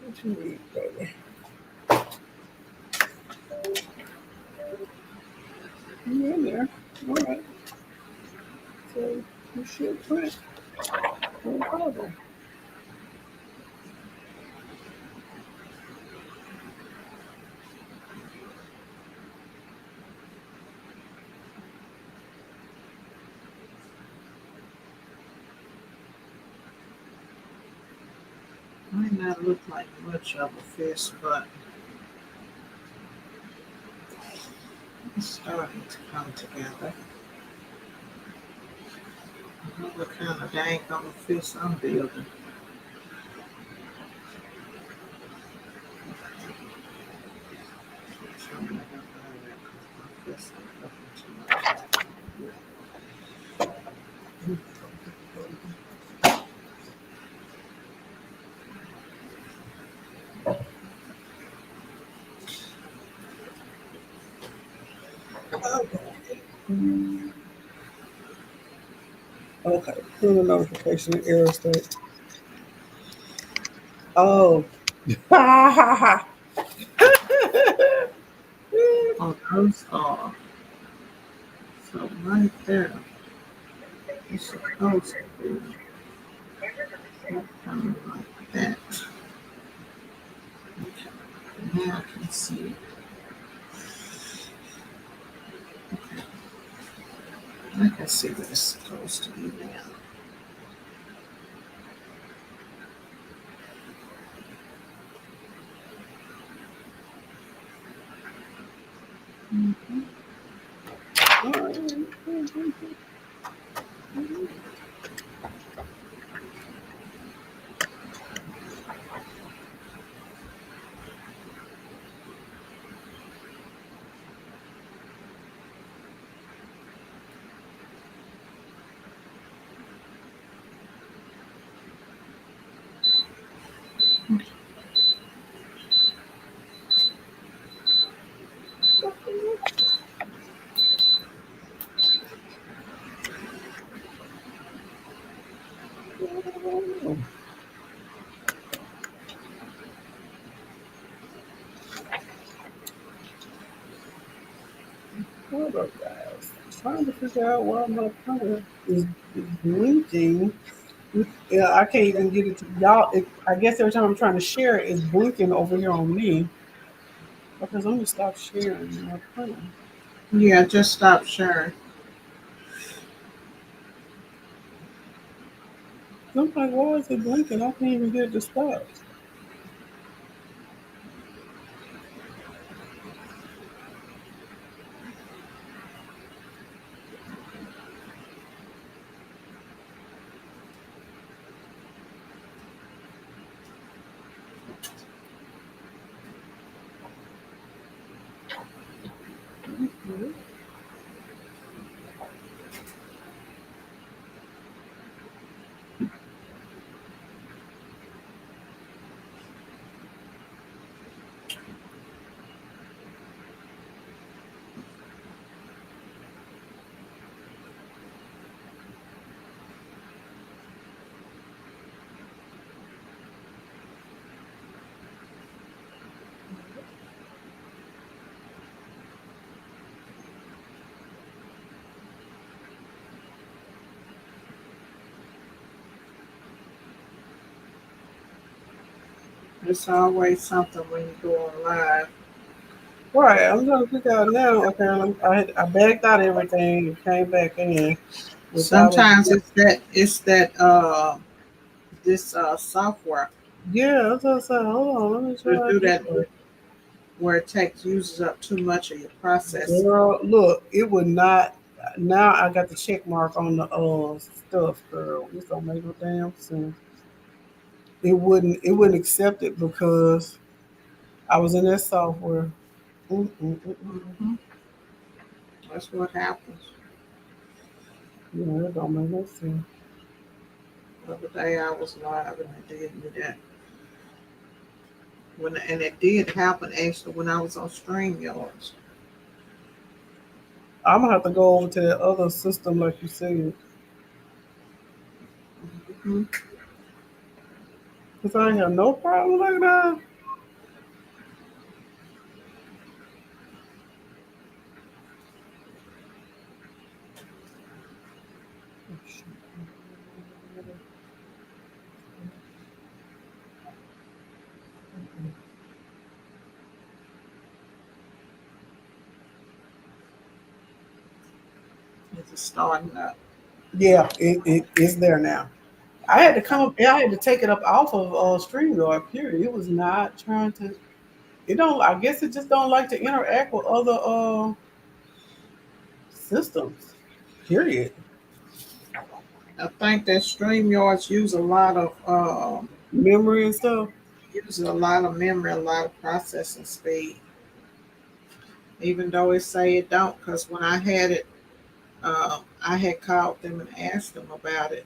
What you need, baby? You in there? All right. So you should print. No problem. Might not look like much of a fist, but it's starting to come together. I don't know what kind of dang on fist I'm building. Okay. Put a notification in error state. Oh. Ha ha ha. Oh, those are so right there. It's supposed to be kind of like that. Okay. Now I can see. I can see what it's supposed to be now. All right. Hold up, guys. Trying to figure out why my printer is blinking. Yeah, I can't even get it to y'all. I guess every time I'm trying to share it, it's blinking over here on me. Because I'm gonna stop sharing my printer. Yeah, just stop sharing. I'm like, why is it blinking? I can't even get it to stop. Mhm. It's always something when you go on live. Right, I'm trying to figure out now. Okay, I backed out everything and came back in without it. Sometimes it's that this software Yeah, that's what I said. Hold on, let me to try do again. that where it takes uses up too much of your process. Girl, look, it would not. Now I got the check mark on the stuff, girl. This don't make no damn sense. It wouldn't accept it because I was in that software. Mm. Hmm. That's what happens. Yeah, it don't make no sense. The other day I was live and it did me that. And it did happen actually when I was on StreamYards. I'm gonna have to go over to the other system like you said, Hmm. cause I ain't have no problem like that. It's starting up. Yeah, it is there now. I had to come. I had to take it up off of StreamYard. Period. It was not trying to. It don't. I guess it just don't like to interact with other systems. Period. I think that StreamYards Memory and stuff. uses a lot of memory, a lot of processing speed. Even though it say it don't, because when I had it, I had called them and asked them about it,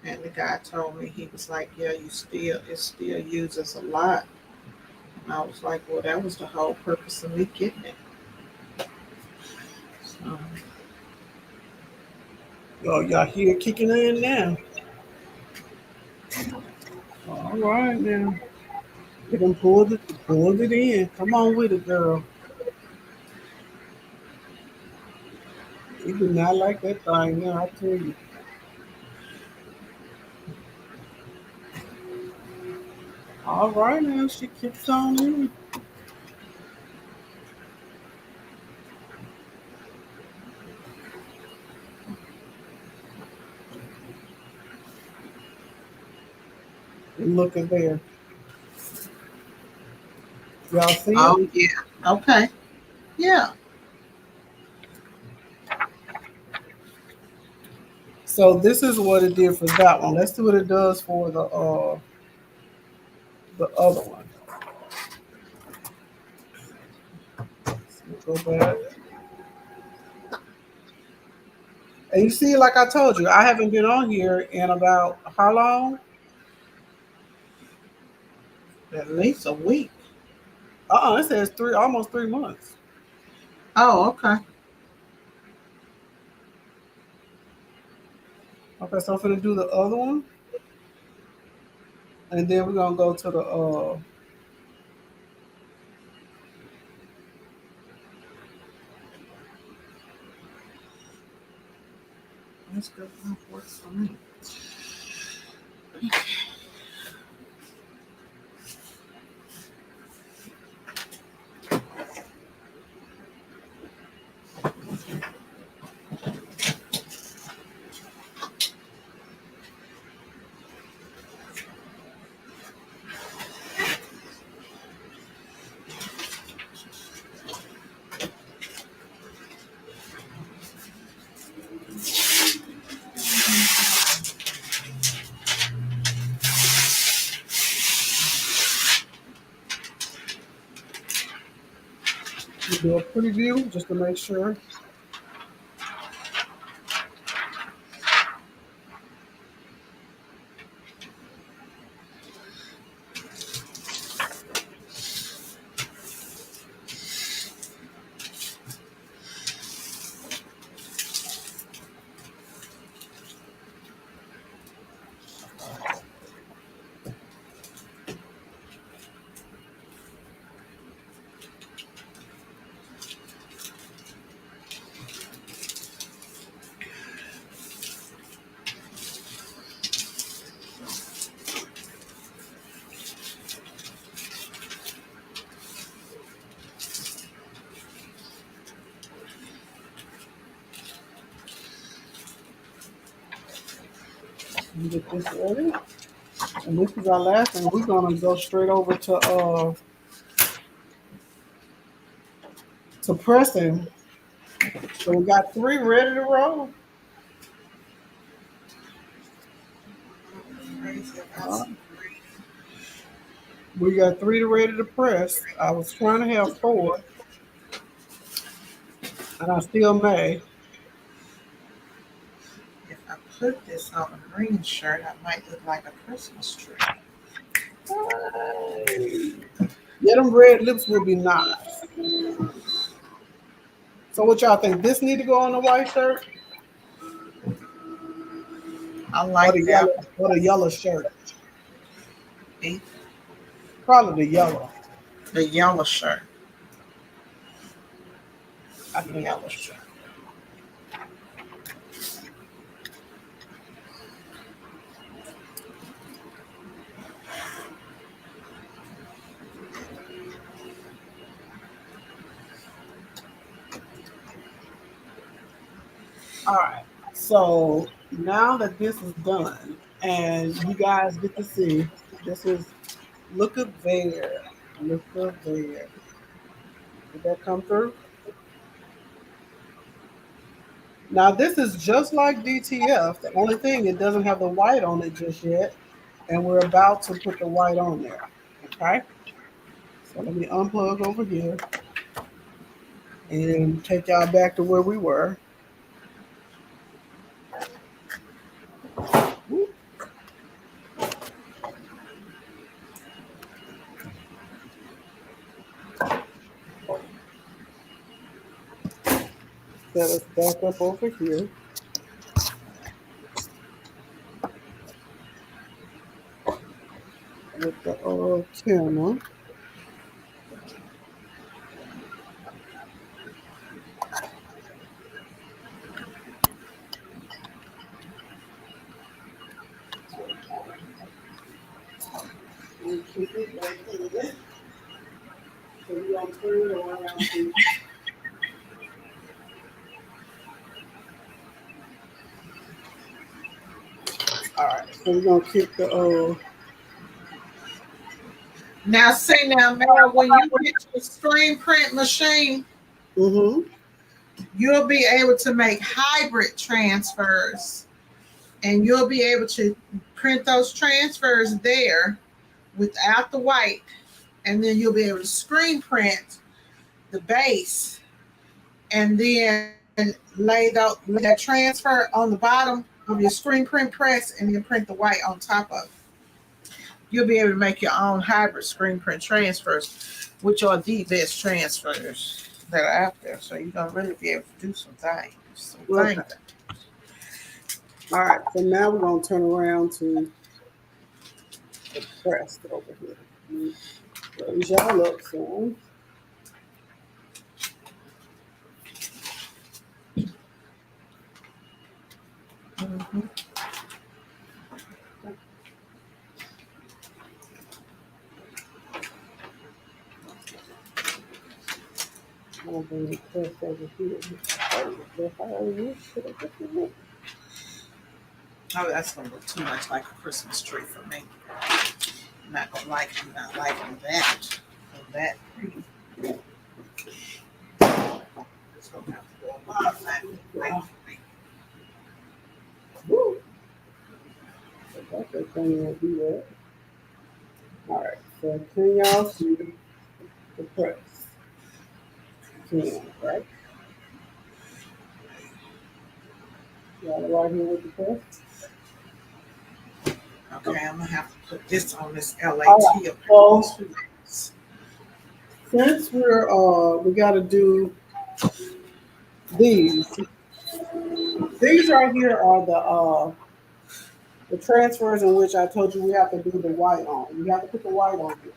and the guy told me he was like, "Yeah, it still uses a lot." And I was like, "Well, that was the whole purpose of me getting it." So, Oh, y'all here kicking in now. All right now. They done pulled it in. Come on with it, girl. You do not like that thing now, I tell you. All right now, she keeps on in. Look at there. Y'all see it? oh yeah, okay, yeah. So this is what it did for that one. Let's see what it does for the other one. Go back. And you see, like I told you, I haven't been on here in about how long? At least a week. It says almost 3 months. Oh, okay. Okay, so I'm gonna do the other one, and then we're gonna go to the That's good enough works for me. we do a preview just to make sure. Let me get this ready. And this is our last one. We're gonna go straight over to pressing. So we got 3 ready to roll. We got 3 ready to press. I was trying to have 4, and I still may. If I put this on a green shirt, I might look like a Christmas tree. Yeah, them red lips will be nice. So what y'all think? This need to go on the white shirt? I like that. Or the yellow shirt? Eh? Probably the yellow. The yellow shirt. I think Yellow shirt. All right. So now that this is done, and you guys get to see, this is look up there. Look up there. Did that come through? Now this is just like DTF. The only thing, it doesn't have the white on it just yet, and we're about to put the white on there. Okay. So let me unplug over here and take y'all back to where we were. Set us back up over here. With the camera. And keep it right there. So we're going to turn it around. All right, so we're going to keep the Now, see now, Mel, when you get your screen print machine, you'll be able to make hybrid transfers, and you'll be able to print those transfers there without the white, and then you'll be able to screen print the base, and then lay that transfer on the bottom of your screen print press, and then print the white on top of it. You'll be able to make your own hybrid screen print transfers, which are the best transfers that are out there. So you're gonna really be able to do some things. Okay. All right, so now we're going to turn around to the press over here. Raise y'all up some. Mm-hmm. I'm going to bring the press over here. Oh, that's gonna look too much like a Christmas tree for me. I'm not liking that. So that pretty. It's gonna have to go a lot of that. Woo. That's the thing will do that. All right, so can y'all see the press? Can, right? Y'all right here with the press? Okay, I'm gonna have to put this on this LAT. Right, so since we got to do these right here are the transfers in which I told you we have to do the white on. We have to put the white on here.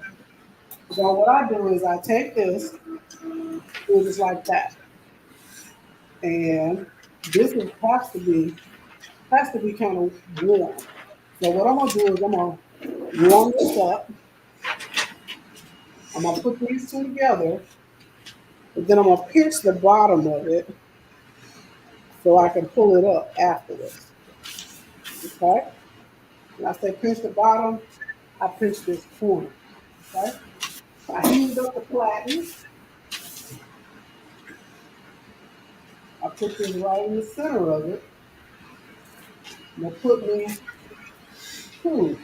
So what I do is I take this, do just like that, and this has to be kind of warm. So what I'm gonna do is I'm gonna warm this up. I'm gonna put these two together, but then I'm gonna pinch the bottom of it so I can pull it up afterwards. Okay. When I say pinch the bottom, I pinch this corner. Okay? So I heated up the platen. I put this right in the center of it. And I put me two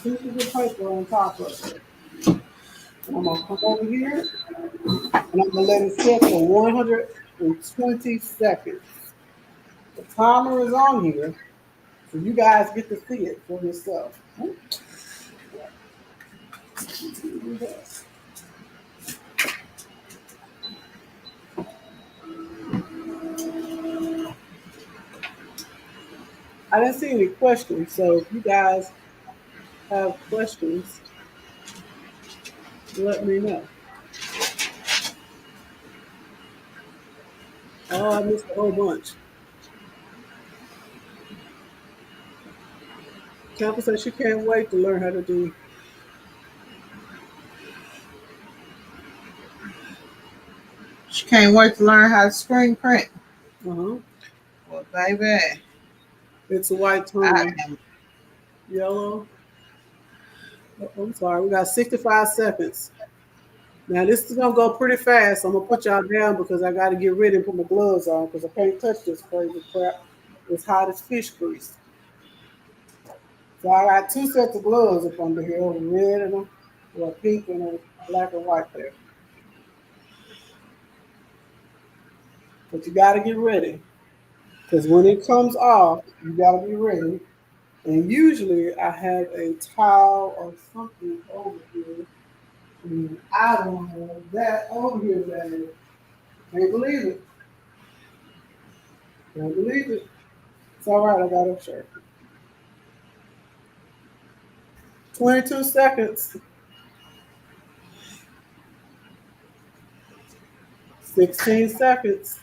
pieces of paper on top of it. And I'm gonna come over here and I'm gonna let it sit for 120 seconds. The timer is on here, so you guys get to see it for yourself. I didn't see any questions, so if you guys have questions, let me know. Oh, I missed a whole bunch. Tampa says she can't wait to learn how to do. She can't wait to learn how to screen print. Uh-huh. Well, baby, It's a white I tone. am. Yellow. Oh, I'm sorry, we got 65 seconds. Now this is gonna go pretty fast. So I'm gonna put y'all down because I gotta get ready and put my gloves on because I can't touch this crazy crap. It's hot as fish grease. So I got two sets of gloves up under here, a red and a pink and a black and white there. But you gotta get ready. Because when it comes off, you gotta be ready. And usually I have a towel or something over here. And I don't have that over here, baby. Can't believe it. Can't believe it. It's all right, I got a shirt. 22 seconds. 16 seconds.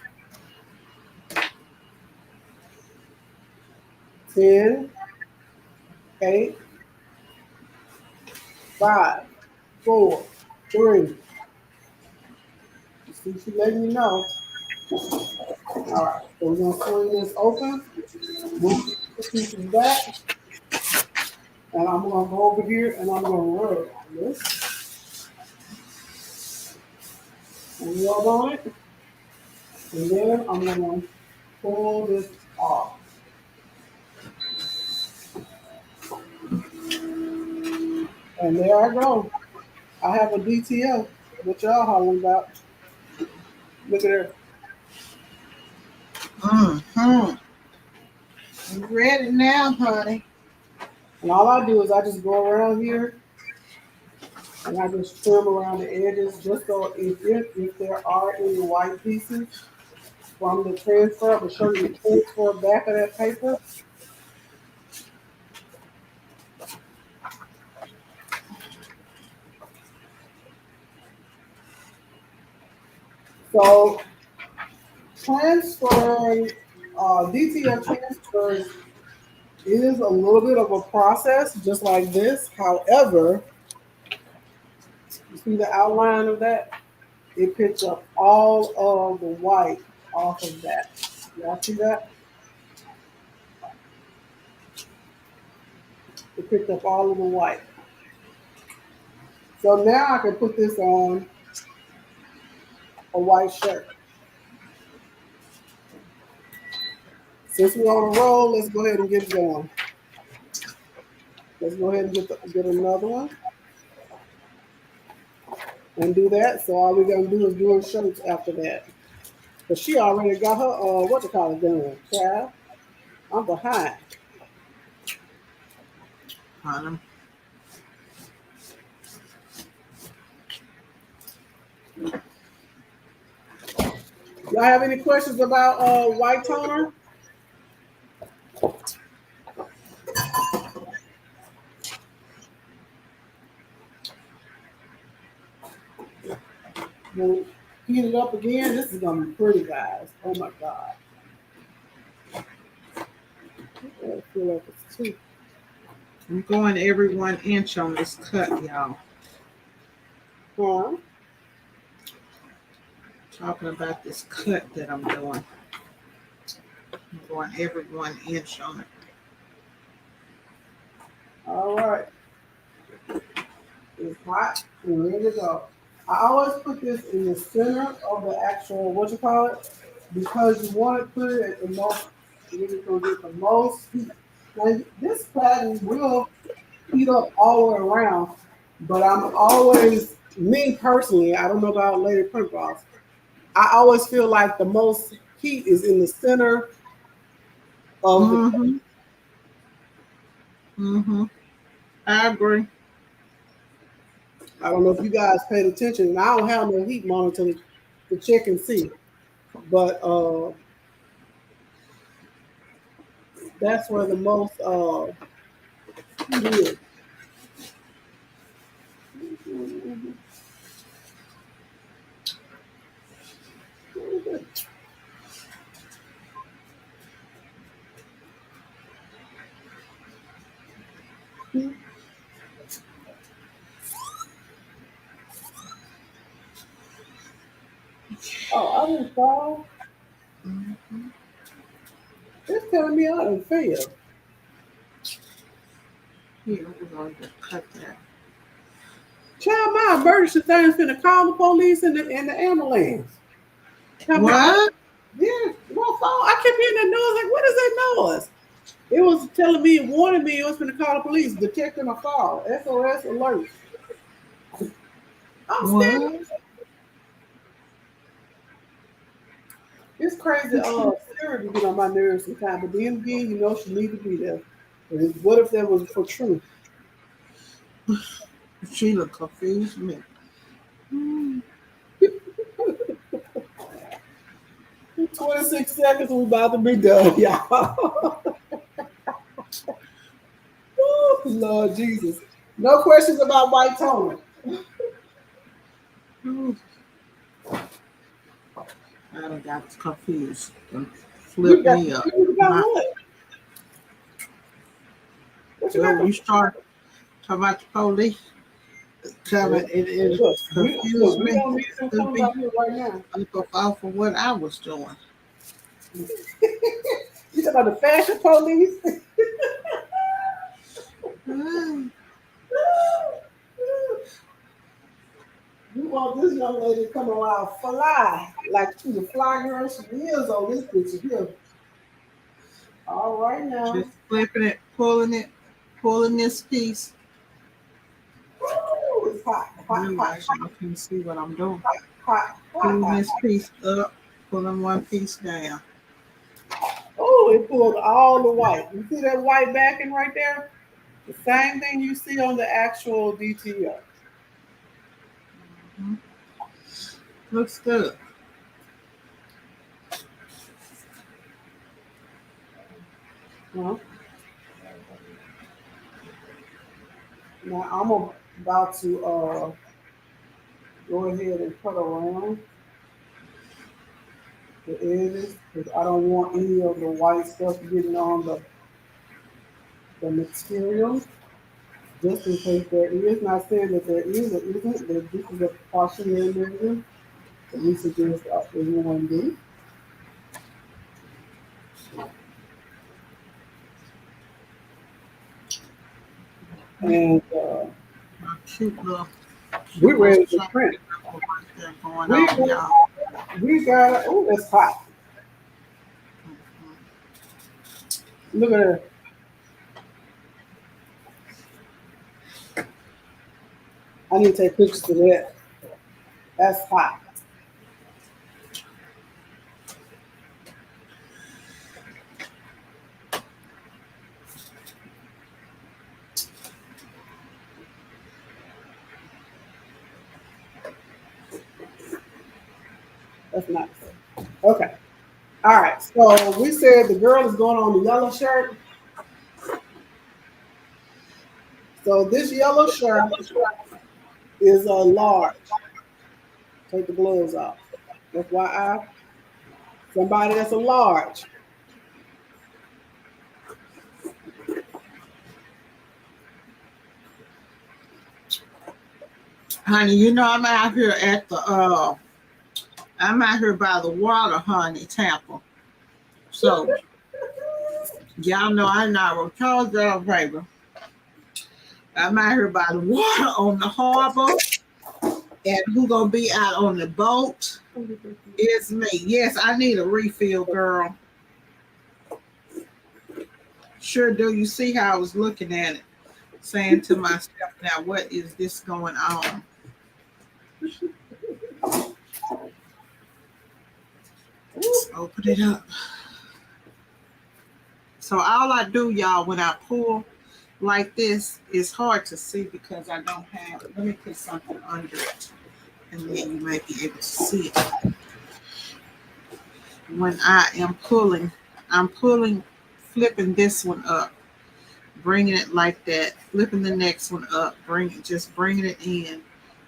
10, 8, 5, 4, 3. See, she letting you know. All right, so we're gonna swing this open. Move the pieces back. And I'm gonna go over here and I'm gonna rub on this. And rub on it. And then I'm gonna pull this off. And there I go. I have a DTO. What y'all hollering about? Look at her. Mm-hmm. You ready now, honey? And all I do is I just go around here and I just trim around the edges just so if there are any white pieces from the transfer, I'm gonna show you the transfer back of that paper. So transferring DTF transfers is a little bit of a process, just like this. However, you see the outline of that? It picks up all of the white off of that. Y'all see that? It picked up all of the white. So now I can put this on a white shirt. Since we're on a roll, let's go ahead and get going. Let's go ahead and get another one and do that. So all we're gonna do is doing shirts after that. But she already got her what to call it done. Child, I'm behind. Honey. Y'all have any questions about white toner? We'll heat it up again. This is gonna be pretty, guys. Oh my god. I feel like it's too. I'm going every 1 inch on this cut, y'all. Huh? Talking about this cut that I'm doing. I'm going every 1 inch on it. All right. It's hot and ready to go. I always put this in the center of the actual, what you call it, because you want to put it at the most, you're going to get the most heat. Now, this pattern will heat up all the way around, but I'm always, me personally, I don't know about Lady Print Boss, I always feel like the most heat is in the center of the. Mm-hmm. Mm-hmm. I agree. I don't know if you guys paid attention, and I don't have no heat monitor to check and see, but that's where the most heat is. Oh, I didn't fall. Mm-hmm. It's telling me I didn't fail. Here, we're going to cut that. Child, my emergency thing's finna call the police and the ambulance. What? Yeah, my phone. I kept hearing that noise. Like, what is that noise? It was telling me, warning me it was going to call the police, detecting a fall, SOS alert. I'm standing. What? It's crazy. Sarah to get on my nerves sometimes, but then again, you know she need to be there. What if that was for true? Sheila confused me. Mm. 26 seconds, we about to be done, y'all. Ooh, Lord Jesus. No questions about white toner. Ooh. I done got confused and You flipped got, me up. you got My, what? What you well, got? we start talking about the police coming. It Look, confused we me don't need some to tones be out here right now. up off of what I was doing. You talking about the fashion police? Mm. You want this young lady to come around fly, like she's a fly girl. She is on this picture here. All right now. Just flipping it, pulling this piece. Ooh, it's hot, hot, hot, Realize y'all can see what I'm doing. hot, hot, hot, Pulling hot. this piece up, pulling one piece down. Oh, it pulled all the white. You see that white backing right there? The same thing you see on the actual DTO. Mhm. Looks good. Huh? Now I'm about to go ahead and cut around the edges because I don't want any of the white stuff getting on the material. Just in case there is, not saying that there is or isn't, that this is a cautionary measure that we suggest everyone do. And Cute we're little ready to something print. right there going We on, y'all. we got, oh, that's hot. Mhm. Look at her. I need to take pictures of that. That's hot. That's nice. Okay. All right. So we said the girl is going on the yellow shirt. So this yellow shirt is a large. Take the gloves off. FYI, somebody that's a large. Honey, you know I'm out here at the I'm out here by the water, honey, Tampa. So Y'all know I'm not a charge of paper. I'm out here by the water on the harbor. And who gonna be out on the boat? It's me. Yes, I need a refill, girl. Sure do. You see how I was looking at it, saying to myself, now what is this going on? Let's open it up. So all I do, y'all, when I pull like this, it's hard to see because I don't have, let me put something under it and then you might be able to see it. When I am pulling, I'm pulling, flipping this one up, bringing it like that, flipping the next one up, just bringing it in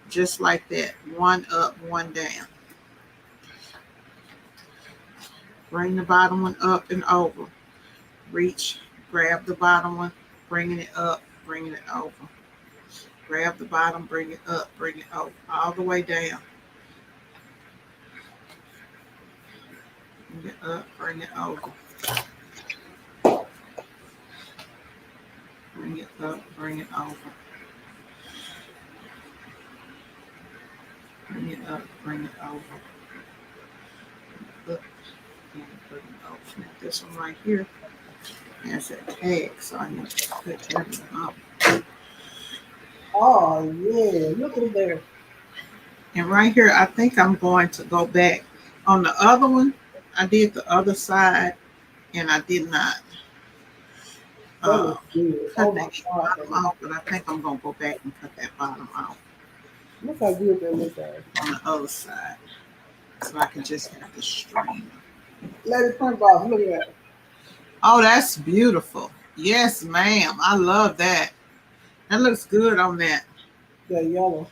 just like that, one up, one down. Bring the bottom one up and over. Reach, grab the bottom one, bringing it up, bringing it over. Grab the bottom, bring it up, bring it over, all the way down. Bring it up, bring it over. Bring it up, bring it over. Bring it up, bring it over. Up and bring it over. Now this one right here has a tag, so I need to put everything up. Oh yeah, look at there. And right here, I think I'm going to go back. On the other one, I did the other side, and I did not That looks good. cut Oh my that God. bottom off, but I think I'm going to go back and cut that bottom off Look how good that looks like. on the other side. So I can just have the string. Let it print off. Look at that. Oh, that's beautiful. Yes, ma'am. I love that. That looks good on that. That yellow.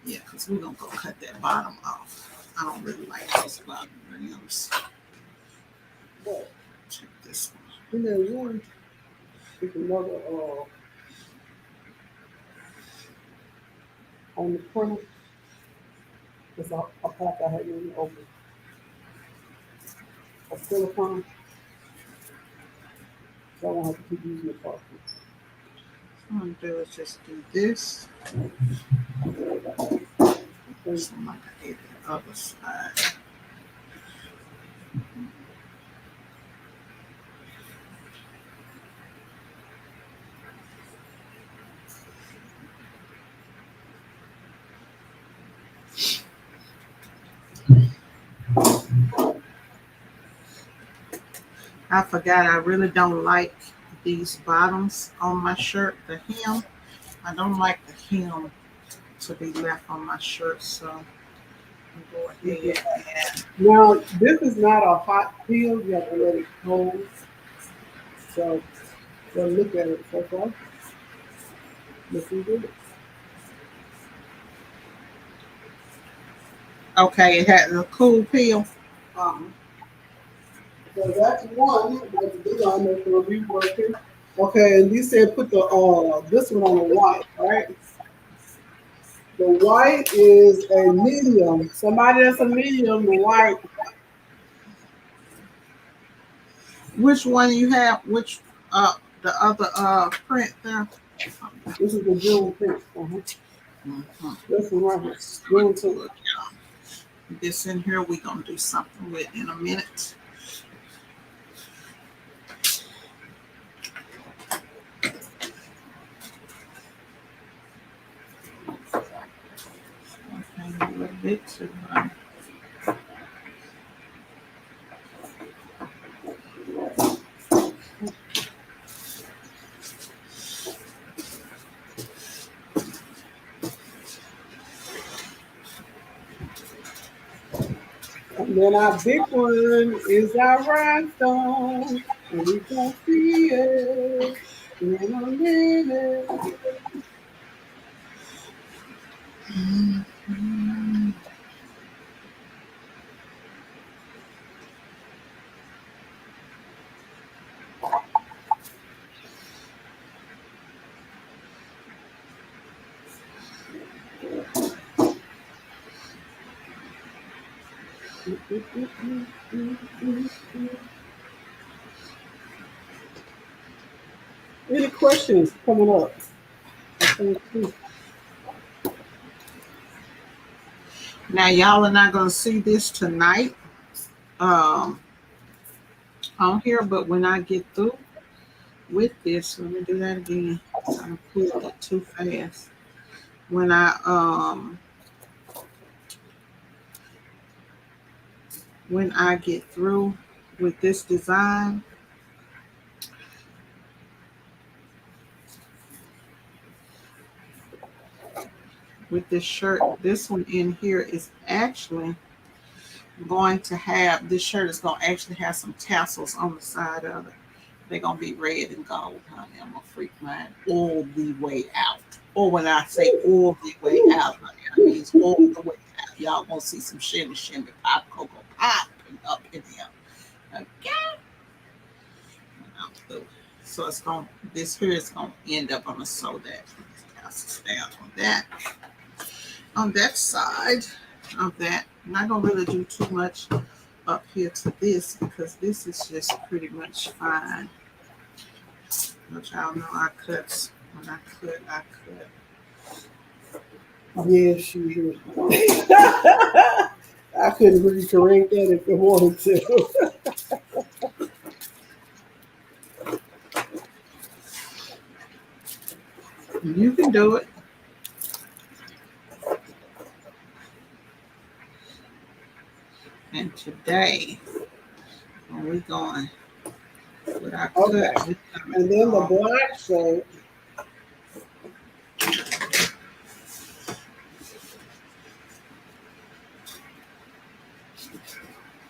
Yeah, because we're going to go cut that bottom off. I don't really like those bottom rims. What? Check this one. And there's one. It's another on the printer. It's a pack I had in open. A silicone. So I won't have to keep using the parchment. What I'm going to do is just do this. This one like I did the other side. I forgot I really don't like these bottoms on my shirt, the hem. I don't like the hem to be left on my shirt, so I'll go ahead and Now, this is not a hot peel. You have to let it cold. So look at it so far. Looking good. okay, it has a cool peel. So that's one. That's the big one. That's the review working. Okay, and you said put the this one on the white, right? The white is a medium. Somebody that's a medium, the white. Which one you have? Which the other print there? This is the Juneteenth. Mm-hmm. This one right here. Juneteenth. This in here we're gonna do something with in a minute. Okay, a little bit too high. And then our big one is our rhinestone. And we can see it in a minute. Mm-hmm. questions coming up? I can't see. Now y'all are not gonna see this tonight on here, but when I get through with this, let me do that again. I pulled it too fast. When I get through with this design, with this shirt, this one in here is actually going to have, this shirt is going to actually have some tassels on the side of it. They're going to be red and gold, honey. I'm going to freak mine all the way out. Or when I say all the way out, honey, I mean all the way out. Y'all going to see some shimmy, pop, cocoa, popping up in here. Okay? So it's going, this here is going to end up, I'm going to sew that. Tassels down on that side of that. I'm not going to really do too much up here to this because this is just pretty much fine. But y'all know I cut. When I cut. Yes, you do. I couldn't really correct that if I wanted to. You can do it. And today, when we going with our Okay. cut, And then the black shirt.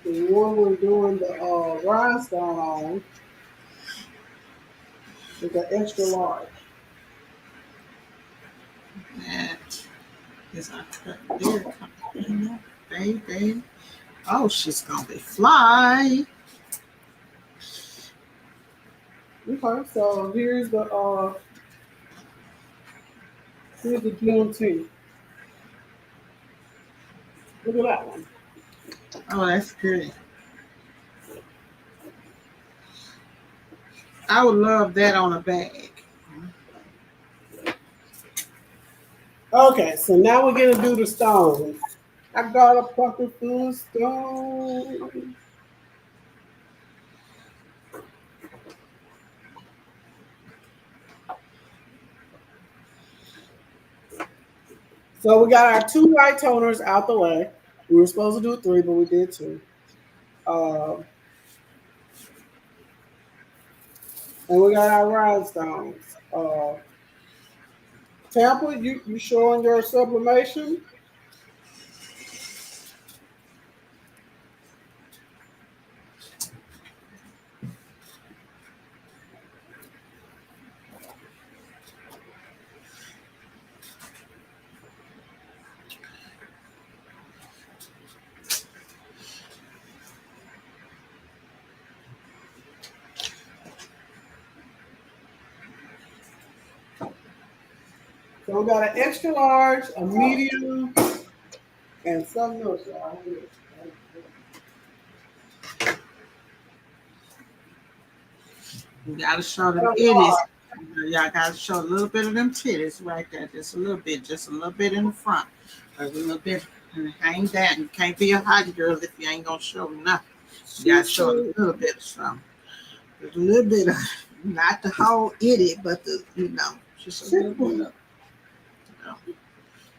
The one we're doing the rhinestone on is an extra large. that is our cut there. Baby. Oh, she's gonna be fly. Okay, so here's the Juneteenth. Look at that one. Oh, that's good. I would love that on a bag. Okay, so now we're gonna do the stones. I got a pocket full of stones. So we got our 2 white toners out the way. We were supposed to do 3, but we did 2. And we got our rhinestones. Tampa, you showing your sublimation? So we got an extra large, a medium, and something else, y'all. You gotta show them titties. Y'all gotta show a little bit of them titties right there. Just a little bit in the front. A little bit and hang down. You can't be a hot girl if you ain't gonna show nothing. You gotta show a little bit of something. There's a little bit of, not the whole idiot, but the, just a little bit of.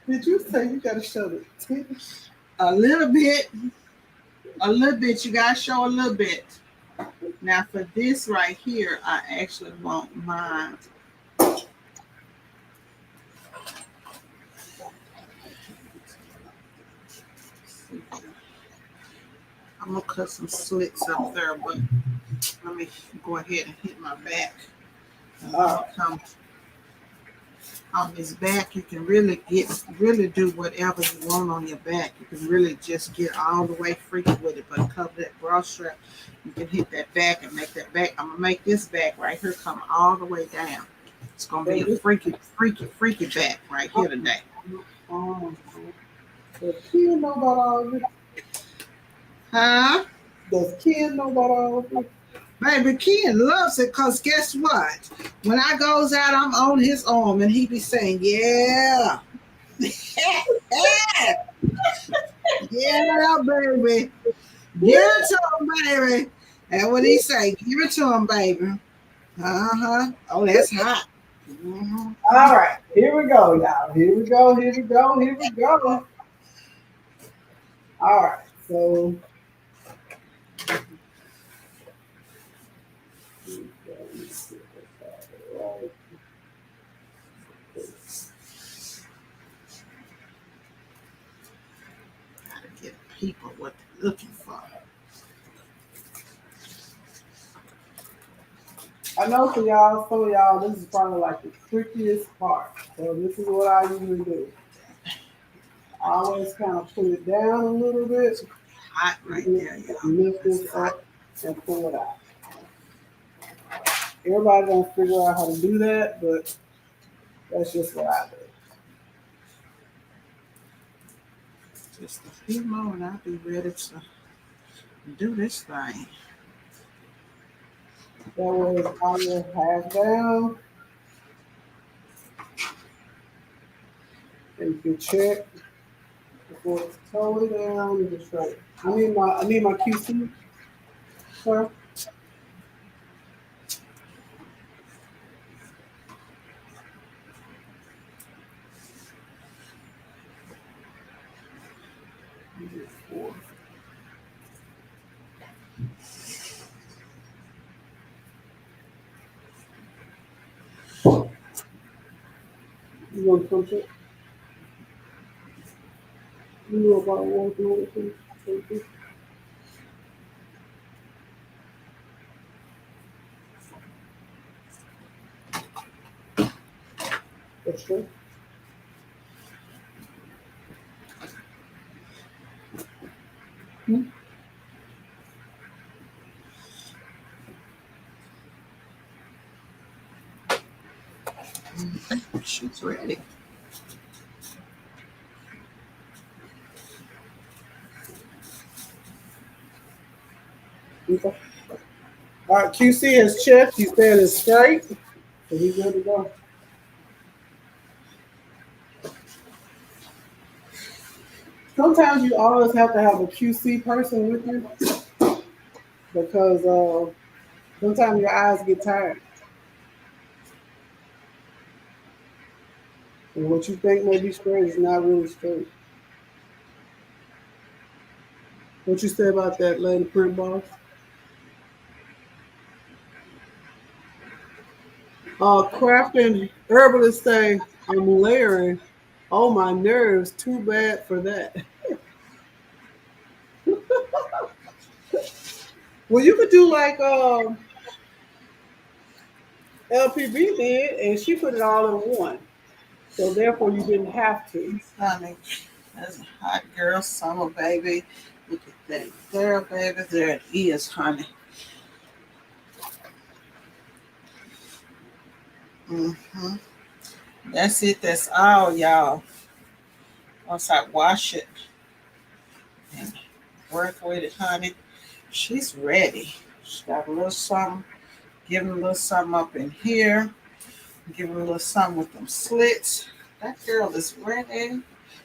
Did you say you gotta show the titties? A little bit. You gotta show a little bit. Now for this right here, I actually want mine. I'm gonna cut some slits up there, but let me go ahead and hit my back. On this back, you can really do whatever you want on your back. You can really just get all the way freaky with it, but cover that bra strap. You can hit that back and make that back. I'm gonna make this back right here come all the way down. It's gonna be a freaky back right here today. Does Ken know about all of this? Huh? Does Ken know about all of this? Baby, Ken loves it because guess what? When I goes out, I'm on his arm and he be saying, yeah. Yeah, baby. Give it to him, baby. And what he say? Give it to him, baby. Uh-huh. Oh, that's hot. Mhm. All right, here we go, y'all. Here we go. Here we go. Here we go. All right, so. Gotta give people what they're looking for. I know for y'all, some of y'all, this is probably like the trickiest part. So this is what I usually do. I always kind of put it down a little bit, Hot right there, y'all. lift this up, and pull it out. Everybody gonna figure out how to do that, but that's just what I do. Just a few more and I'll be ready to do this thing. That way it's almost half down. And you can check before it's totally down and just right. I need my QC, sir. You want to punch it? You know about working on it, please? That's true. She's ready. Okay. All right, QC has checked. He said it's straight. So he's good to go. Sometimes you always have to have a QC person with you because sometimes your eyes get tired. And what you think may be straight is not really straight. What you say about that, lady print boss? Crafting herbalists say I'm layering. Oh, my nerves. Too bad for that. Well, you could do like LPB did, and she put it all in one. So therefore, you didn't have to. Honey, that's a hot girl summer, baby. Look at that. There, baby. There it is, honey. Mm-hmm. That's it. That's all, y'all. Once I wash it and work with it, honey, she's ready. She got a little something. Giving a little something up in here. Giving a little something with them slits. That girl is ready.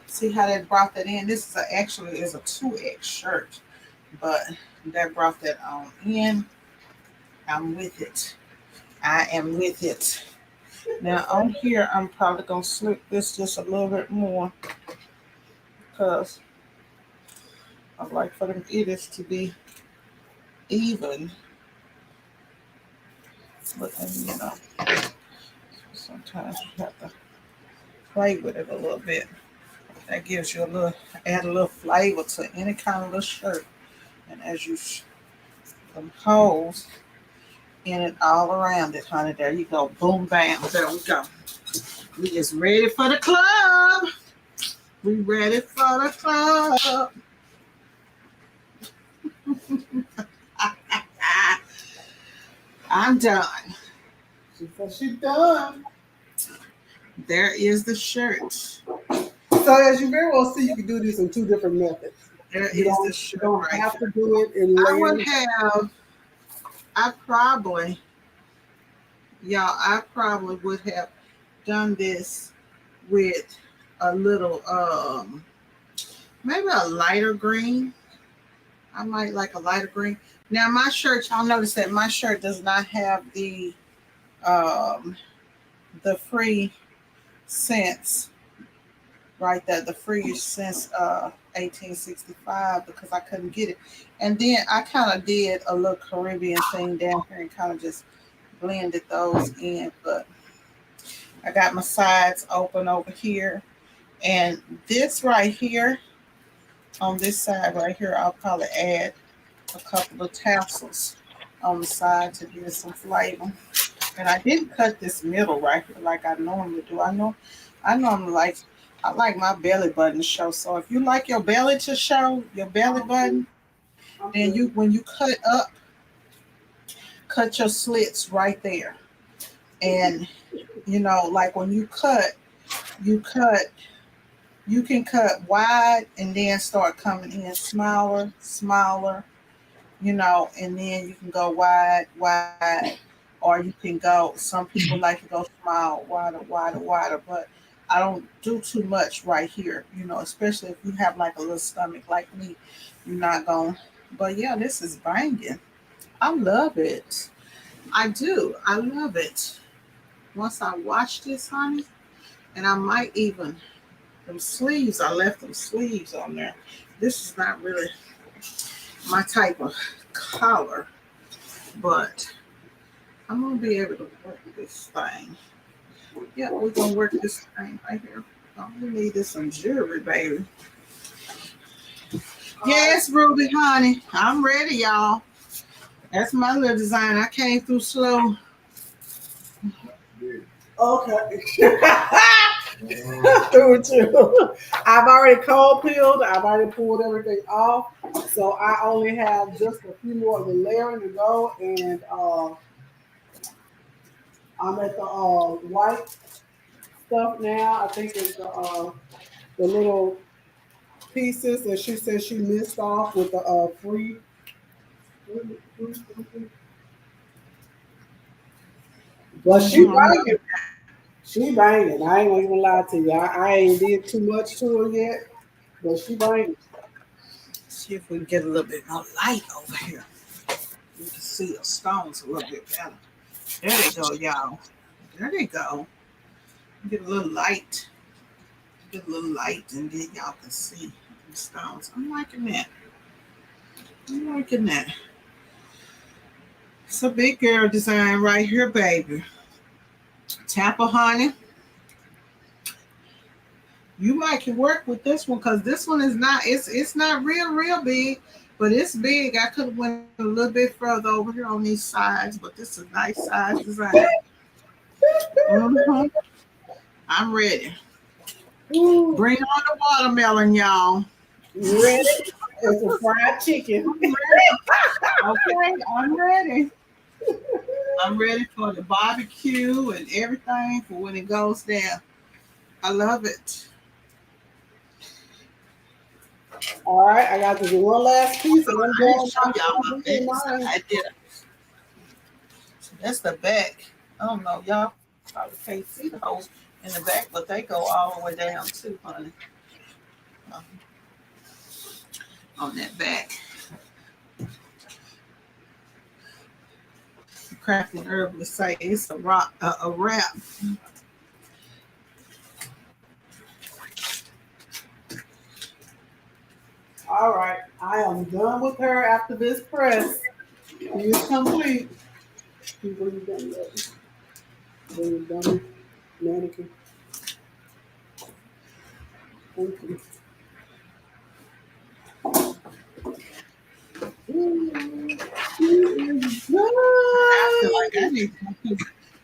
See how they brought that in? This is actually is a 2X shirt, but they brought that on in. I'm with it. I am with it. Now on here, I'm probably gonna slip this just a little bit more because I like for them edges to be even. But then, you know, sometimes you have to play with it a little bit. That gives you a little, add a little flavor to any kind of little shirt. And as you some holes in it all around it, honey. There you go. Boom, bam. There we go. We is ready for the club. We ready for the club. I'm done. She said she's done. There is the shirt. So as you very well see, you can do this in two different methods. There You is the don't, shirt you don't right have there. to do it in I would layers. have I probably, y'all, I probably would have done this with a little, maybe a lighter green. I might like a lighter green. Now my shirt, y'all notice that my shirt does not have um, the free cents right there, the free since 1865 because I couldn't get it. And then I kind of did a little Caribbean thing down here and kind of just blended those in. But I got my sides open over here. And this right here, on this side right here, I'll probably add a couple of tassels on the side to give it some flavor. And I didn't cut this middle right here like I normally do. I normally I like my belly button to show. So if you like your belly to show, your belly button, then when you cut up, cut your slits right there. And like when you can cut wide and then start coming in smaller, and then you can go wide, or you can go, some people like to go small, wider, but I don't do too much right here, especially if you have like a little stomach like me, you're not going. But yeah, this is banging. I love it. I do. I love it. Once I wash this, honey, and I might even, them sleeves, I left them sleeves on there. This is not really my type of collar, but I'm going to be able to work this thing. Yeah, we're going to work this thing right here. Oh, we need this some jewelry, baby. Yes, Ruby, honey. I'm ready, y'all. That's my little design. I came through slow. Okay. Through with you. I've already cold peeled. I've already pulled everything off. So I only have just a few more of the layering to go. And I'm at the white stuff now. I think it's the little pieces that she said she missed off with the free. But she banging. She banging. I ain't gonna even lie to you. I ain't did too much to her yet, but she banging. See if we can get a little bit more light over here. You can see the stones a little bit better. There they go, y'all. There they go. Get a little light. Get a little light, and then y'all can see the stones. I'm liking that. I'm liking that. It's a big girl design right here, baby. Tapper, honey. You might can work with this one because this one is not, it's not real big, but it's big. I could have went a little bit further over here on these sides, but this is a nice size design. Mm-hmm. I'm ready. Ooh. Bring on the watermelon, y'all. Ready? It's a fried chicken. Okay, I'm ready. I'm ready for the barbecue and everything for when it goes down. I love it. All right, I got this one last piece, and I'm going show y'all my baby side. I did it. So that's the back. I don't know, y'all probably can't see the holes in the back, but they go all the way down too, honey. On that back. Crafting herbalist say it's a wrap. All right, I am done with her after this press. She is complete. What you done with? What you done? Mannequin. Thank you. I feel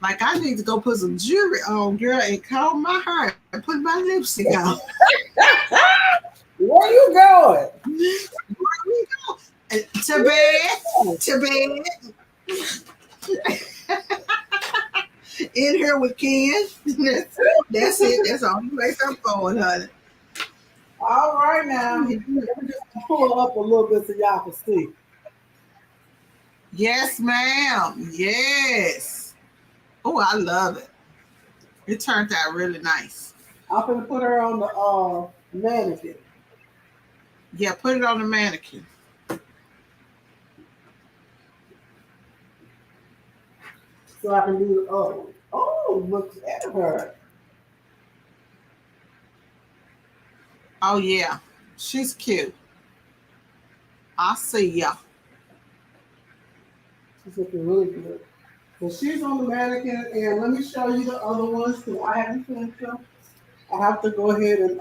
like I need to go put some jewelry on, girl, and comb my hair and put my lipstick on. Where you going? Where we go? To bed. To bed. In here with Ken. That's it. That's the only place I'm going, honey. All right now. Let me just pull it up a little bit so y'all can see. Yes, ma'am. Yes. Oh, I love it. It turned out really nice. I'm gonna put her on the mannequin. Yeah, put it on the mannequin. So I can do the other one. Oh, look at her. Oh yeah, she's cute. I see ya. She's looking really good. So she's on the mannequin, and let me show you the other ones because I haven't finished them. I have to go ahead and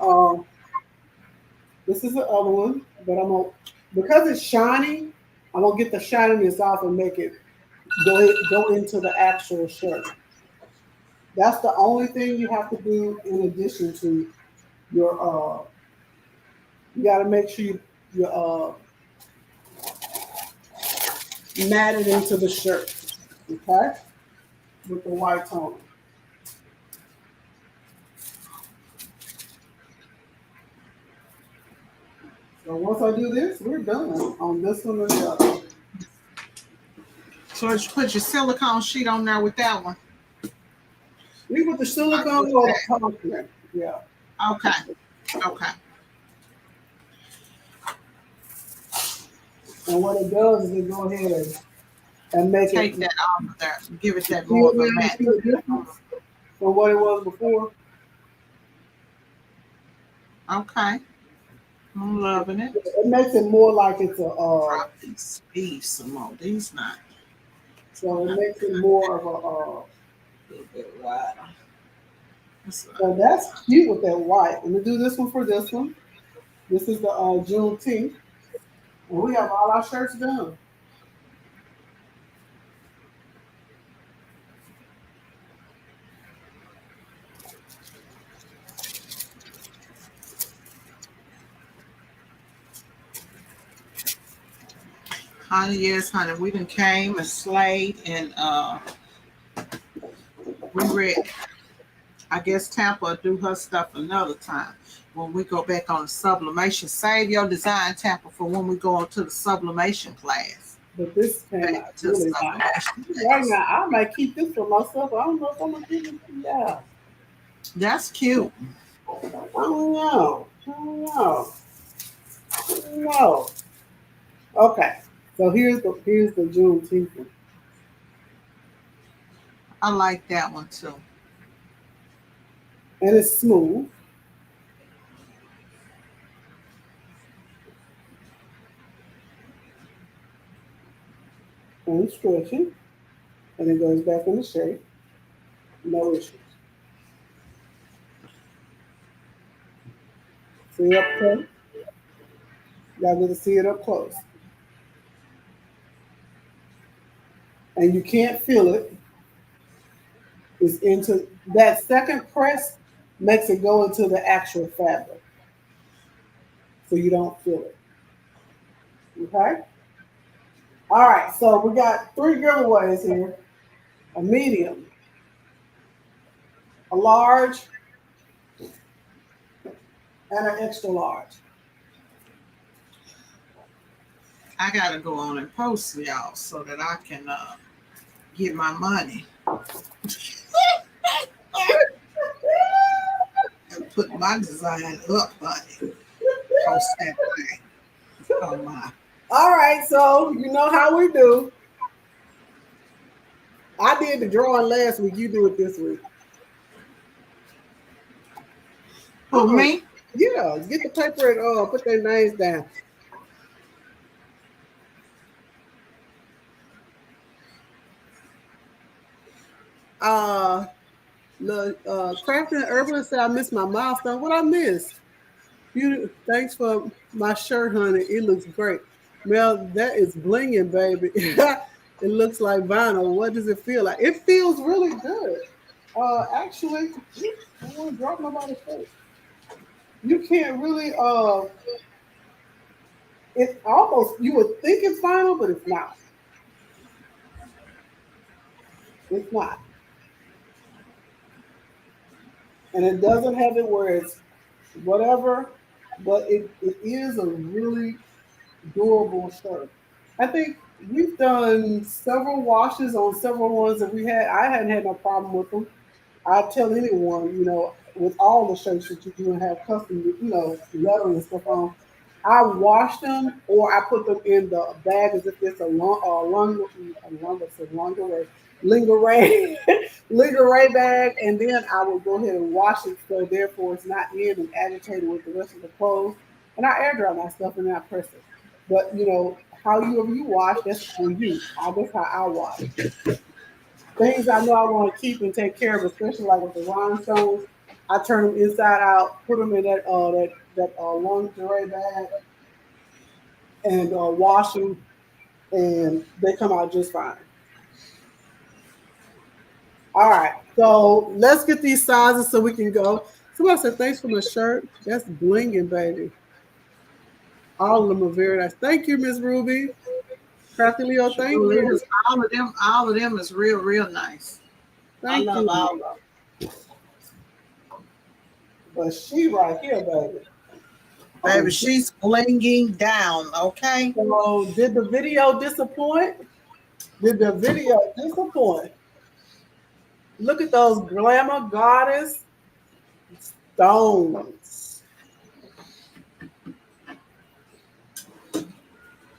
this is the other one, but I'm gonna because it's shiny, I'm gonna get the shininess off and make it go into the actual shirt. That's the only thing you have to do in addition to your you gotta make sure you mat it into the shirt. Okay? With the white tone. So once I do this, we're done on this one and the other. So you put your silicone sheet on there with that one. We put the silicone or the polymer. Yeah. Okay. Okay. And what it does is it go ahead and make Take it that off of there. Give it that more of a matte. see the difference from what it was before. Okay. I'm loving it. It makes it more like it's a Drop these leaves some more. These not so it makes it more of a little bit wider. so that's cute with that white. Let me do this one for this one. This is the Juneteenth. And we have all our shirts done. Honey, yes, honey. We done came and slayed and we read. I guess Tampa will do her stuff another time when we go back on the sublimation. Save your design, Tampa, for when we go on to the sublimation class. But this came Back out to really nice. sublimation Right class. now, I might keep this for myself. I don't know if I'm gonna give it to y'all. That's cute. I don't know. I don't know. I don't know. Okay. So here's the Juneteenth one. I like that one too. And it's smooth. And stretchy. And it goes back in the shape. No issues. See up close? Y'all get to see it up close. And you can't feel it. It's into that second press makes it go into the actual fabric. So you don't feel it. Okay? All right, so we got 3 giveaways here: a medium, a large, and an extra large. I gotta go on and post y'all so that I can get my money and put my design up, honey. Post that thing. Oh my. All right, so you know how we do. I did the drawing last week. You do it this week. Who, me? Yeah, get the paper and put their names down. Crafting and Herbalist said I missed my milestone. What I missed? Thanks for my shirt, honey. It looks great. Mel, that is blinging, baby. It looks like vinyl. What does it feel like? It feels really good. Actually, I don't want to drop nobody's face. You can't really it's almost you would think it's vinyl, but it's not. It's not. And it doesn't have it where it's whatever, but it is a really durable shirt. I think we've done several washes on several ones that we had. I hadn't had no problem with them. I tell anyone, with all the shirts that you do and have custom, lettering and stuff on, I wash them or I put them in the bag as if it's lingerie, lingerie bag, and then I will go ahead and wash it so therefore it's not in and agitated with the rest of the clothes. And I air dry my stuff and then I press it. But however you wash, that's on you. That's how I wash. Things I know I want to keep and take care of, especially like with the rhinestones. I turn them inside out, put them in that lingerie bag, and wash them, and they come out just fine. All right, so let's get these sizes so we can go. Somebody said thanks for my shirt. That's blinging, baby. All of them are very nice. Thank you, Miss Ruby. Crafty Leo, thank you. All of them is real, real nice. Thank I love you. all of them. But she right here, baby. Baby, she's blinging down, okay? So did the video disappoint? Did the video disappoint? Look at those glamour goddess stones.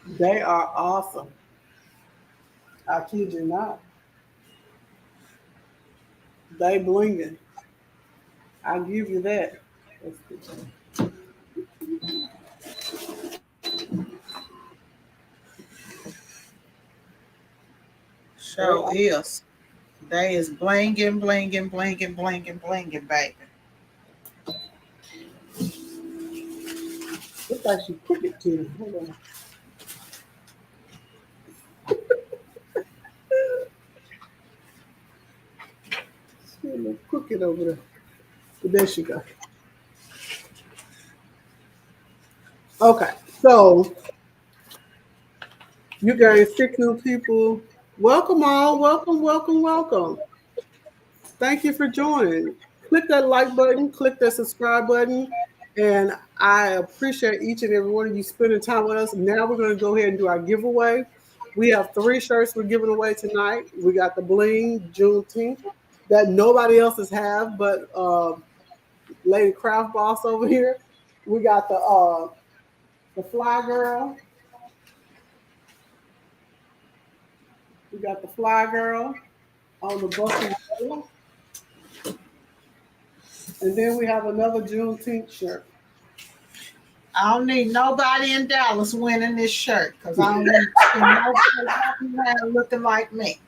They are awesome. I kid you not. They blinging. I'll give you that. Sure is. They is blinging, blinging, blinging, blinging, blinging, baby. Looks like she took it to me. Hold on. She a little crooked over there. But there she go. Okay, so you guys, 6 new people. Welcome all. Welcome, welcome, welcome. Thank you for joining. Click that like button, click that subscribe button, and I appreciate each and every one of you spending time with us. Now we're going to go ahead and do our giveaway. We have 3 shirts we're giving away tonight. We got the bling Juneteenth that nobody else has have, but Lady Craft Boss over here. We got the Fly Girl. We got the Fly Girl on the bucket. And then we have another Juneteenth shirt. I don't need nobody in Dallas winning this shirt because I don't need nobody walking around looking like me.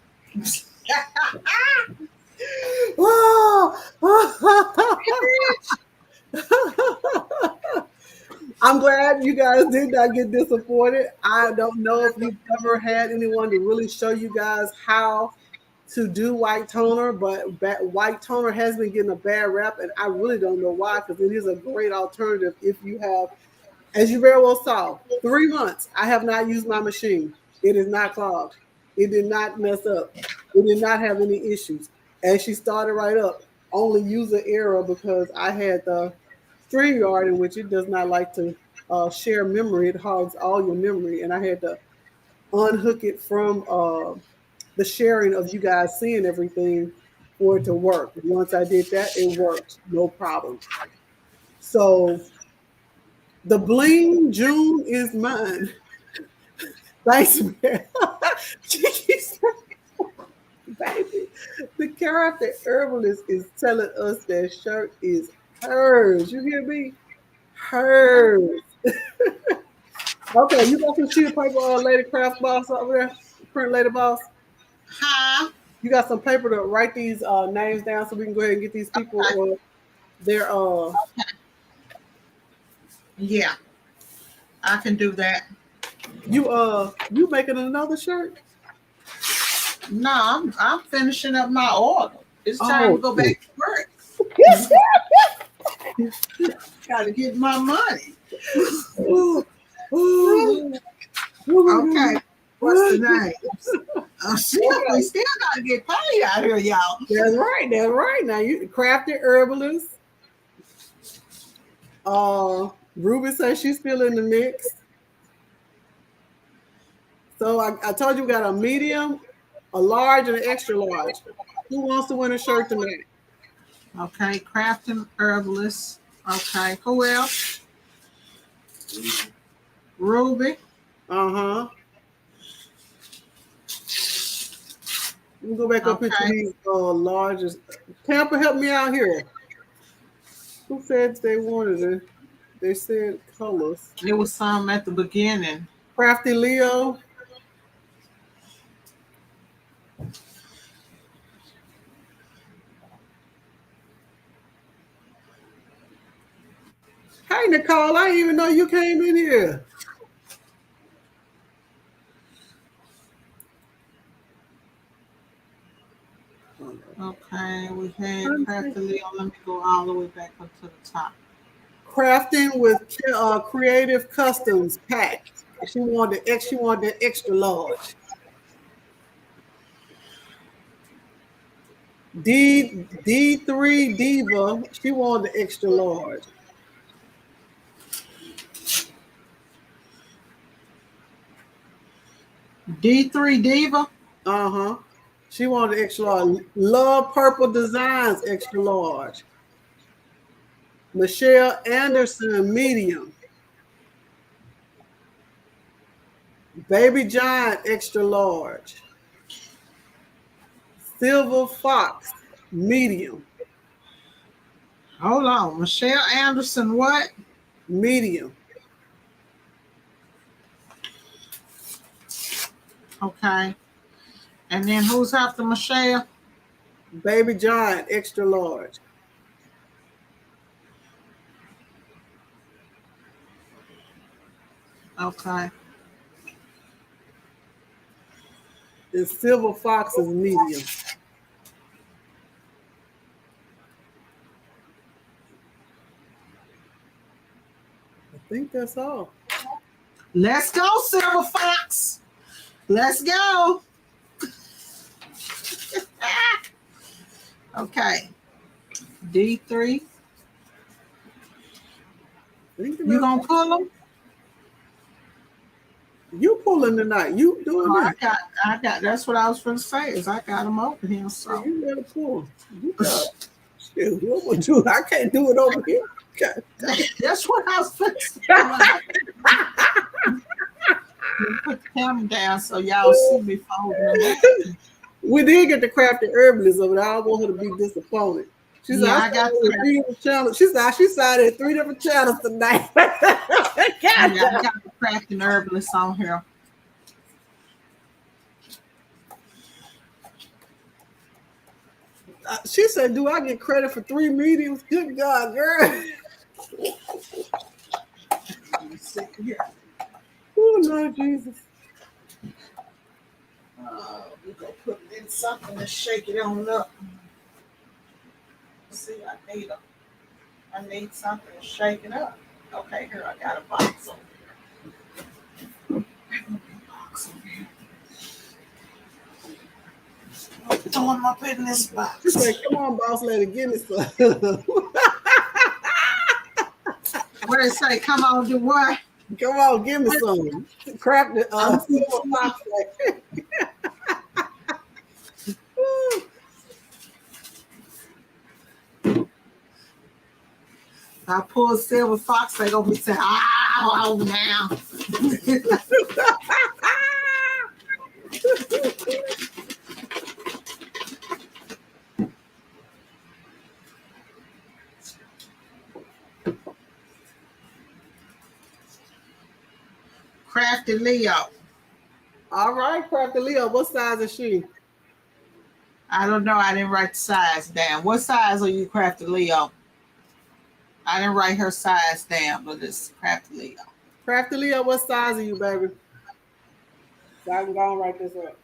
I'm glad you guys did not get disappointed. I don't know if you've ever had anyone to really show you guys how to do white toner, but white toner has been getting a bad rap, and I really don't know why, because it is a great alternative if you have, as you very well saw, 3 months. I have not used my machine. It is not clogged. It did not mess up. It did not have any issues. And she started right up. Only user error because I had the StreamYard in which it does not like to share memory. It hogs all your memory, and I had to unhook it from the sharing of you guys seeing everything for it to work. Once I did that, it worked, no problem. So the bling June is mine. Thanks, man. Baby, the character herbalist is telling us that shirt is hers. You hear me? Hers. Okay, you got some sheet of paper, Lady Craft Boss over there, print Lady Boss. Huh? You got some paper to write these names down so we can go ahead and get these people their Yeah, I can do that. You making another shirt? No, I'm finishing up my order. It's time to go back to work. Gotta get my money. Okay. What's the name? We still gotta get paid out here, y'all. That's right. That's right. Now you crafted herbalist. Ruby says she's still in the mix. So I told you we got a medium, a large, and an extra large. Who wants to win a shirt tonight? Okay, crafting herbalist. Okay, who else? Ruby. Uh-huh. Let me go back up into Okay. these largest. Tampa, help me out here. Who said they wanted it? They said colors. There was some at the beginning. Crafty Leo. Hey, Nicole, I didn't even know you came in here. Okay, we had crafting Leo. Let me go all the way back up to the top. Crafting with Creative Customs pack. She wanted the extra large. D3 Diva, she wanted the extra large. D3 Diva. Uh-huh. She wanted the extra large. Love Purple Designs, extra large. Michelle Anderson, medium. Baby Giant, extra large. Silver Fox, medium. Hold on. Michelle Anderson, what? Medium. Okay. And then who's after Michelle? Baby Giant, extra large. Okay. And Silver Fox is medium. I think that's all. Let's go, Silver Fox. Let's go. Okay. D3. You gonna pull them? You pulling tonight. You doing that. I got. That's what I was going to say. Is I got them over here. So You better pull. You got. Shoot, what would you? I can't do it over here. God. That's what I was going to say. Put the camera down so y'all see me folding them. We did get the crafty herbalist over there. I don't want her to be disappointed. She said, I got three different channels. She said, she signed at 3 different channels tonight. I got the crafting herbalist on here. She said, do I get credit for 3 mediums? Good God, girl. Oh, Lord Jesus. We're going to put it in something to shake it on up. See, I need something to shake it up. Okay, here, I got a box over here. What am I putting in this box? She said, come on, boss lady, give me some. What did it say? Come on, do what? Come on, give me some. Crap the If I pull Silver Fox, they gonna be saying, "Oh, now." Crafty Leo. All right, Crafty Leo. What size is she? I don't know. I didn't write the size down. What size are you, Crafty Leo? I didn't write her size down, but it's Crafty Leo. Crafty Leo, what size are you, baby? So I can go and write this up.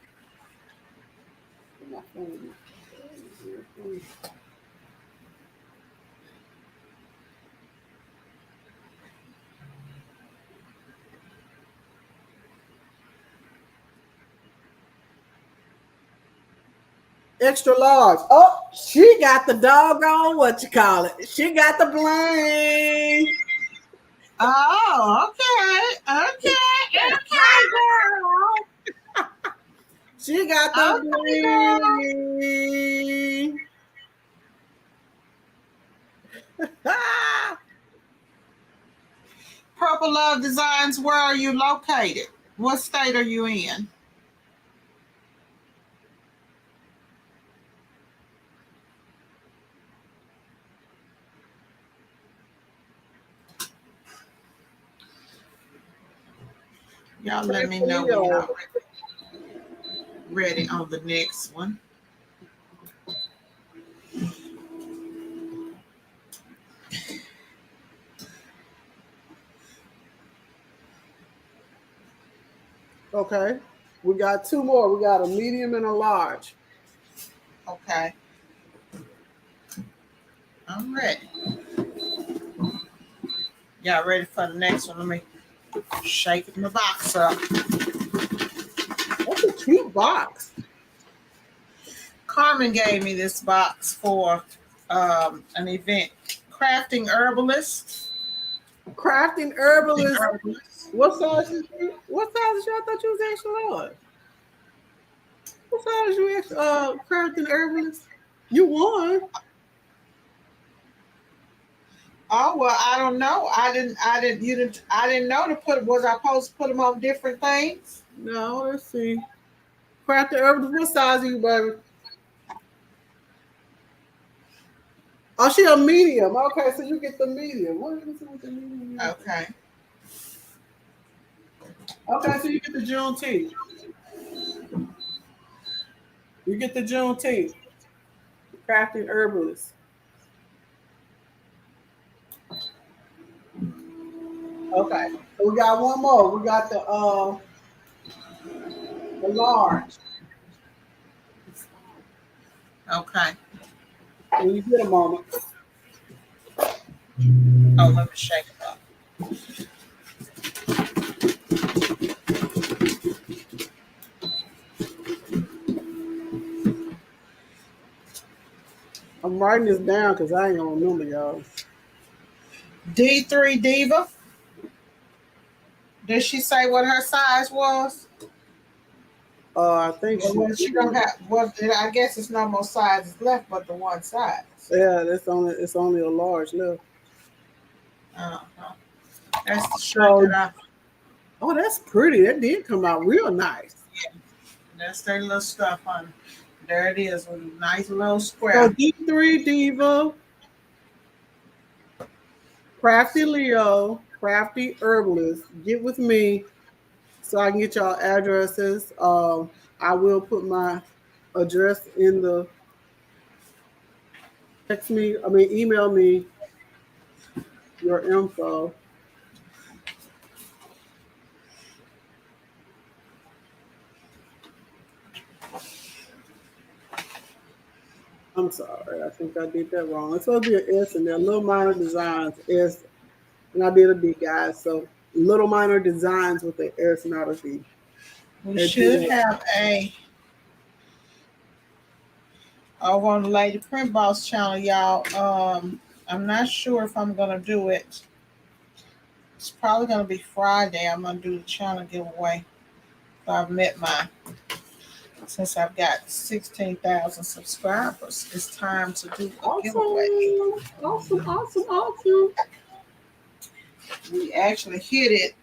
Extra large. Oh, she got the doggone what you call it. She got the bling. Oh, okay, girl. She got the bling. Purple Love Designs, where are you located? What state are you in? Y'all let me know when y'all ready on the next one. Okay. We got two more. We got a medium and a large. Okay. I'm ready. Y'all ready for the next one? Let me shake my box up. That's a cute box. Carmen gave me this box for an event. Crafting Herbalist. Crafting herbalist. What size is you? What size is you? I thought you was extra large. What size is you extra crafting herbalist? You won. Oh well, I don't know. I didn't know to put. Was I supposed to put them on different things? No, let's see. Crafting herbalist. What size are you, baby? Oh, she a medium. Okay, so you get the medium. What is it with the medium? Okay. Okay, so you get the Juneteenth. You get the Juneteenth. Crafting herbalist. Okay. So we got one more. We got the large. Okay. When you get a moment. Oh, let me shake it up. I'm writing this down because I ain't gonna remember, y'all. D3 Diva. Did she say what her size was? I think She don't have. Well, I guess it's no more sizes left, but the one size. Yeah, it's only a large left. Uh-huh. That's the shirt that I. Oh, that's pretty. That did come out real nice. Yeah, that's their little stuff on it. There it is, with a nice little So square. D3 Diva, Crafty Leo, Crafty Herbalist, get with me so I can get y'all addresses. I will put my address in the email me your info. I'm sorry, I think I did that wrong. It's supposed to be an S in there. Little Minor Designs, S, and I did a D, guys. So Little Minor Designs with the S, not a D. We should have over on the Lady Print Boss channel, y'all. I'm not sure if I'm gonna do it. It's probably gonna be Friday. I'm gonna do the channel giveaway. So I've met since I've got 16,000 subscribers. It's time to do a giveaway. Awesome. We actually hit it.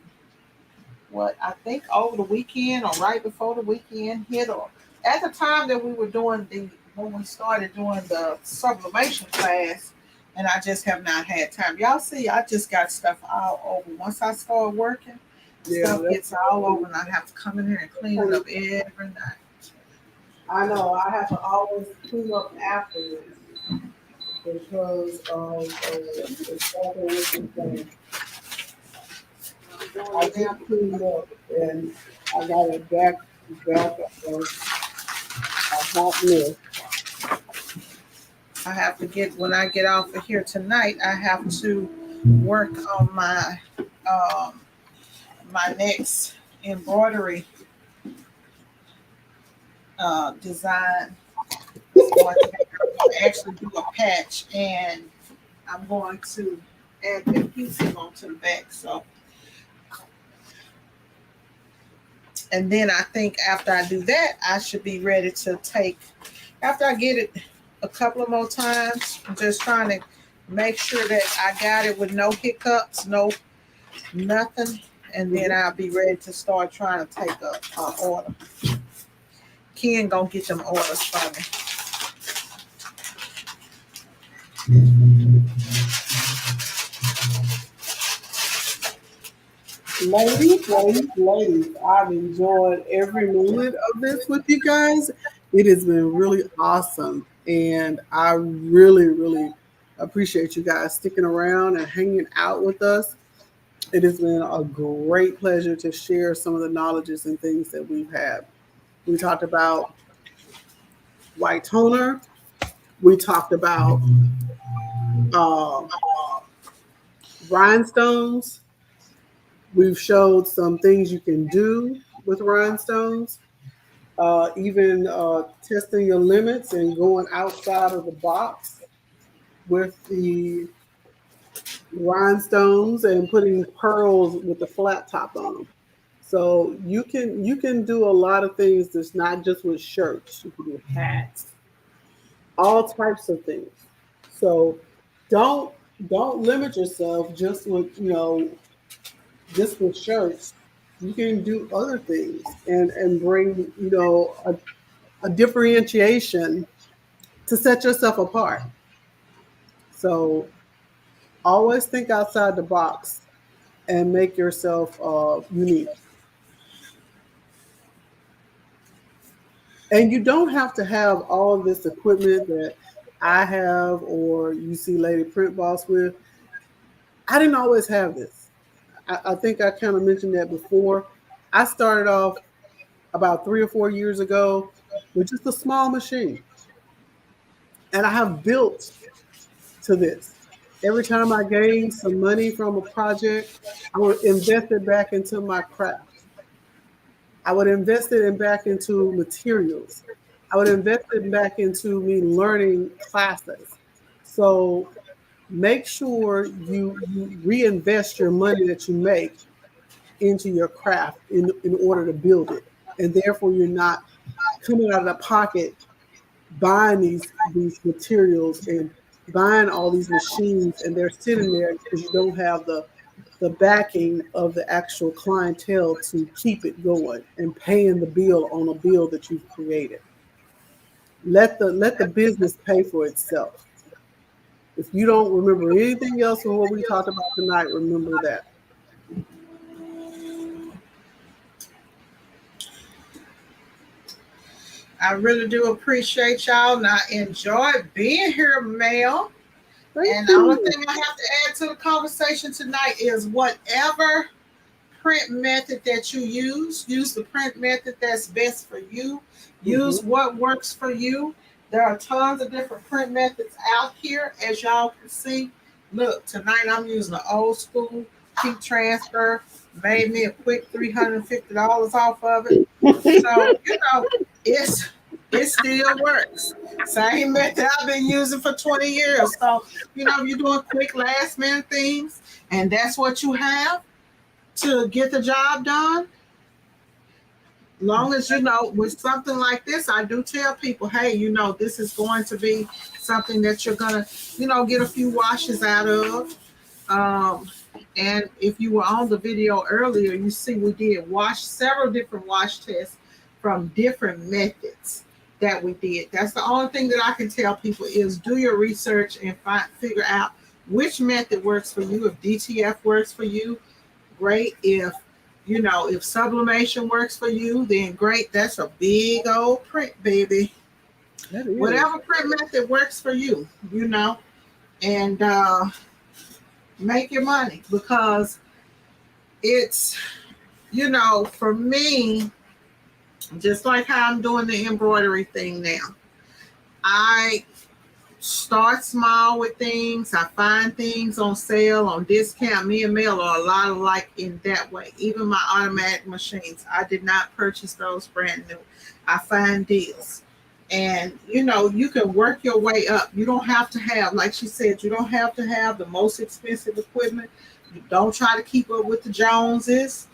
What I think over the weekend or right before the weekend hit, or at the time that we were doing when we started doing the sublimation class, and I just have not had time. Y'all see, I just got stuff all over. Once I start working, stuff gets all over, and I have to come in here and clean it up every night. I know I have to always clean up afterwards because of the I just cleaned up and I got it back of a hot mess. I have to when I get off of here tonight, I have to work on my my next embroidery design. So I can actually do a patch, and I'm going to add that piece onto the back. So And then I think after I do that, I should be ready to take, after I get it a couple of more times, I'm just trying to make sure that I got it with no hiccups, no nothing. And then I'll be ready to start trying to take a order. Ken gonna get them orders for me. Ladies, I've enjoyed every moment of this with you guys. It has been really awesome. And I really, really appreciate you guys sticking around and hanging out with us. It has been a great pleasure to share some of the knowledges and things that we've had. We talked about white toner. We talked about uh, rhinestones. We've showed some things you can do with rhinestones, even testing your limits and going outside of the box with the rhinestones and putting pearls with the flat top on them. So you can do a lot of things that's not just with shirts. You can do hats, all types of things. So don't don't limit yourself just with just with shirts. You can do other things and bring a differentiation to set yourself apart. So always think outside the box and make yourself unique. And you don't have to have all of this equipment that I have or you see Lady Print Boss with. I didn't always have this. I think I kind of mentioned that before. I started off about 3 or 4 years ago with just a small machine. And I have built to this. Every time I gained some money from a project, I would invest it back into my craft. I would invest it back into materials. I would invest it back into me learning classes. So make sure you reinvest your money that you make into your craft in order to build it. And therefore you're not coming out of the pocket buying these materials and buying all these machines and they're sitting there because you don't have the backing of the actual clientele to keep it going and paying the bill on a bill that you've created. Let the business pay for itself. If you don't remember anything else from what we talked about tonight, remember that. I really do appreciate y'all. And I enjoy being here, Mel. And the only thing I have to add to the conversation tonight is whatever print method that you use the print method that's best for you. Use what works for you. There are tons of different print methods out here, as y'all can see. Look, tonight I'm using an old school cheap transfer. Made me a quick $350 off of it. So, it still works. Same method I've been using for 20 years. So, you're doing quick last minute things, and that's what you have to get the job done. Long as with something like this, I do tell people, hey, this is going to be something that you're gonna, get a few washes out of. And if you were on the video earlier, you see we did several different wash tests from different methods that we did. That's the only thing that I can tell people is do your research and figure out which method works for you. If DTF works for you, great. If sublimation works for you, then great. That's a big old print, baby. Whatever print method works for you, and make your money, because it's, for me, just like how I'm doing the embroidery thing now. I start small with things. I find things on sale, on discount. Me and Mel are a lot alike in that way. Even my automatic machines, I did not purchase those brand new. I find deals. And, you can work your way up. You don't have to have, like she said, you don't have to have the most expensive equipment. You don't try to keep up with the Joneses.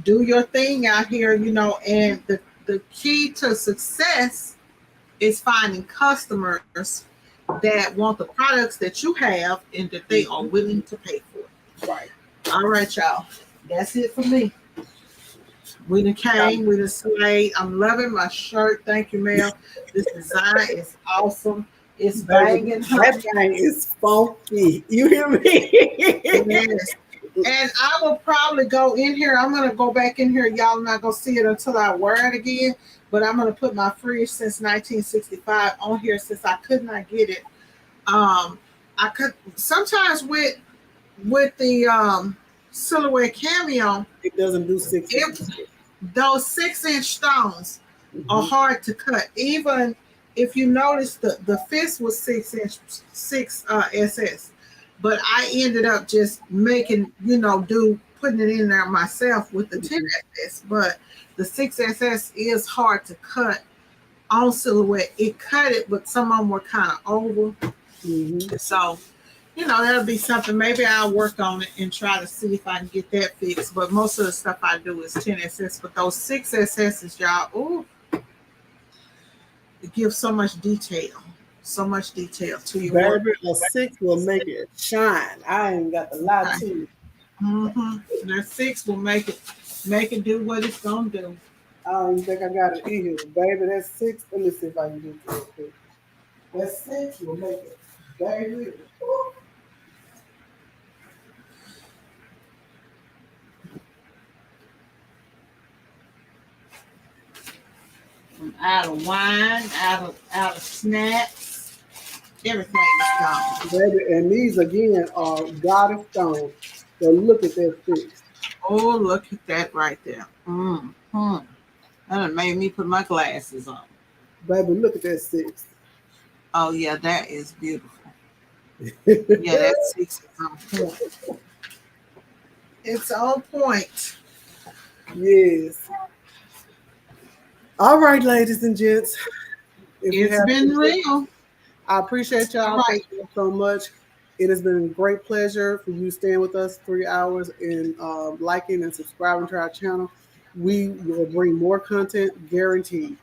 do your thing out here, you know, and the key to success is finding customers that want the products that you have and that they are willing to pay for. Right. All right, y'all. That's it for me. We done came, we done slayed. I'm loving my shirt. Thank you, Mel. This design is awesome. It's Baby, banging. that thing is funky. You hear me? Yes. And I will probably go in here. I'm gonna go back in here. Y'all not gonna see it until I wear it again. But I'm gonna put my fridge since 1965 on here since I could not get it. I could sometimes with the silhouette cameo, It doesn't do 6 inches. those 6-inch stones are hard to cut. Even if you notice the fist was 6-inch, 6 SS, but I ended up just making, you know, putting it in there myself with the 10 SS. But the 6 SS is hard to cut on silhouette. It cut it, but some of them were kind of oval. So, you know, that'll be something. Maybe I'll work on it and try to see if I can get that fixed. But most of the stuff I do is 10 SS. But those 6 SS's, y'all, ooh, it gives so much detail. So much detail to your work. Baby, a 6 will make it shine. I ain't got to lie to you. That 6 will make it do what it's gonna do. I don't even think I got it in here. Baby, that 6. Let me see if I can do it real quick. That 6 will make it. Baby. Woo. I'm out of wine, out of snacks. Everything is gone. Baby, and these again are goddess stones. So look at that 6. Oh, look at that right there. That done made me put my glasses on. Baby, look at that 6. Oh yeah, that is beautiful. Yeah, that 6 is on point. It's on point. Yes. All right, ladies and gents. It's been real. I appreciate y'all. Right. Thank you so much. It has been a great pleasure for you staying with us 3 hours and liking and subscribing to our channel. We will bring more content, guaranteed.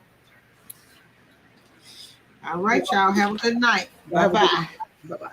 All right, y'all. Have a good night. Bye-bye. Bye-bye.